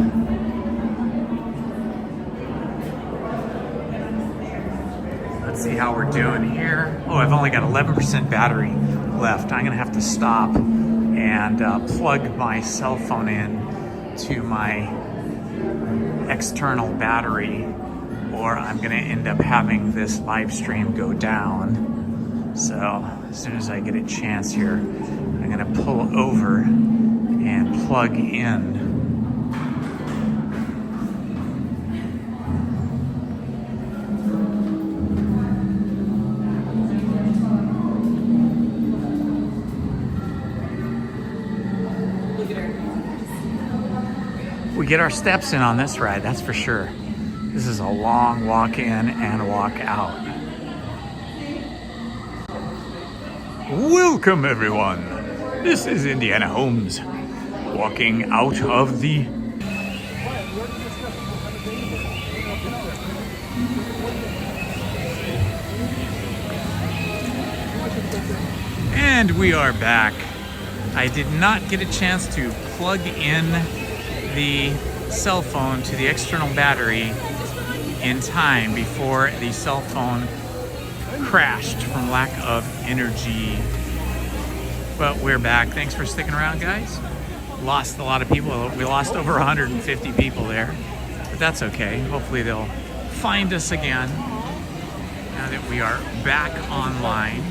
A: Let's see how we're doing here. Oh, I've only got 11% battery left. I'm gonna have to stop and plug my cell phone in to my external battery, or I'm gonna end up having this live stream go down. So as soon as I get a chance here, I'm gonna pull over and plug in. We get our steps in on this ride, that's for sure. This is a long walk in and walk out. Welcome everyone. This is Indiana Holmes walking out of the and we are back. I did not get a chance to plug in the cell phone to the external battery in time before the cell phone crashed from lack of energy. But we're back. Thanks for sticking around, guys. Lost a lot of people. We lost over 150 people there, but that's okay. Hopefully they'll find us again now that we are back online.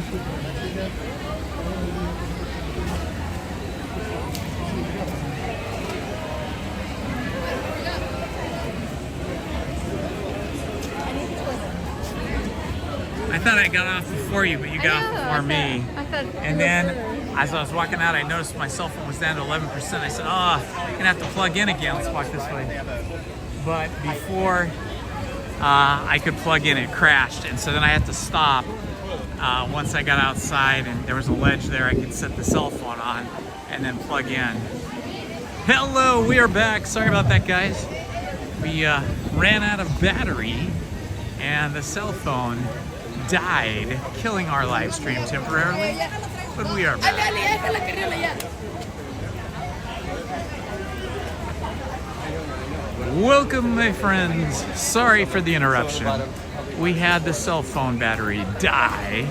A: thought I got off before you, but you got off before me. And then, as I was walking out, I noticed my cell phone was down to 11%. I said, oh, I'm gonna have to plug in again. Let's walk this way. But before I could plug in, it crashed. And so then I had to stop once I got outside, and there was a ledge there I could set the cell phone on and then plug in. Hello, we are back. Sorry about that, guys. We ran out of battery and the cell phone died, killing our live stream temporarily, but we are back. Welcome, my friends. Sorry for the interruption. We had the cell phone battery die,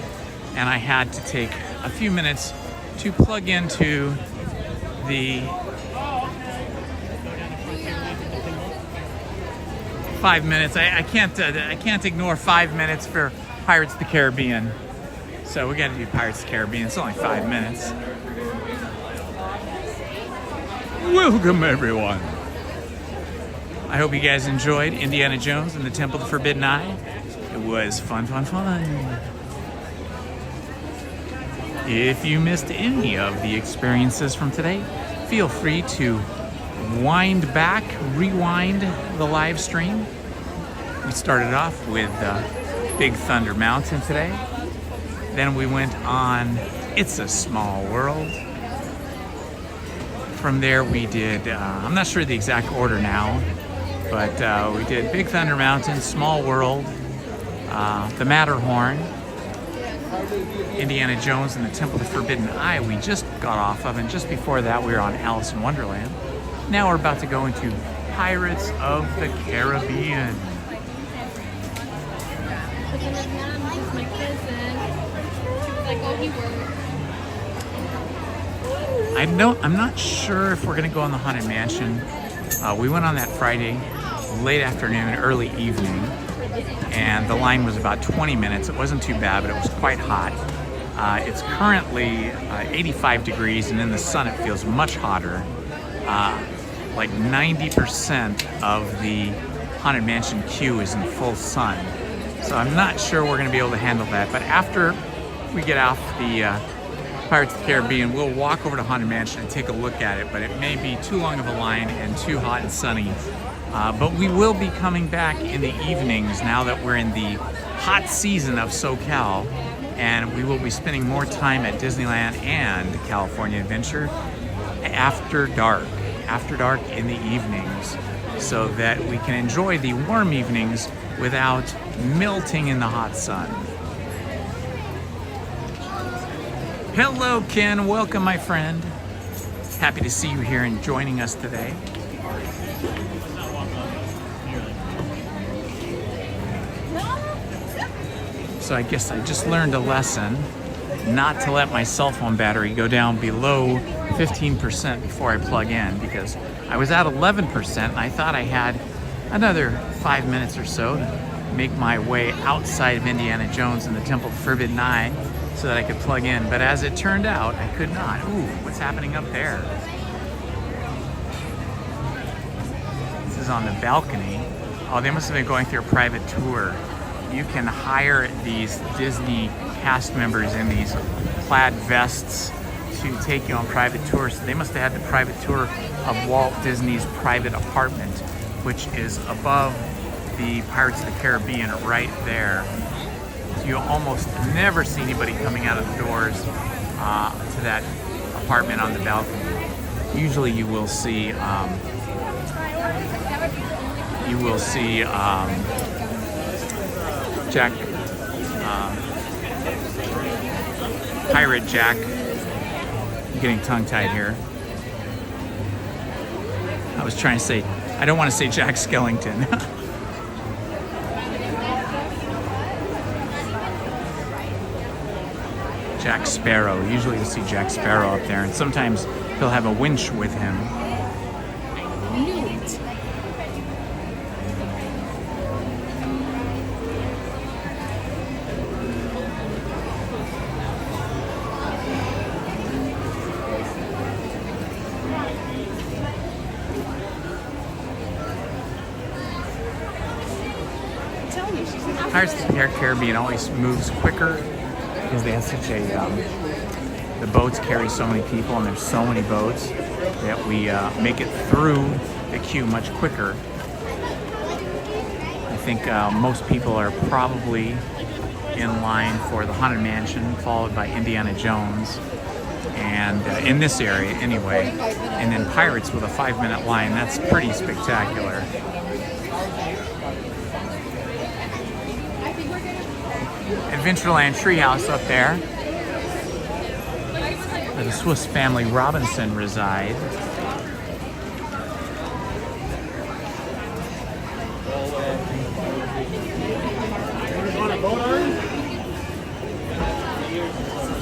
A: and I had to take a few minutes to plug into the 5 minutes. I can't ignore 5 minutes for Pirates of the Caribbean. So we got to do Pirates of the Caribbean. It's only 5 minutes. Welcome, everyone. I hope you guys enjoyed Indiana Jones and the Temple of the Forbidden Eye. It was fun, fun, fun. If you missed any of the experiences from today, feel free to rewind the live stream. We started off with Big Thunder Mountain today. Then we went on It's a Small World. From there we did, I'm not sure the exact order now, but we did Big Thunder Mountain, Small World, the Matterhorn, Indiana Jones and the Temple of the Forbidden Eye we just got off of, and just before that we were on Alice in Wonderland. Now we're about to go into Pirates of the Caribbean.
C: My cousin, she was like, oh, he worked.
A: I'm not sure if we're gonna go on the Haunted Mansion. We went on that Friday, late afternoon, early evening, and the line was about 20 minutes. It wasn't too bad, but it was quite hot. It's currently 85 degrees, and in the sun it feels much hotter. Like 90% of the Haunted Mansion queue is in full sun. So I'm not sure we're gonna be able to handle that, but after we get off the Pirates of the Caribbean, we'll walk over to Haunted Mansion and take a look at it, but it may be too long of a line and too hot and sunny. But we will be coming back in the evenings now that we're in the hot season of SoCal, and we will be spending more time at Disneyland and California Adventure after dark in the evenings, so that we can enjoy the warm evenings without melting in the hot sun. Hello, Ken. Welcome, my friend. Happy to see you here and joining us today. So I guess I just learned a lesson not to let my cell phone battery go down below 15% before I plug in, because I was at 11% and I thought I had another 5 minutes or so to make my way outside of Indiana Jones and the Temple of the Forbidden Eye so that I could plug in. But as it turned out, I could not. Ooh, what's happening up there? This is on the balcony. Oh, they must have been going through a private tour. You can hire these Disney cast members in these plaid vests to take you on private tours. They must have had the private tour of Walt Disney's private apartment, which is above the Pirates of the Caribbean right there. So you almost never see anybody coming out of the doors to that apartment on the balcony. Usually you will see Jack, Pirate Jack. I'm getting tongue-tied here. I was trying to say, I don't want to say Jack Skellington. Jack Sparrow. Usually you'll see Jack Sparrow up there, and sometimes he'll have a winch with him.
C: I knew it. I'm telling you, she's an
A: Pirates of the Caribbean always moves quicker because they have such a, the boats carry so many people and there's so many boats that we make it through the queue much quicker. I think most people are probably in line for the Haunted Mansion, followed by Indiana Jones, and in this area anyway, and then Pirates with a 5-minute line. That's pretty spectacular. Adventureland Treehouse up there, where the Swiss family Robinson reside.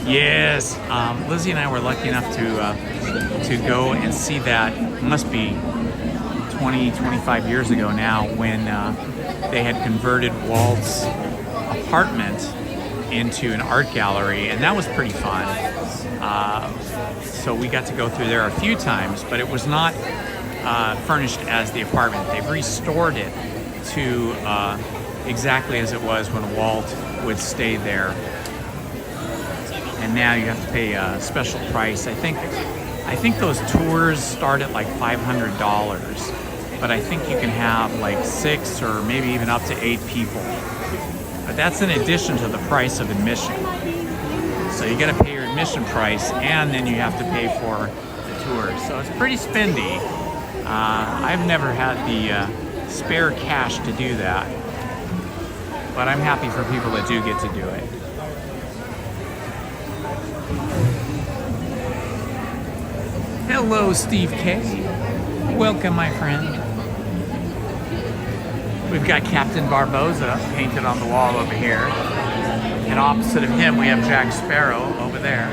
A: Yes, Lizzie and I were lucky enough to go and see that. It must be 20, 25 years ago now, when they had converted Walt's apartment into an art gallery, and that was pretty fun. So we got to go through there a few times, but it was not furnished as the apartment. They've restored it to exactly as it was when Walt would stay there. And now you have to pay a special price. I think those tours start at like $500, but I think you can have like 6 or maybe even up to 8 people. But that's in addition to the price of admission. So you got to pay your admission price, and then you have to pay for the tour. So it's pretty spendy. I've never had the spare cash to do that, but I'm happy for people that do get to do it. Hello, Steve K. Welcome, my friend. We've got Captain Barboza painted on the wall over here. And opposite of him, we have Jack Sparrow over there.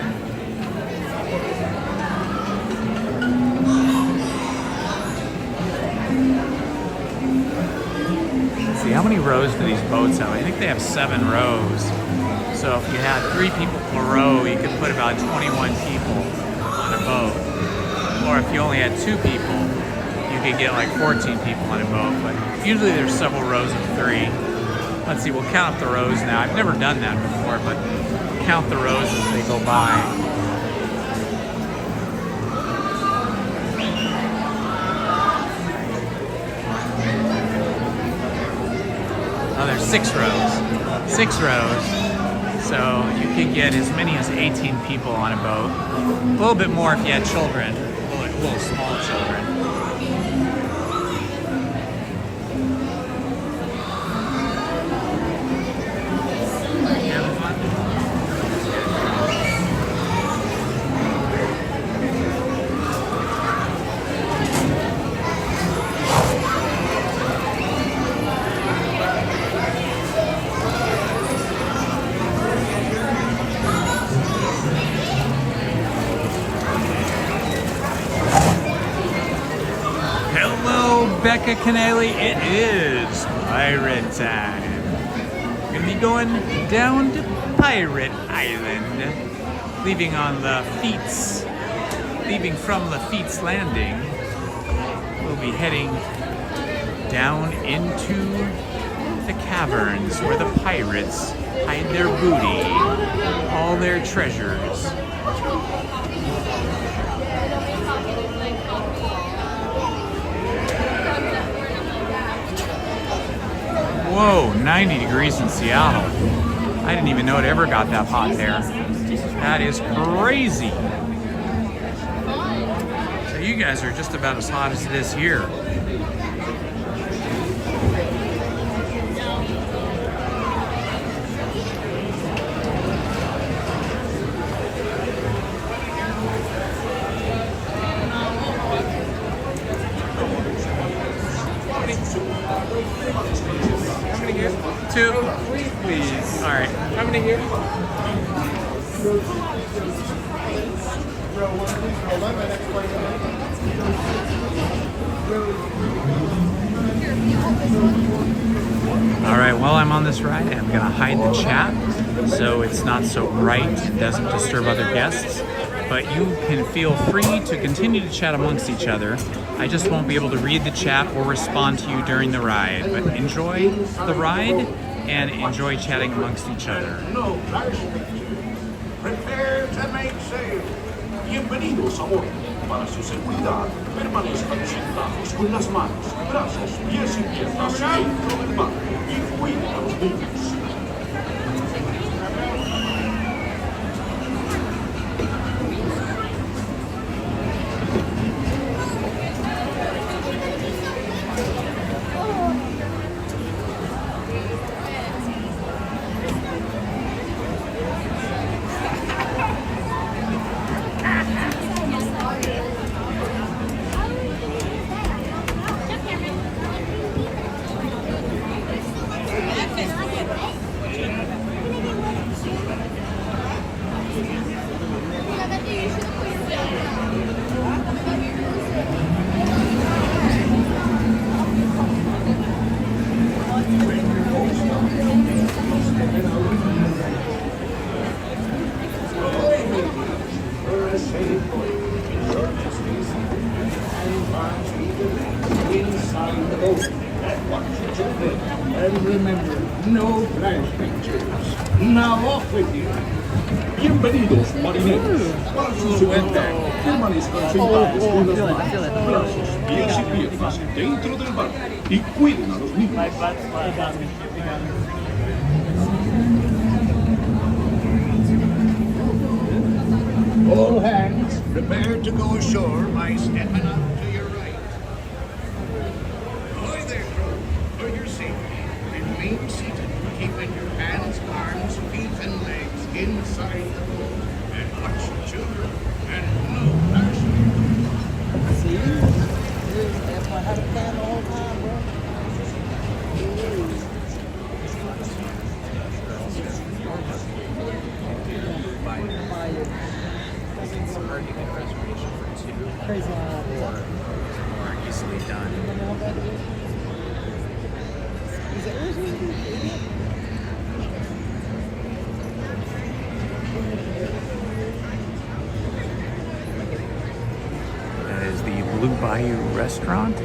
A: Let's see, how many rows do these boats have? I think they have 7 rows. So if you had 3 people per row, you could put about 21 people on a boat. Or if you only had 2 people, you could get like 14 people on a boat. But usually there's several rows of 3. Let's see, we'll count up the rows now. I've never done that before, but count the rows as they go by. Oh, there's 6 rows. 6 rows. So you could get as many as 18 people on a boat. A little bit more if you had children, little small children. Becca Canelli, it is pirate time. We're going to be going down to Pirate Island, leaving on Lafitte's, leaving from Lafitte's Landing. We'll be heading down into the caverns where the pirates hide their booty, all their treasures. Whoa, 90 degrees in Seattle. I didn't even know it ever got that hot there. That is crazy. So you guys are just about as hot as it is here.
B: How many here?
A: 2,
B: please.
A: All right.
B: How many here?
A: All right, while I'm on this ride, I'm gonna hide the chat so it's not so bright and doesn't disturb other guests. But you can feel free to continue to chat amongst each other. I just won't be able to read the chat or respond to you during the ride. But enjoy the ride and enjoy chatting amongst each other.
P: No larceny. Prepare to make sail. Bienvenidos a bordo. Para su seguridad, permanezcan sentados con las manos, brazos, pies y piernas dentro del mar y cuiden a los niños.
S: And remember, no flash pictures. Now off with you.
P: Bienvenidos, marineros. Para su seguridad, permanezcan sentados con las manos, brazos, pies y piernas dentro del barco y cuiden a los niños.
S: All hands, prepare to go ashore by stepping up to your right. Ahoy there, crew. For your safety, remain seated, keeping your hands, arms, feet, and legs inside the boat. And watch your children, and no larceny.
B: See? That's why I had a plan the whole time, bro.
A: It's hard to get a reservation for two.
B: Crazy.
A: Or more easily done.
B: Is it urgent?
A: That is the Blue Bayou Restaurant,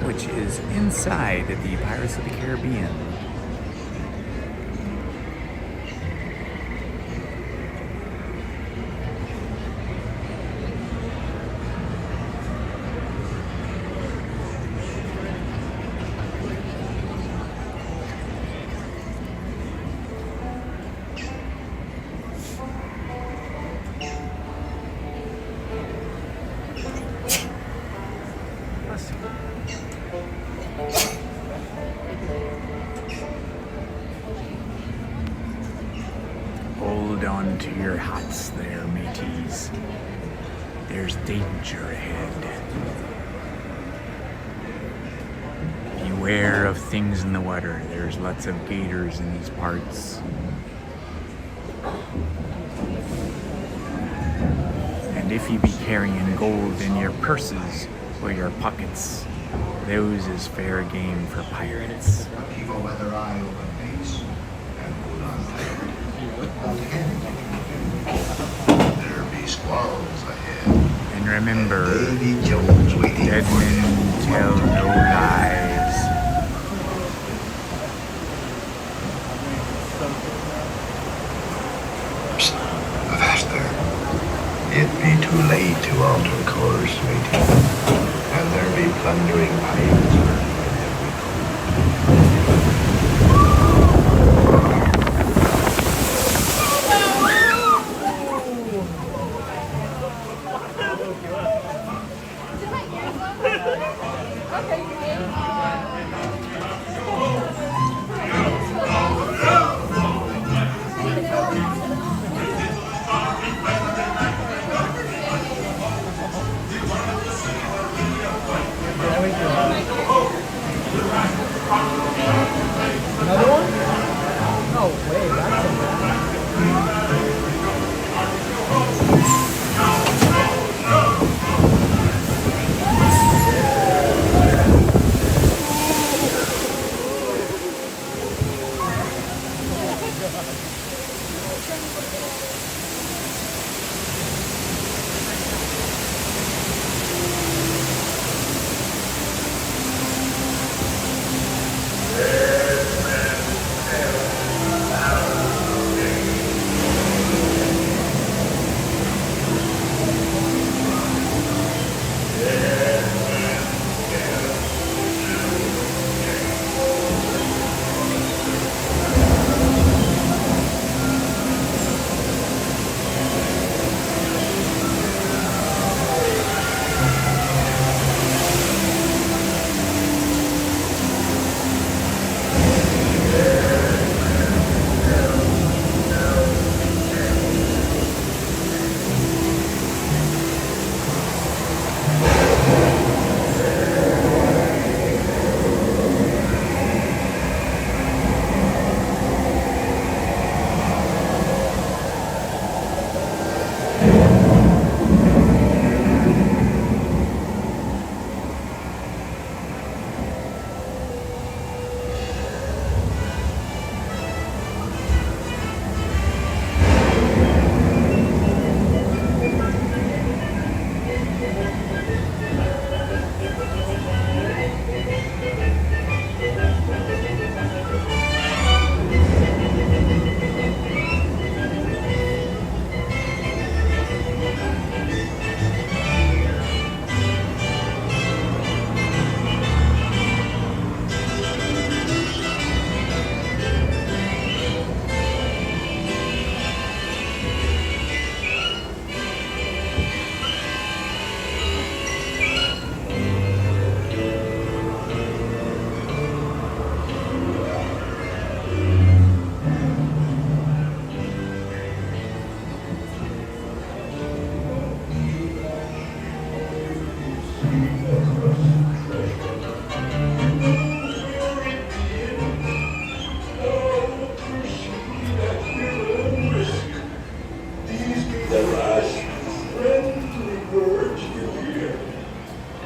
A: which is inside the Pirates of the Caribbean. Hold on to your hats there, mateys. There's danger ahead. Beware of things in the water. There's lots of gators in these parts. And if you be carrying gold in your purses or your pockets, those is fair game for pirates.
P: Keep a weather eye over base and hold on tight. There be squalls ahead.
A: And remember,
P: Davy Jones waiting
A: dead
P: for you.
A: men tell no lies.
P: Psst, avast there. It be too late to alter course, matey. And there be plundering pirates lurking in every cove.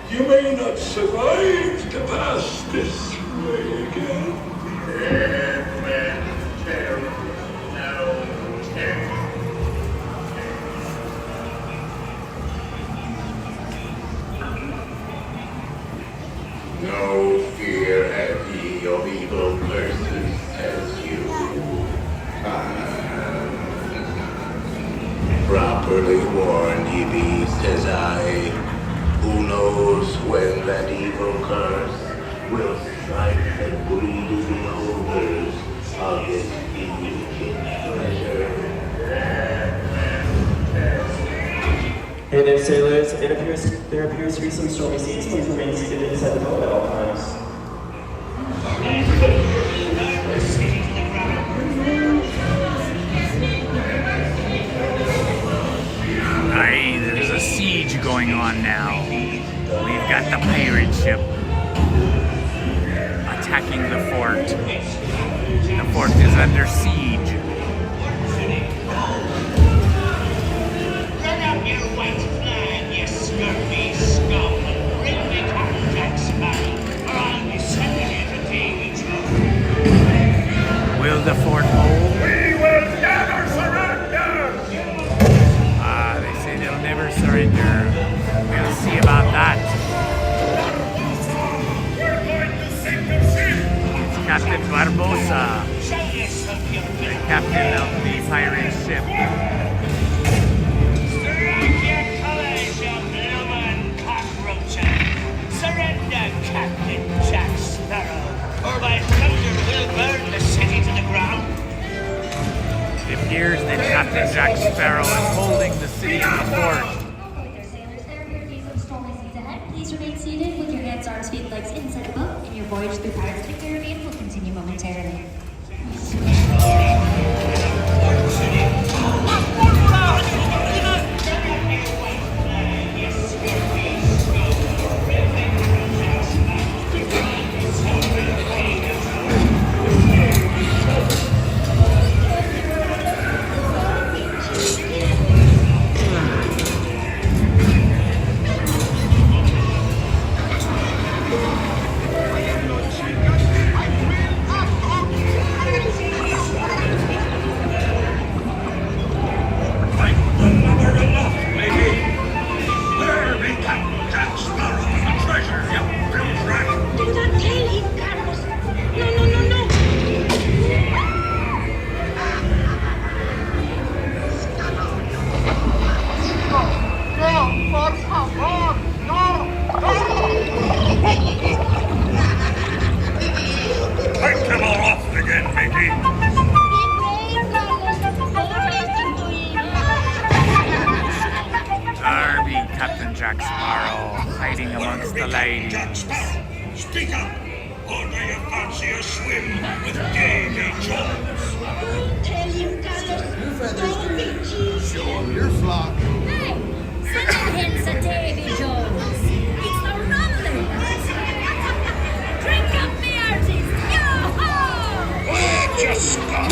P: You may not survive to pass this way again.
I: No fear have ye of evil curses as you properly warned ye be, says I. Who knows when that evil curse will strike the greedy beholders of his ancient treasure.
Q: Hey there, sailors. There appears to be some stormy seas. Please remain seated inside the boat at all times.
A: Aye, there's a siege going on now. We've got the pirate ship attacking the fort. The fort is under siege.
H: Run out your white flag, you scurvy scum, and bring me Captain Jack Sparrow, or I'll be sending you to Davy Jones.
A: Will the fort hold?
H: We will never surrender!
A: They say they'll never surrender. We'll see about that.
H: We're going to sink the ship!
A: It's Captain Barbosa, the captain of the pirate ship.
H: Strike your colors, you bloomin' cockroacher! Surrender, Captain Jack Sparrow, or by thunder we'll burn the city to the ground!
A: It appears that Captain Jack Sparrow is holding the city of the fort.
J: Please remain seated with your hands, arms, feet, legs inside the boat, and your voyage through Pirates of the Caribbean will continue momentarily.
H: Take them all off again, Mickey!
A: There be Captain Jack Sparrow hiding amongst the ladies.
H: Speak up, or do you fancy a swim with Davy Jones?
J: Tell him, Carlos. Don't be cheesy.
S: Show him your flock.
J: Hey, send him hints at Davy Jones. It's the Rumley. Drink up, me artist. Yo-ho!
H: Oh, just stop!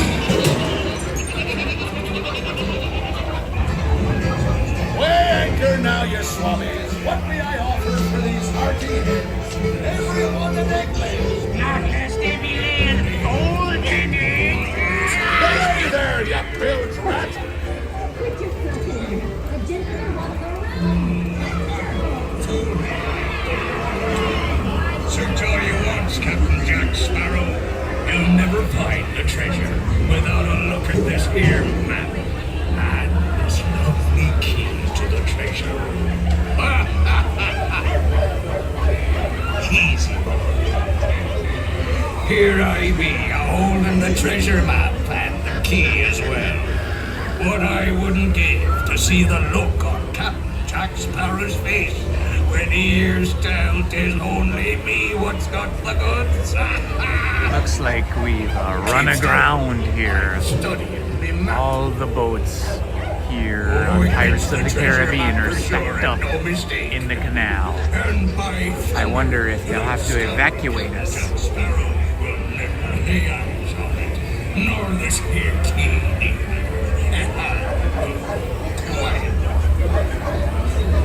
S: Weigh anchor now, you swabbies. What may I offer for these hearty heads? Everyone an egg lay.
H: Not as they be laying golden eggs.
S: Hey there, you bilge rat.
J: Quit your flirting. The gentleman won't go around.
H: So tell you once, Captain Jack Sparrow, you'll never find the treasure without a look at this here map and this lovely key to the treasure. Easy. Here I be, a-holding the treasure map and the key as well. What I wouldn't give to see the look on Captain Jack Sparrow's face when he hears tell 'tis only me what's got the goods.
A: Looks like we've run aground here.
H: Studying the map.
A: All the boats here on Pirates of the Caribbean are stacked up in the canal. I wonder if they'll have to evacuate us.
S: Nor this here key.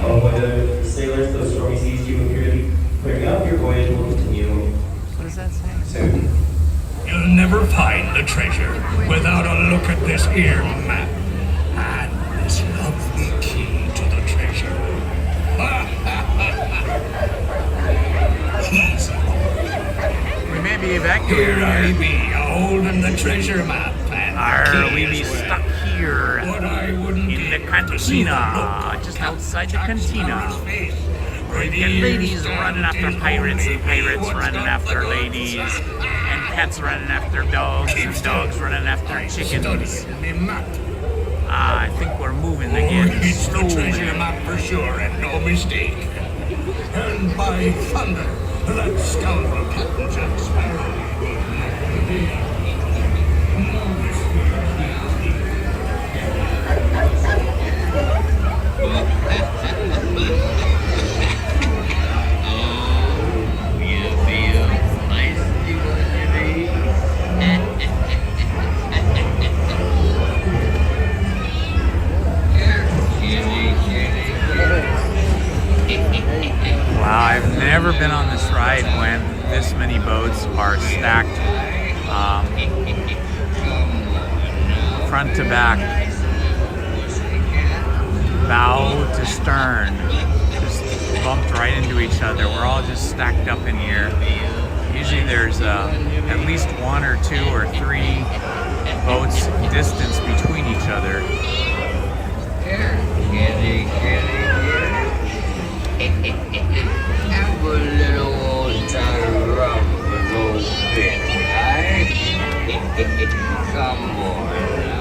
Q: Oh, by the sailors, those stormy seas you appear to be clearing up, your voyage will continue.
A: What does that say?
Q: Soon.
S: You'll never find the treasure without a look at this here map and this lovely key to the treasure. Easy.
A: We may be evacuated
S: Here I be, holding the treasure map.
A: Are we be stuck here in the cantina, just outside the cantina? We've got ladies running after pirates, and pirates running after ladies, and cats running after dogs, and dogs running after chickens. I think we're moving again.
S: It's the treasure map for sure, and no mistake. And by thunder, that scoundrel Captain Jack Sparrow.
A: Wow, I've never been on this ride when this many boats are stacked front to back, bow to stern, just bumped right into each other. We're all just stacked up in here. Usually there's at least one or two or three boats distance between each other.
I: Have a little old time rum with old Ben, right? Come on now.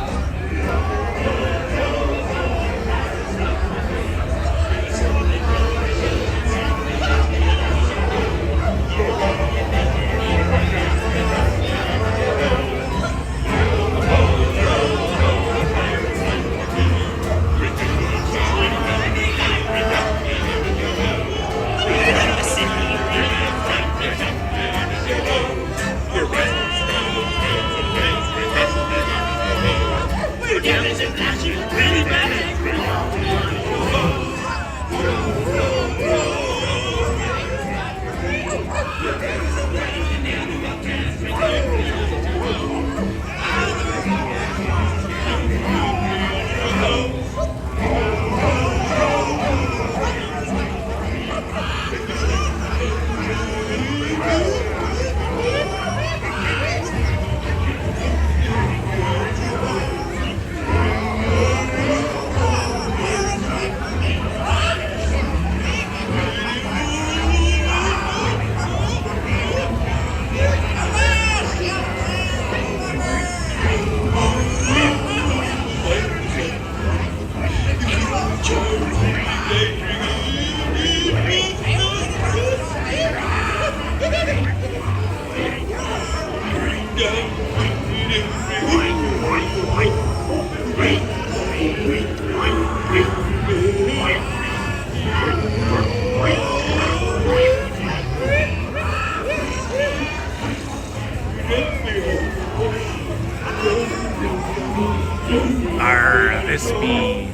A: This be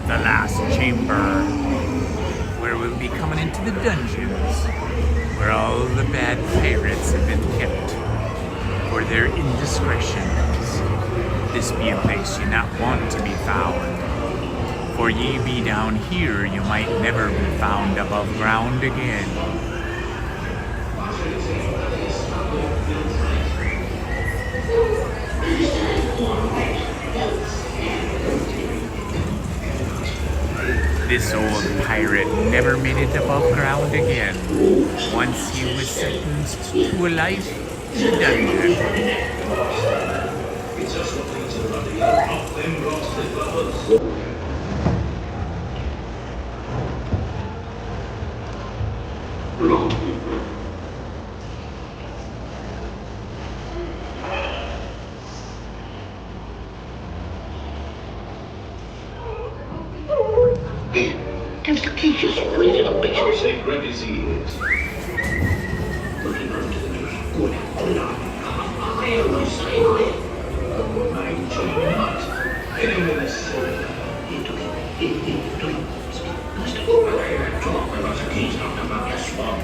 A: the last chamber, where we'll be coming into the dungeons, where all the bad pirates have been kept for their indiscretions. This be a place you not want to be found, for ye be down here, you might never be found above ground again. This old pirate never made it above ground again, once he was sentenced to a life in the dungeon.
I: Mr. Keisha's reading a picture. St. Gregory's is. Looking under the good I always say my not. Getting in a cell. Mr. Overhead, talk about the keys not about your swamp.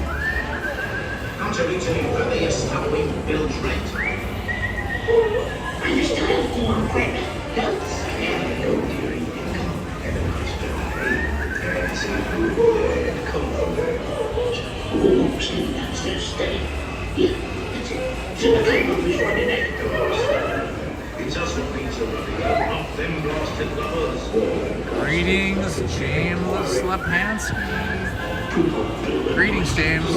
I: Can't you reach any further? You're stopping Bill's rent. I still have one quick. Hello, dearie. Have a nice day. And see who come from there. Oh, see, that's their stay. Yeah, that's it. So the playroom is running at the door. It's us that needs to knock them blasted lovers.
A: Greetings, James Lepansky. Greetings, James.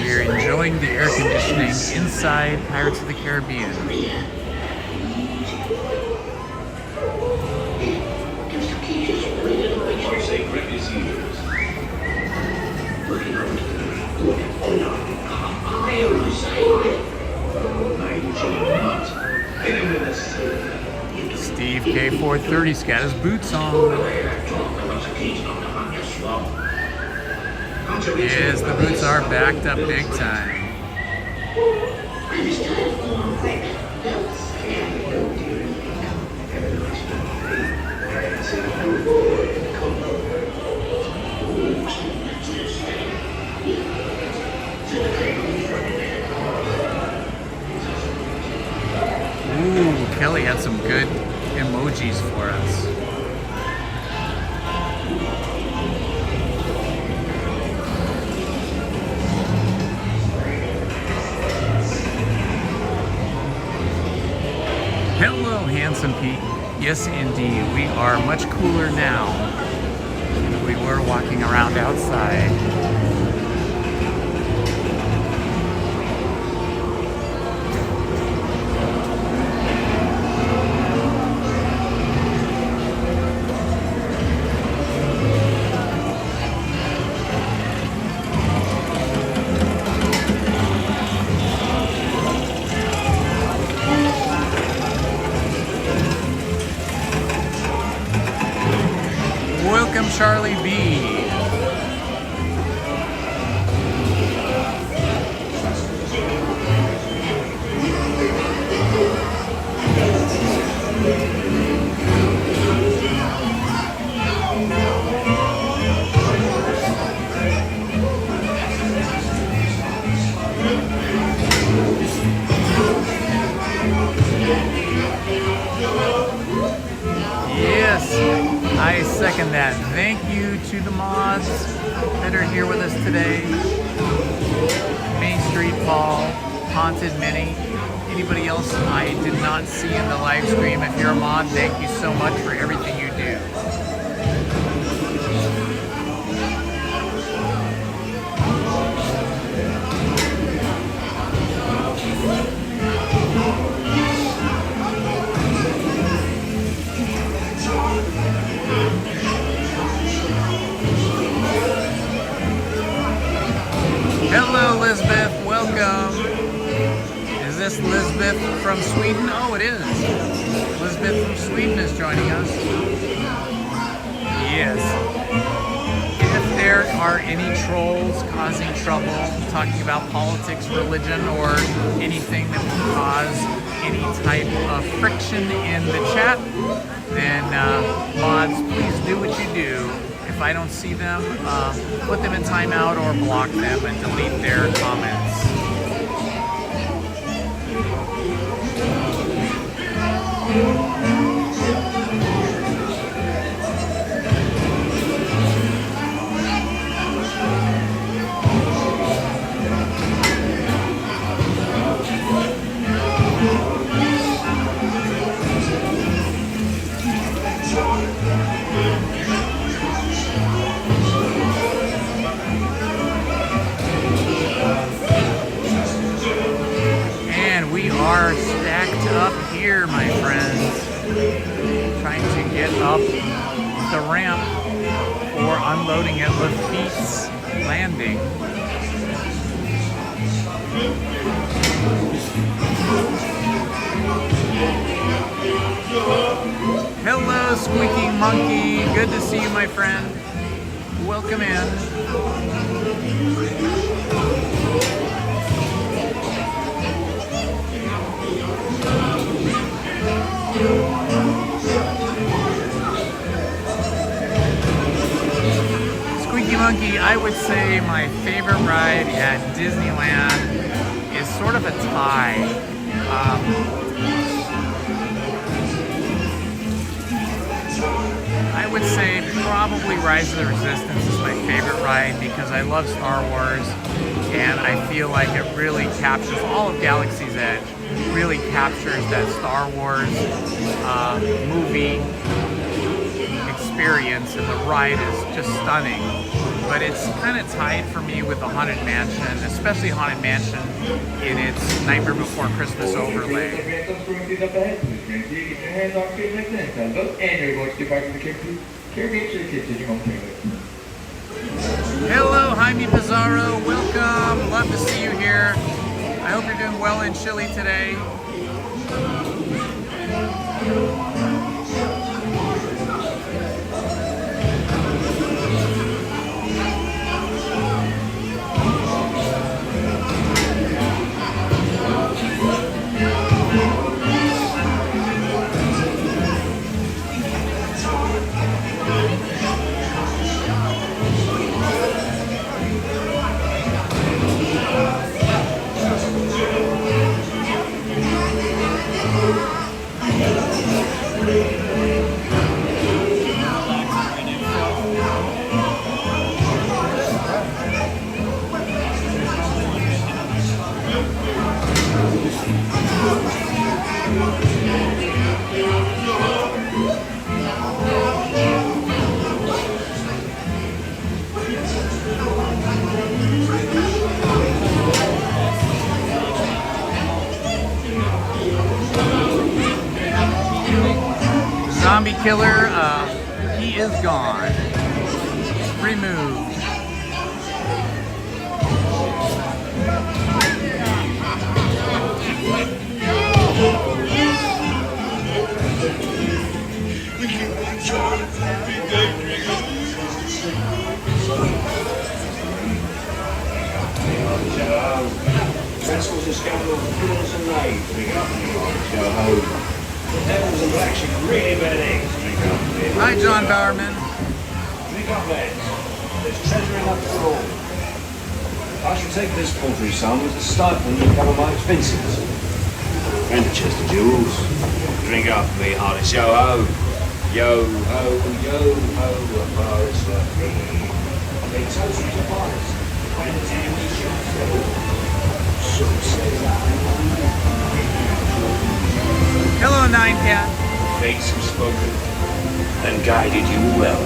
A: We're enjoying the air conditioning inside Pirates of the Caribbean.
I: St. Gregory's ears. Looking under I always say
A: Steve K430's got his boots on. Yes, the boots are backed up big time. Ooh, Kelly had some good emojis for us. Hello, handsome Pete. Yes, indeed. We are much cooler now than we were walking around outside. Charlie B. Yes, I second that. Thank you to the mods that are here with us today. Main Street Paul, Haunted Minnie, anybody else I did not see in the live stream. If you're a mod, thank you so much for everything you do. Hello, Lisbeth. Welcome. Is this Lisbeth from Sweden? Oh, it is. Lisbeth from Sweden is joining us. Yes. If there are any trolls causing trouble, talking about politics, religion, or anything that will cause any type of friction in the chat, then mods, please do what you do. If I don't see them, put them in timeout or block them and delete their comments. Are stacked up here, my friends, trying to get up the ramp for unloading at Lafitte's Landing. Hello, Squeaky Monkey. Good to see you, my friend. Welcome in. Squeaky Monkey, I would say my favorite ride at Disneyland is sort of a tie. I would say probably Rise of the Resistance is my favorite ride because I love Star Wars and I feel like it really captures all of Galaxy's Edge, really captures that Star Wars movie experience, and the ride is just stunning. But it's kind of tied for me with the Haunted Mansion, especially Haunted Mansion in its Nightmare Before Christmas overlay. Hello, Jaime Pizarro. Welcome. Love to see you here. I hope you're doing well in Chile today. Zombie killer, he is gone. Removed.
P: Rascals and scoundrels, fools and knaves, big up in the orange show home. Devils and black sheep, really bad eggs, big up.
A: Hi, John Bowerman.
P: Big up, lads. There's treasure enough for all. I shall take this paltry sum as a stipend to cover my expenses. And a chest of jewels. Drink up, me hearty show ho. Yo ho, yo ho, a pirate's for me. I've been toasted to pirates. When the enemy shoots them. So says I.
A: Hello, Nine Cat.
P: Fates have spoken and guided you well.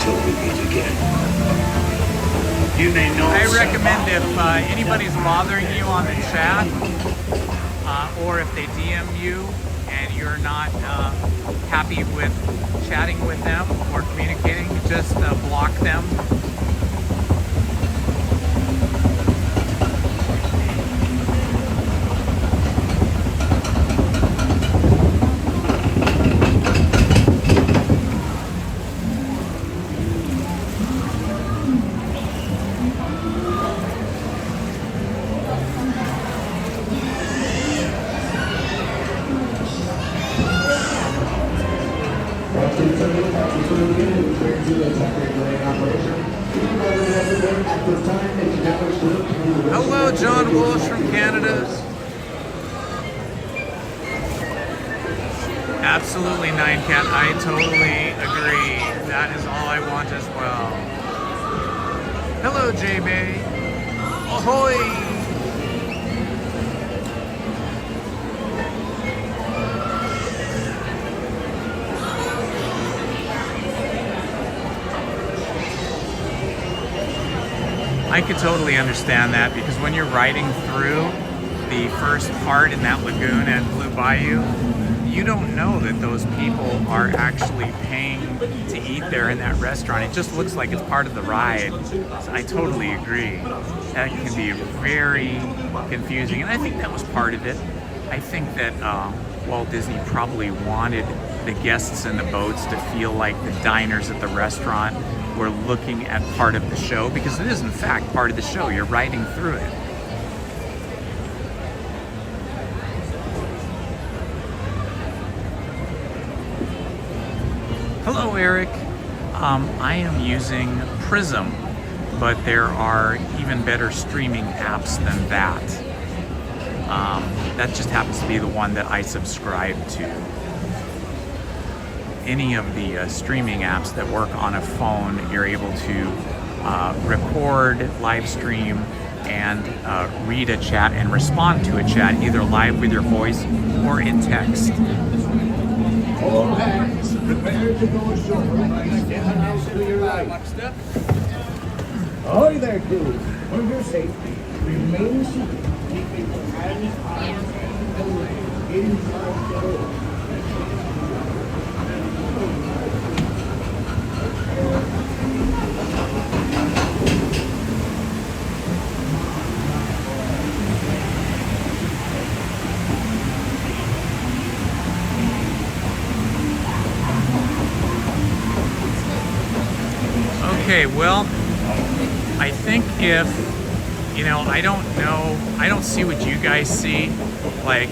P: Till we meet again. You may know.
A: I recommend if anybody's bothering you on the chat, or if they DM you and you're not happy with chatting with them or communicating, just block them. Hello, John Walsh from Canada. Absolutely, Nine Cat. I totally agree. That is all I want as well. Hello, J-Bay. Ahoy! I could totally understand that, because when you're riding through the first part in that lagoon at Blue Bayou, you don't know that those people are actually paying to eat there in that restaurant. It just looks like it's part of the ride. So I totally agree. That can be very confusing, and I think that was part of it. I think that Walt Disney probably wanted the guests in the boats to feel like the diners at the restaurant were looking at part of the show, because it is in fact part of the show. You're riding through it. Hello, Eric. I am using Prism, but there are even better streaming apps than that. That just happens to be the one that I subscribe to. Any of the streaming apps that work on a phone, you're able to record, live stream, and read a chat and respond to a chat, either live with your voice or in text.
P: All hands, prepare to go ashore. To your right. Ahoy there, crew. For your safety, remain seated, keeping your hands, arms, and legs inside the boat.
A: Okay, well, I think if, you know, I don't see what you guys see, like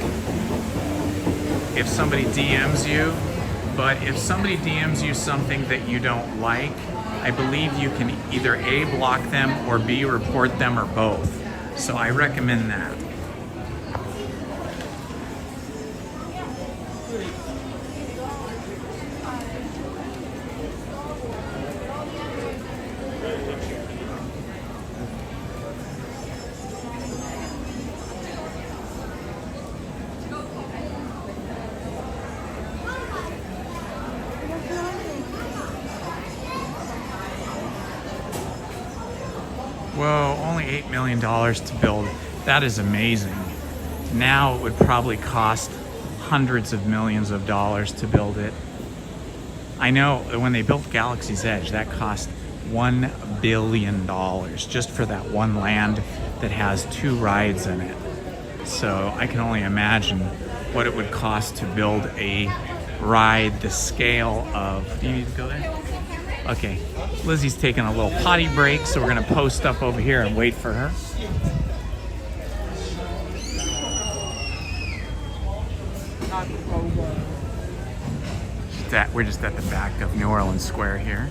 A: if somebody DMs you, but if somebody DMs you something that you don't like, I believe you can either A, block them, or B, report them, or both. So I recommend that. Whoa, only $8 million to build. That is amazing. Now it would probably cost hundreds of millions of dollars to build it. I know when they built Galaxy's Edge, that cost $1 billion just for that one land that has 2 rides in it. So I can only imagine what it would cost to build a ride the scale of... Do you need to go there? Okay, Lizzie's taking a little potty break, so we're gonna post up over here and wait for her. We're just at the back of New Orleans Square here.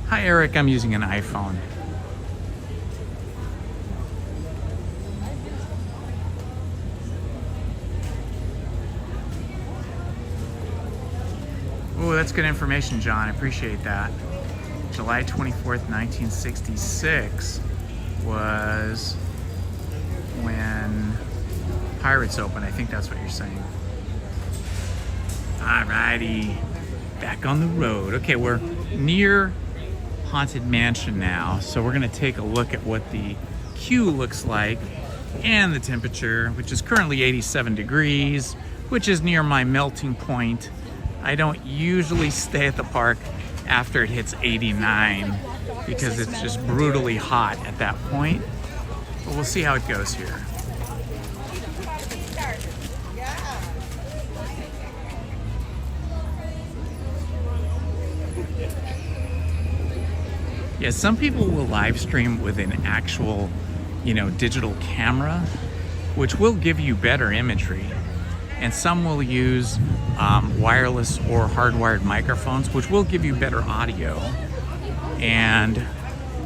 A: Hi Eric, I'm using an iPhone. Oh, that's good information, John. I appreciate that. July 24th, 1966 was when Pirates opened. I think that's what you're saying. Alrighty, back on the road. Okay, we're near Haunted Mansion now, so we're gonna take a look at what the queue looks like and the temperature, which is currently 87 degrees, which is near my melting point. I don't usually stay at the park after it hits 89 because it's just brutally hot at that point. But we'll see how it goes here. Yeah, some people will live stream with an actual, digital camera, which will give you better imagery. And some will use wireless or hardwired microphones, which will give you better audio. And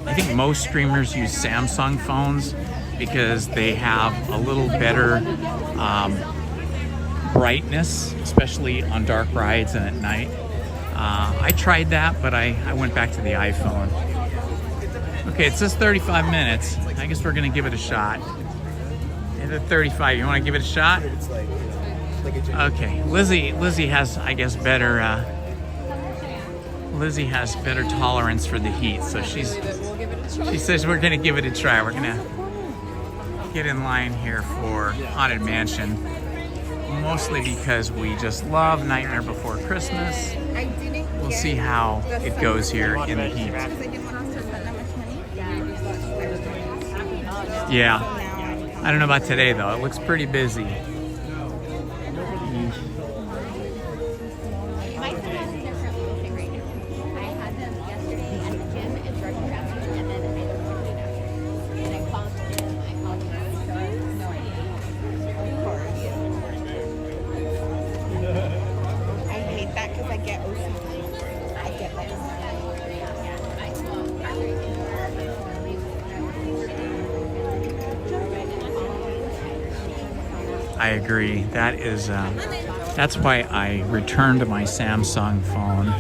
A: I think most streamers use Samsung phones because they have a little better brightness, especially on dark rides and at night. I tried that, but I went back to the iPhone. Okay, it says 35 minutes. I guess we're gonna give it a shot. Is it 35? You wanna give it a shot? Okay, Lizzy has, I guess, better, Lizzy has better tolerance for the heat, so she says we're gonna give it a try. We're gonna get in line here for Haunted Mansion, mostly because we just love Nightmare Before Christmas. We'll see how it goes here in the heat. Yeah, I don't know about today though. It looks pretty busy. I agree. That's why I returned my Samsung phone,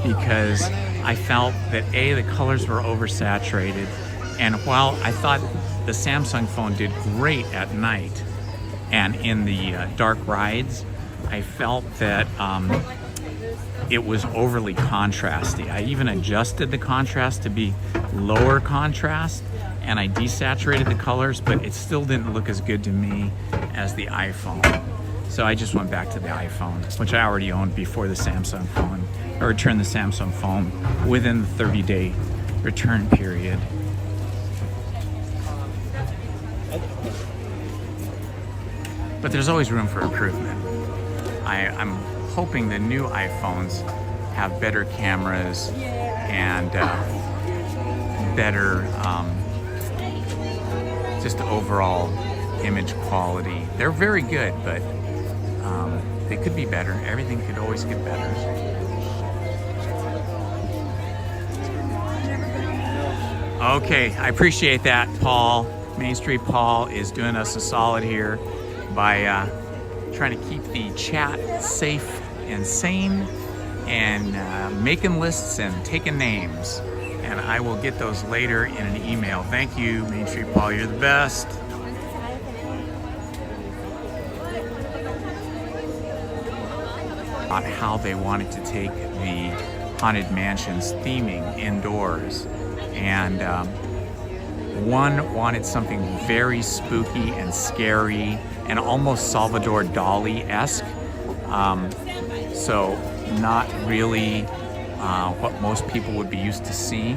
A: because I felt that the colors were oversaturated, and while I thought the Samsung phone did great at night and in the dark rides, I felt that it was overly contrasty. I even adjusted the contrast to be lower contrast, and I desaturated the colors, but it still didn't look as good to me as the iPhone. So I just went back to the iPhone, which I already owned before the Samsung phone. I returned the Samsung phone within the 30-day return period. But there's always room for improvement. I'm hoping the new iPhones have better cameras and better just overall image quality. They're very good, but they could be better. Everything could always get better. Okay, I appreciate that, Paul. Main Street Paul is doing us a solid here by trying to keep the chat safe and sane and making lists and taking names. And I will get those later in an email. Thank you, Main Street Paul. You're the best. About how they wanted to take the Haunted Mansion's theming indoors. And one wanted something very spooky and scary and almost Salvador Dali-esque. So not really what most people would be used to seeing.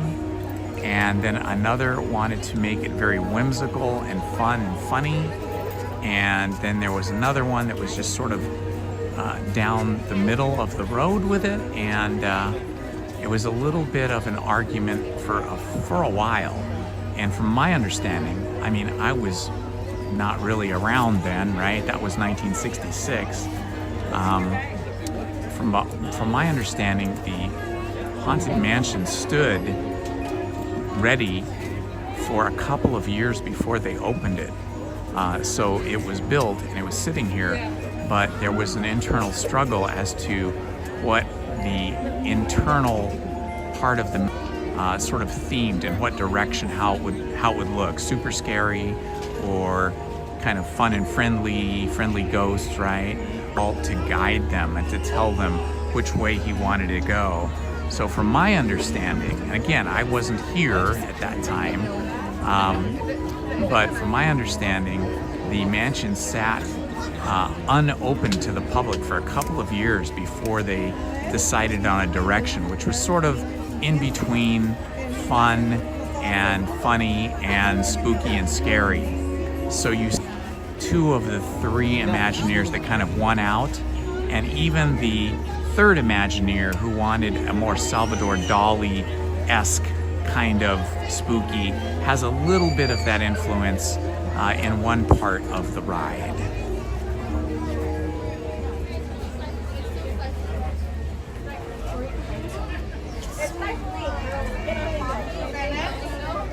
A: And then another wanted to make it very whimsical and fun and funny. And then there was another one that was just sort of down the middle of the road with it. And it was a little bit of an argument for a while. And from my understanding, I mean, I was not really around then, right? That was 1966. From my understanding, the Haunted Mansion stood ready for a couple of years before they opened it. So it was built and it was sitting here, but there was an internal struggle as to what the internal part of the sort of themed and what direction, how it would look. Super scary or kind of fun and friendly ghosts, right? All to guide them and to tell them which way he wanted to go. So from my understanding, and again, I wasn't here at that time, but from my understanding, the mansion sat unopened to the public for a couple of years before they decided on a direction, which was sort of in between fun and funny and spooky and scary. So you see 2 of the 3 Imagineers that kind of won out, and even the 3rd Imagineer who wanted a more Salvador Dali-esque kind of spooky has a little bit of that influence in one part of the ride.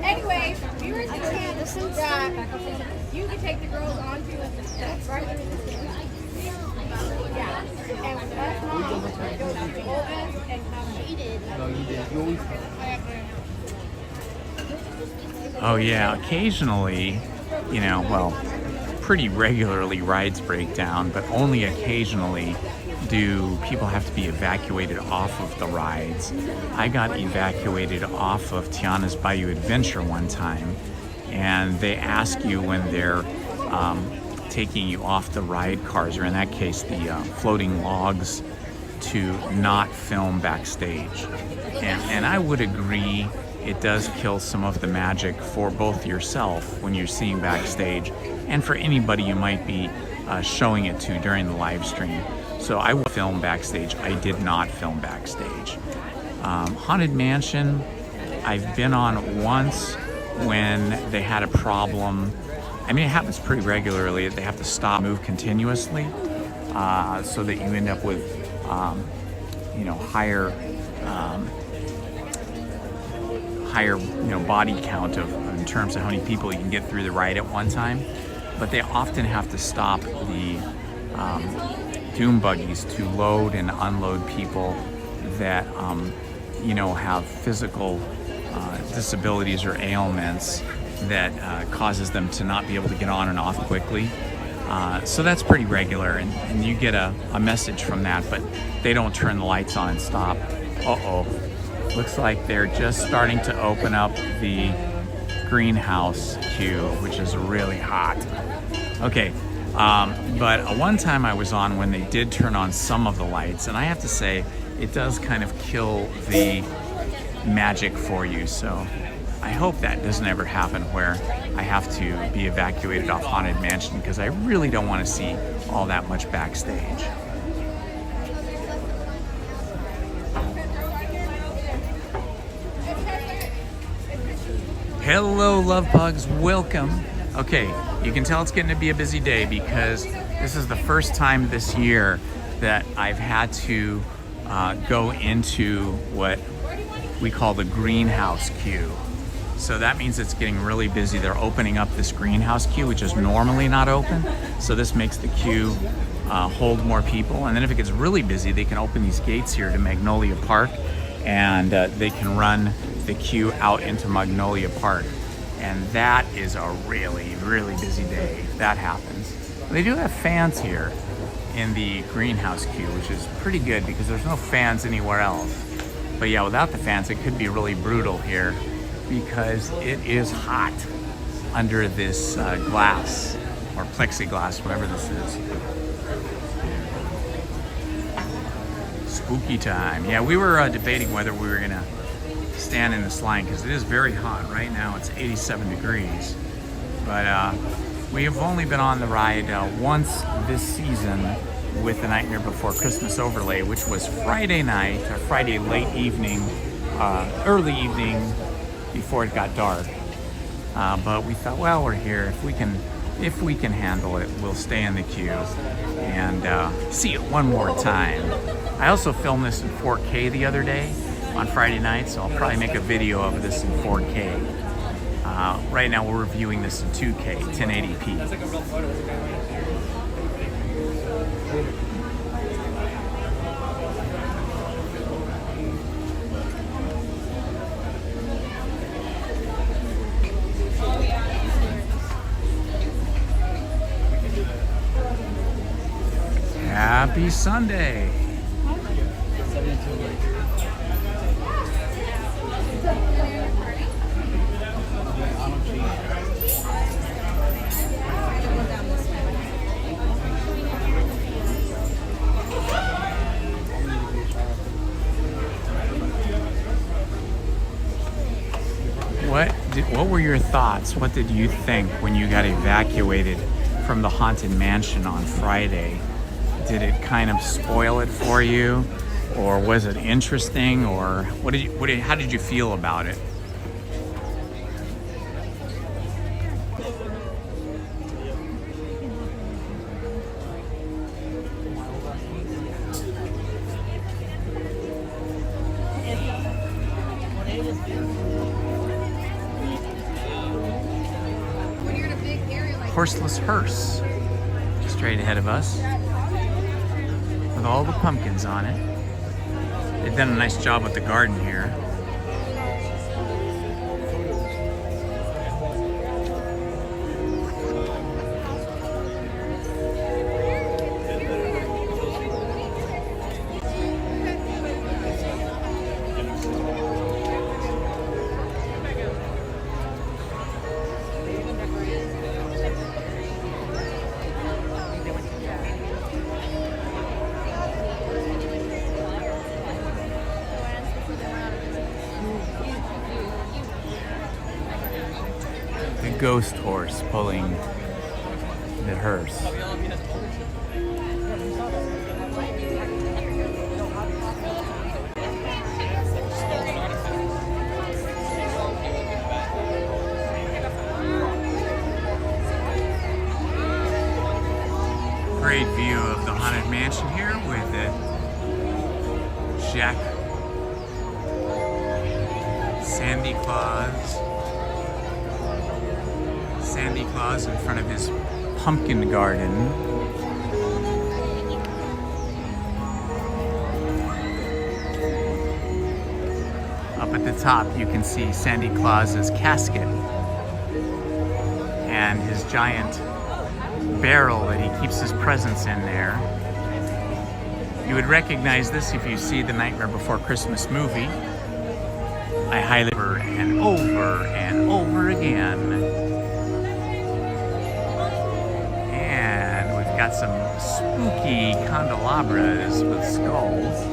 C: Anyway, viewers can you can take the girls onto the right in the center. Yeah. And with us moms, go to the oldest and have hated. No, you did. You always
A: Oh yeah, occasionally, you know, well, pretty regularly rides break down, but only occasionally do people have to be evacuated off of the rides. I got evacuated off of Tiana's Bayou Adventure one time, and they ask you when they're taking you off the ride cars, or in that case the floating logs, to not film backstage. And I would agree it does kill some of the magic for both yourself when you're seeing backstage and for anybody you might be showing it to during the live stream. So I will film backstage. I did not film backstage. Haunted Mansion, I've been on once when they had a problem. I mean, it happens pretty regularly. They have to stop, move continuously, so that you end up with, you know, higher, you know, body count in terms of how many people you can get through the ride at one time. But they often have to stop the doom buggies to load and unload people that, you know, have physical disabilities or ailments that causes them to not be able to get on and off quickly. So that's pretty regular, and you get a message from that, but they don't turn the lights on and stop. Uh-oh. Looks like they're just starting to open up the greenhouse queue, which is really hot. Okay, but one time I was on when they did turn on some of the lights, and I have to say, it does kind of kill the magic for you. So I hope that doesn't ever happen where I have to be evacuated off Haunted Mansion, because I really don't want to see all that much backstage. Hello, love pugs, welcome. Okay, you can tell it's getting to be a busy day because this is the first time this year that I've had to go into what we call the greenhouse queue. So that means it's getting really busy. They're opening up this greenhouse queue, which is normally not open. So this makes the queue hold more people. And then if it gets really busy, they can open these gates here to Magnolia Park, and they can run the queue out into Magnolia Park. And that is a really, really busy day if that happens. They do have fans here in the greenhouse queue, which is pretty good because there's no fans anywhere else. But yeah, without the fans, it could be really brutal here because it is hot under this glass or plexiglass, whatever this is. Spooky time. Yeah, we were debating whether we were gonna stand in this line because it is very hot. Right now it's 87 degrees. But we have only been on the ride once this season with the Nightmare Before Christmas overlay, which was Friday night, or Friday late evening, early evening before it got dark. But we thought, well, we're here. If we can handle it, we'll stay in the queue and see it one more time. I also filmed this in 4K the other day on Friday night, so I'll probably make a video of this in 4K. Right now we're reviewing this in 2K, 1080p. Happy Sunday. What were your thoughts? What did you think when you got evacuated from the Haunted Mansion on Friday? Did it kind of spoil it for you? Or was it interesting? Or how did you feel about it? Horseless hearse straight ahead of us with all the pumpkins on it. They've done a nice job with the garden here. Ghost horse pulling the hearse. Great view of the Haunted Mansion here with the Jack Sandy Claus in front of his pumpkin garden. Up at the top you can see Sandy Claus's casket and his giant barrel that he keeps his presents in there. You would recognize this if you see the Nightmare Before Christmas movie. I highly over and over and over again. Got some spooky candelabras with skulls.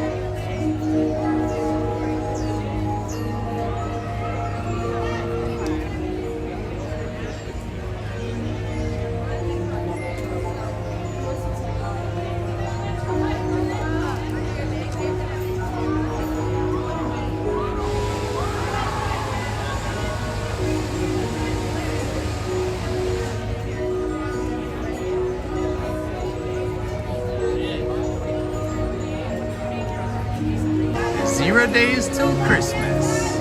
A: Days till Christmas.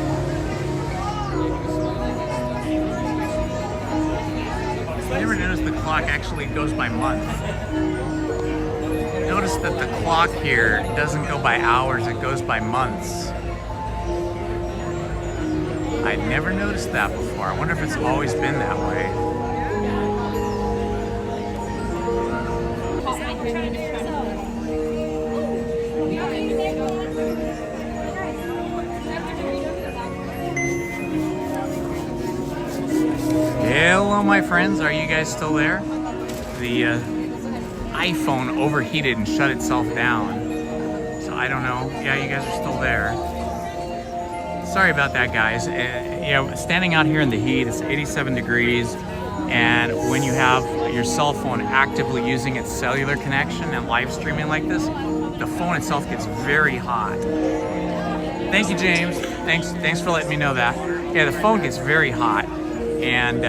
A: I never noticed the clock actually goes by month. Notice that the clock here doesn't go by hours, it goes by months. I'd never noticed that before. I wonder if it's always been that way. Hello, my friends. Are you guys still there? The iPhone overheated and shut itself down. So I don't know. Yeah, you guys are still there. Sorry about that, guys. Standing out here in the heat, it's 87 degrees. And when you have your cell phone actively using its cellular connection and live streaming like this, the phone itself gets very hot. Thank you, James. Thanks for letting me know that. Yeah, the phone gets very hot. And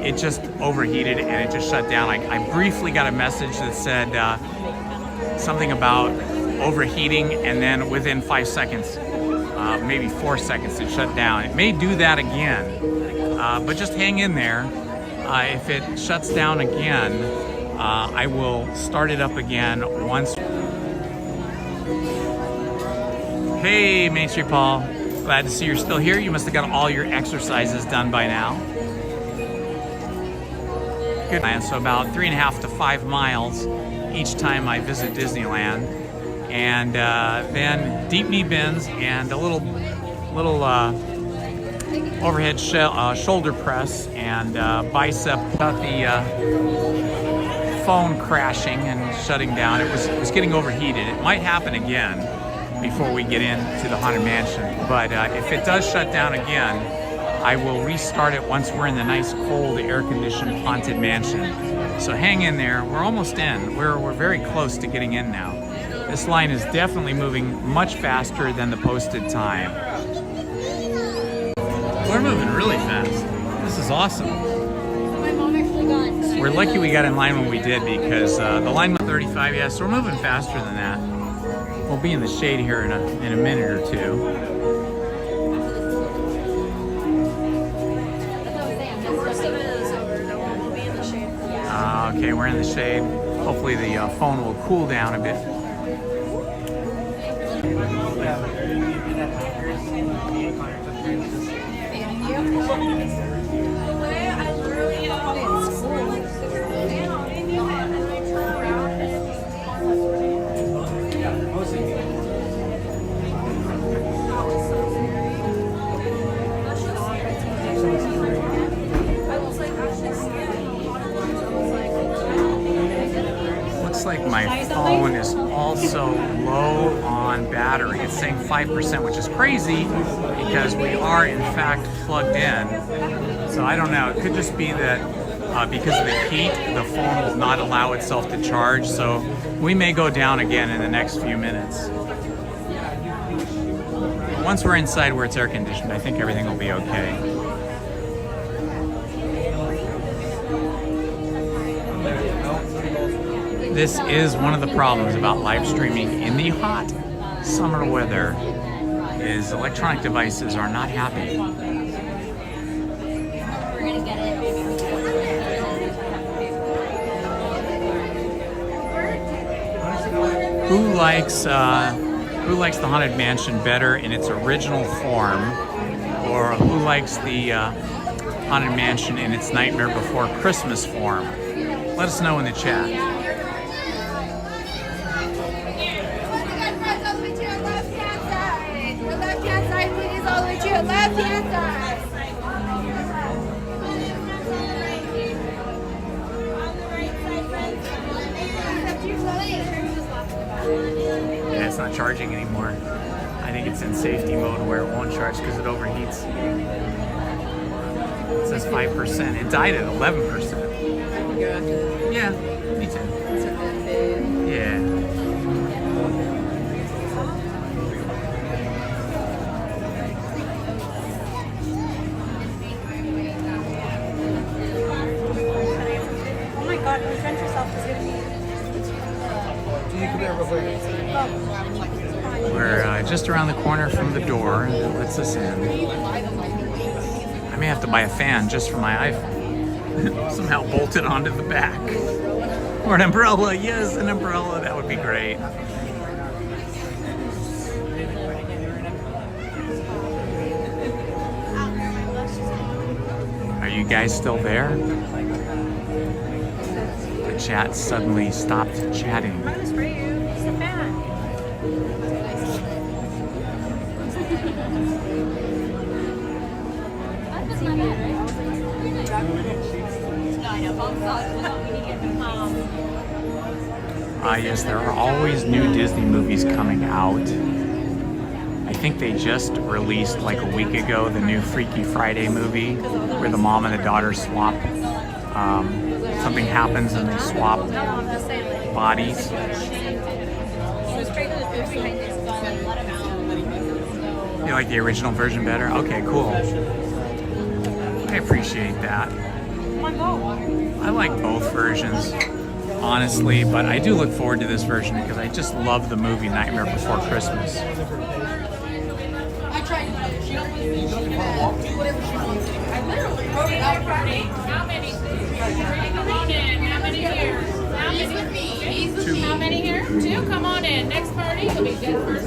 A: it just overheated and it just shut down. I briefly got a message that said something about overheating, and then within 5 seconds, maybe 4 seconds, it shut down. It may do that again, but just hang in there. If it shuts down again, I will start it up again once. Hey, Main Street Paul. Glad to see you're still here. You must have got all your exercises done by now. Good. So about 3.5 to 5 miles each time I visit Disneyland, and then deep knee bends and a little overhead shoulder press and bicep. Got the phone crashing and shutting down. It was getting overheated. It might happen again before we get into the Haunted Mansion. But if it does shut down again, I will restart it once we're in the nice, cold, air-conditioned Haunted Mansion. So hang in there. We're almost in. We're very close to getting in now. This line is definitely moving much faster than the posted time. We're moving really fast. This is awesome. We're lucky we got in line when we did because the line was 35, yeah, so we're moving faster than that. We'll be in the shade here in a minute or two. Okay, we're in the shade. Hopefully the phone will cool down a bit. Like my phone is also low on battery. It's saying 5%, which is crazy because we are in fact plugged in. So I don't know. It could just be that because of the heat, the phone will not allow itself to charge. So we may go down again in the next few minutes. Once we're inside where it's air conditioned, I think everything will be okay. This is one of the problems about live streaming in the hot summer weather is electronic devices are not happy. Who likes the Haunted Mansion better in its original form, or who likes the Haunted Mansion in its Nightmare Before Christmas form? Let us know in the chat.
C: Left-hand side.
A: Yeah, it's not charging anymore. I think it's in safety mode where it won't charge because it overheats. It says 5%. It died at 11%. Yeah, me too. Yeah. We're just around the corner from the door that lets us in. I may have to buy a fan just for my iPhone. Somehow bolt it onto the back. Or an umbrella. Yes, an umbrella. That would be great. Are you guys still there? The chat suddenly stopped chatting. Yes, there are always new Disney movies coming out. I think they just released like a week ago the new Freaky Friday movie where the mom and the daughter swap. Something happens and they swap bodies. You like the original version better? Okay, cool. I appreciate that. I like both versions, honestly, but I do look forward to this version because I just love the movie Nightmare Before Christmas.
C: I tried to she don't do whatever she wants. I literally wrote it out.
L: How many? Come on in. How many here?
C: He's with me. He's with me.
L: How many here? 2. Come on in. Next party, you'll be dead first.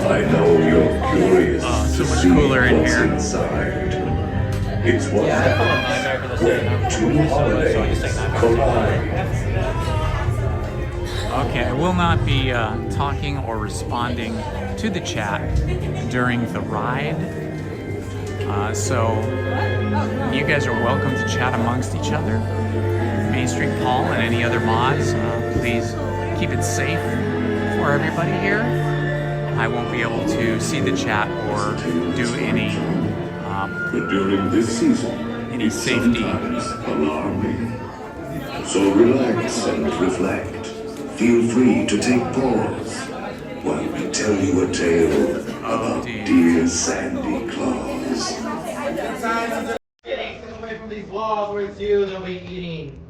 I: I know you're curious.
A: Oh, so much cooler in here.
I: Inside. It's what happens when two holidays collide.
A: Okay, I will not be talking or responding to the chat during the ride. So you guys are welcome to chat amongst each other. Main Street Paul and any other mods, please keep it safe for everybody here. I won't be able to see the chat or do any
I: But during this season,
A: any safety.
I: Alarming. So relax and reflect. Feel free to take pause while we tell you a tale about dear Sandy Claus.
B: Get away from these walls where it's you that we eating.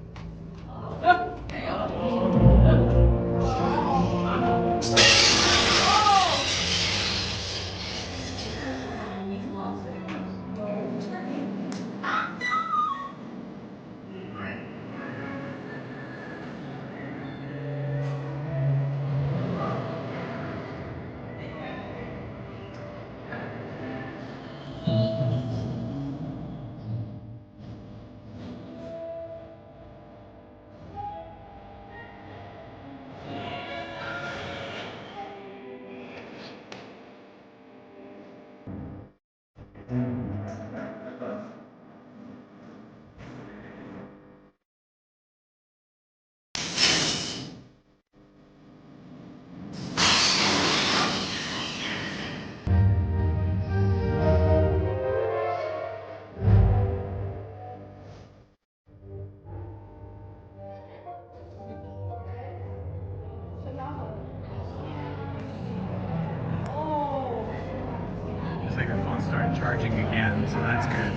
A: Looks like the phone started charging again, so that's good.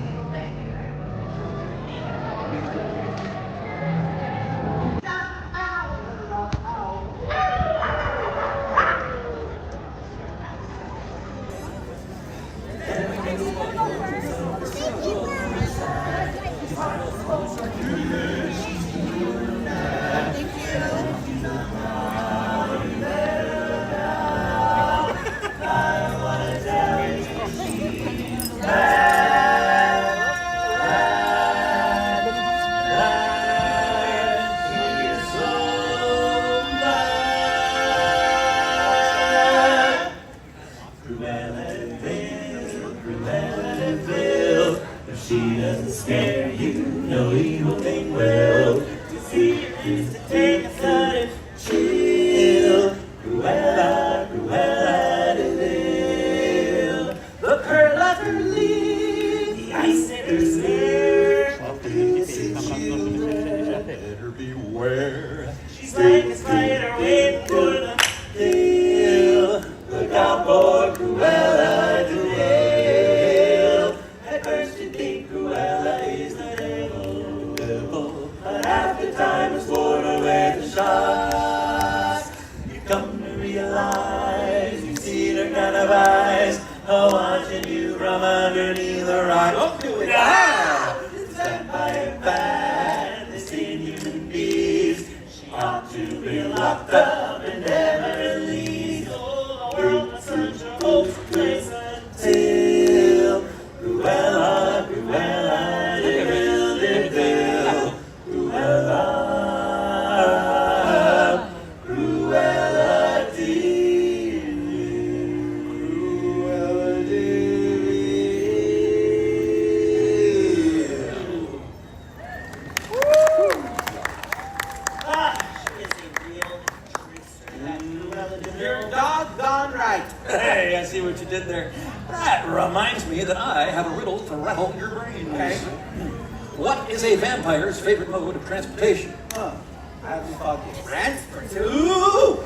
T: Favorite mode of transportation?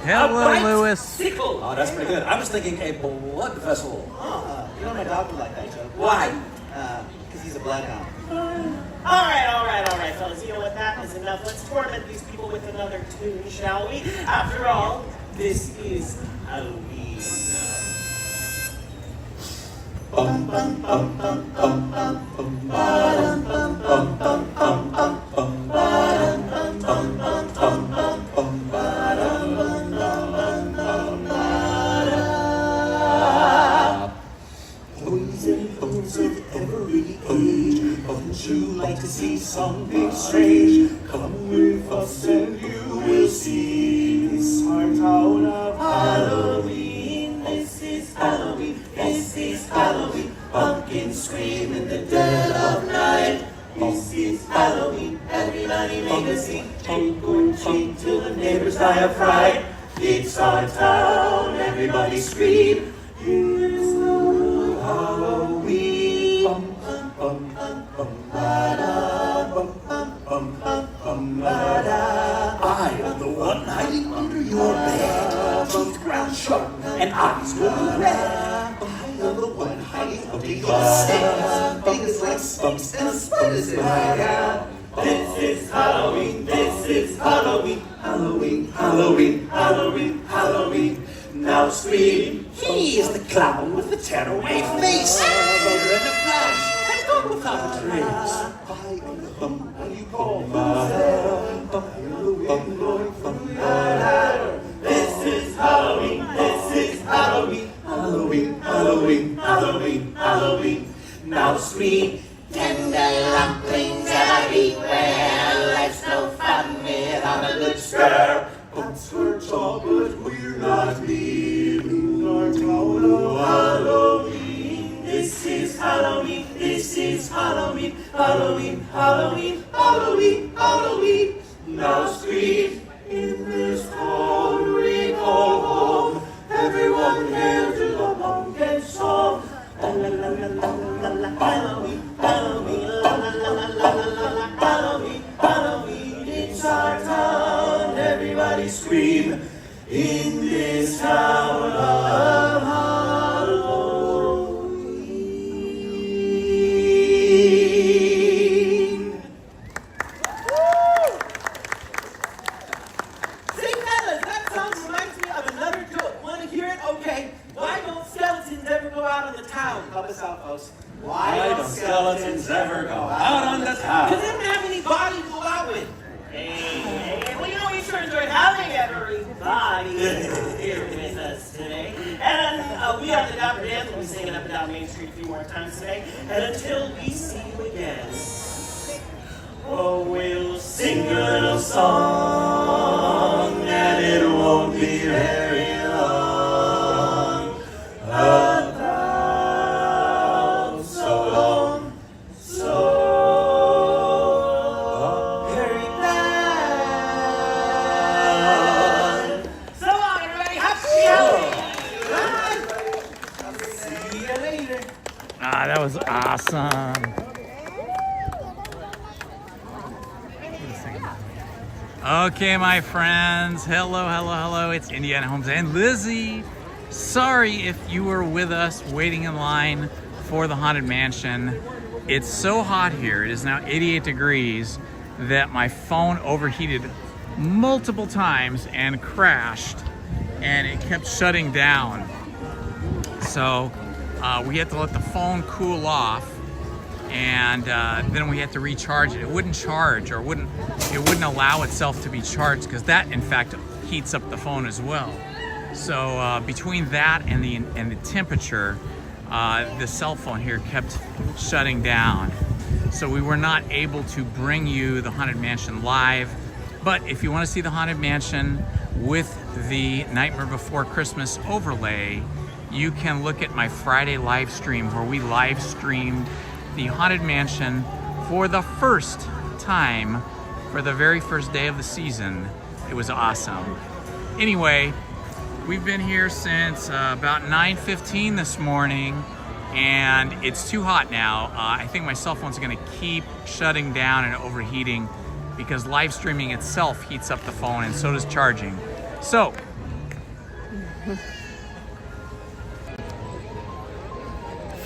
A: Hello, Lewis.
T: Sickle. Oh, that's pretty good. I was thinking a blood vessel.
B: You know my dog would like that joke.
T: Why?
B: Because he's a bloodhound.
U: All right, fellas. You know what? That is enough. Let's torment these people with another tune, shall we? After all, this is Halloween. Bum bum bum bum bum bum bum bum bum bum bum bum bum bum bum bum bum bum Poison owns of every age. Wouldn't you like to see something strange? Come with us and you will see. chain till the neighbors die of fright. It's our town, everybody scream. In this Halloween. I am the one hiding under your bed. Teeth ground sharp and eyes glowing red. I am the one hiding under your stairs. Fingers like spikes and spiders in my hair. This is Halloween, this is Halloween. Halloween, Halloween, Halloween, Halloween. Now scream, he is the clown with the tearaway face. Here in the flash, and gone without a trace. I am the when you call myself. Halloween, going from This is Halloween, this is Halloween. Halloween, Halloween, Halloween, Halloween. Now scream, tender lumplings everywhere. Life's no fun without a good scare. Once we're chocolate, we're not leaving our town of Halloween. This is Halloween, this is Halloween. Halloween, Halloween, Halloween, Halloween. Now scream, in this town we call home. Everyone hail to the pumpkin song. La la la la la la la. Halloween, Halloween, la la la la la la la. Halloween, Halloween, it's our town. Everybody scream, in this town of Halloween. See, fellas, that song reminds me of another joke. Want to hear it? Okay. Why don't skeletons ever go out on the town? Help us out, folks.
T: Why don't skeletons ever go out on the town?
U: Because they don't have any body to go out with. Hey, well, you know, we sure enjoyed having everybody here with us today. And we are the Dapper Dance. We'll be singing up and down Main Street a few more times today. And until we see you again, oh, we'll sing a little song, and it won't be very long. About so long, so very bad. So long, everybody. Happy Halloween. See you later.
A: Ah, that was awesome. Okay, my friends. Hello, hello, hello. It's Indiana Holmes and Lizzy. Sorry if you were with us waiting in line for the Haunted Mansion. It's so hot here. It is now 88 degrees that my phone overheated multiple times and crashed, and it kept shutting down. So we had to let the phone cool off, and then we had to recharge it. It wouldn't charge, or it wouldn't allow itself to be charged, because that in fact heats up the phone as well. So between that and the temperature, the cell phone here kept shutting down. So we were not able to bring you the Haunted Mansion live. But if you want to see the Haunted Mansion with the Nightmare Before Christmas overlay, you can look at my Friday live stream, where we live streamed the Haunted Mansion for the first time, for the very first day of the season. It was awesome. Anyway, we've been here since about 9:15 this morning, and it's too hot now. I think my cell phone's gonna keep shutting down and overheating, because live streaming itself heats up the phone, and so does charging. So,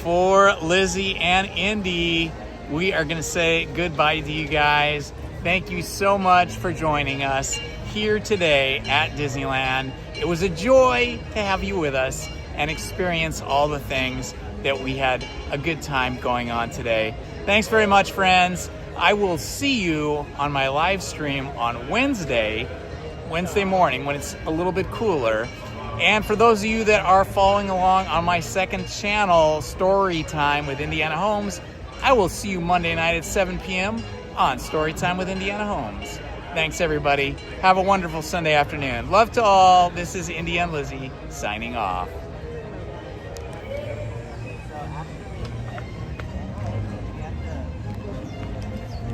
A: for Lizzy and Indy, we are gonna say goodbye to you guys. Thank you so much for joining us here today at Disneyland. It was a joy to have you with us and experience all the things that we had a good time going on today. Thanks very much, friends. I will see you on my live stream on Wednesday morning, when it's a little bit cooler. And for those of you that are following along on my second channel, Story Time with Indiana Holmes, I will see you Monday night at 7 p.m. on Story Time with Indiana Holmes. Thanks, everybody. Have a wonderful Sunday afternoon. Love to all. This is Indy and Lizzy signing off.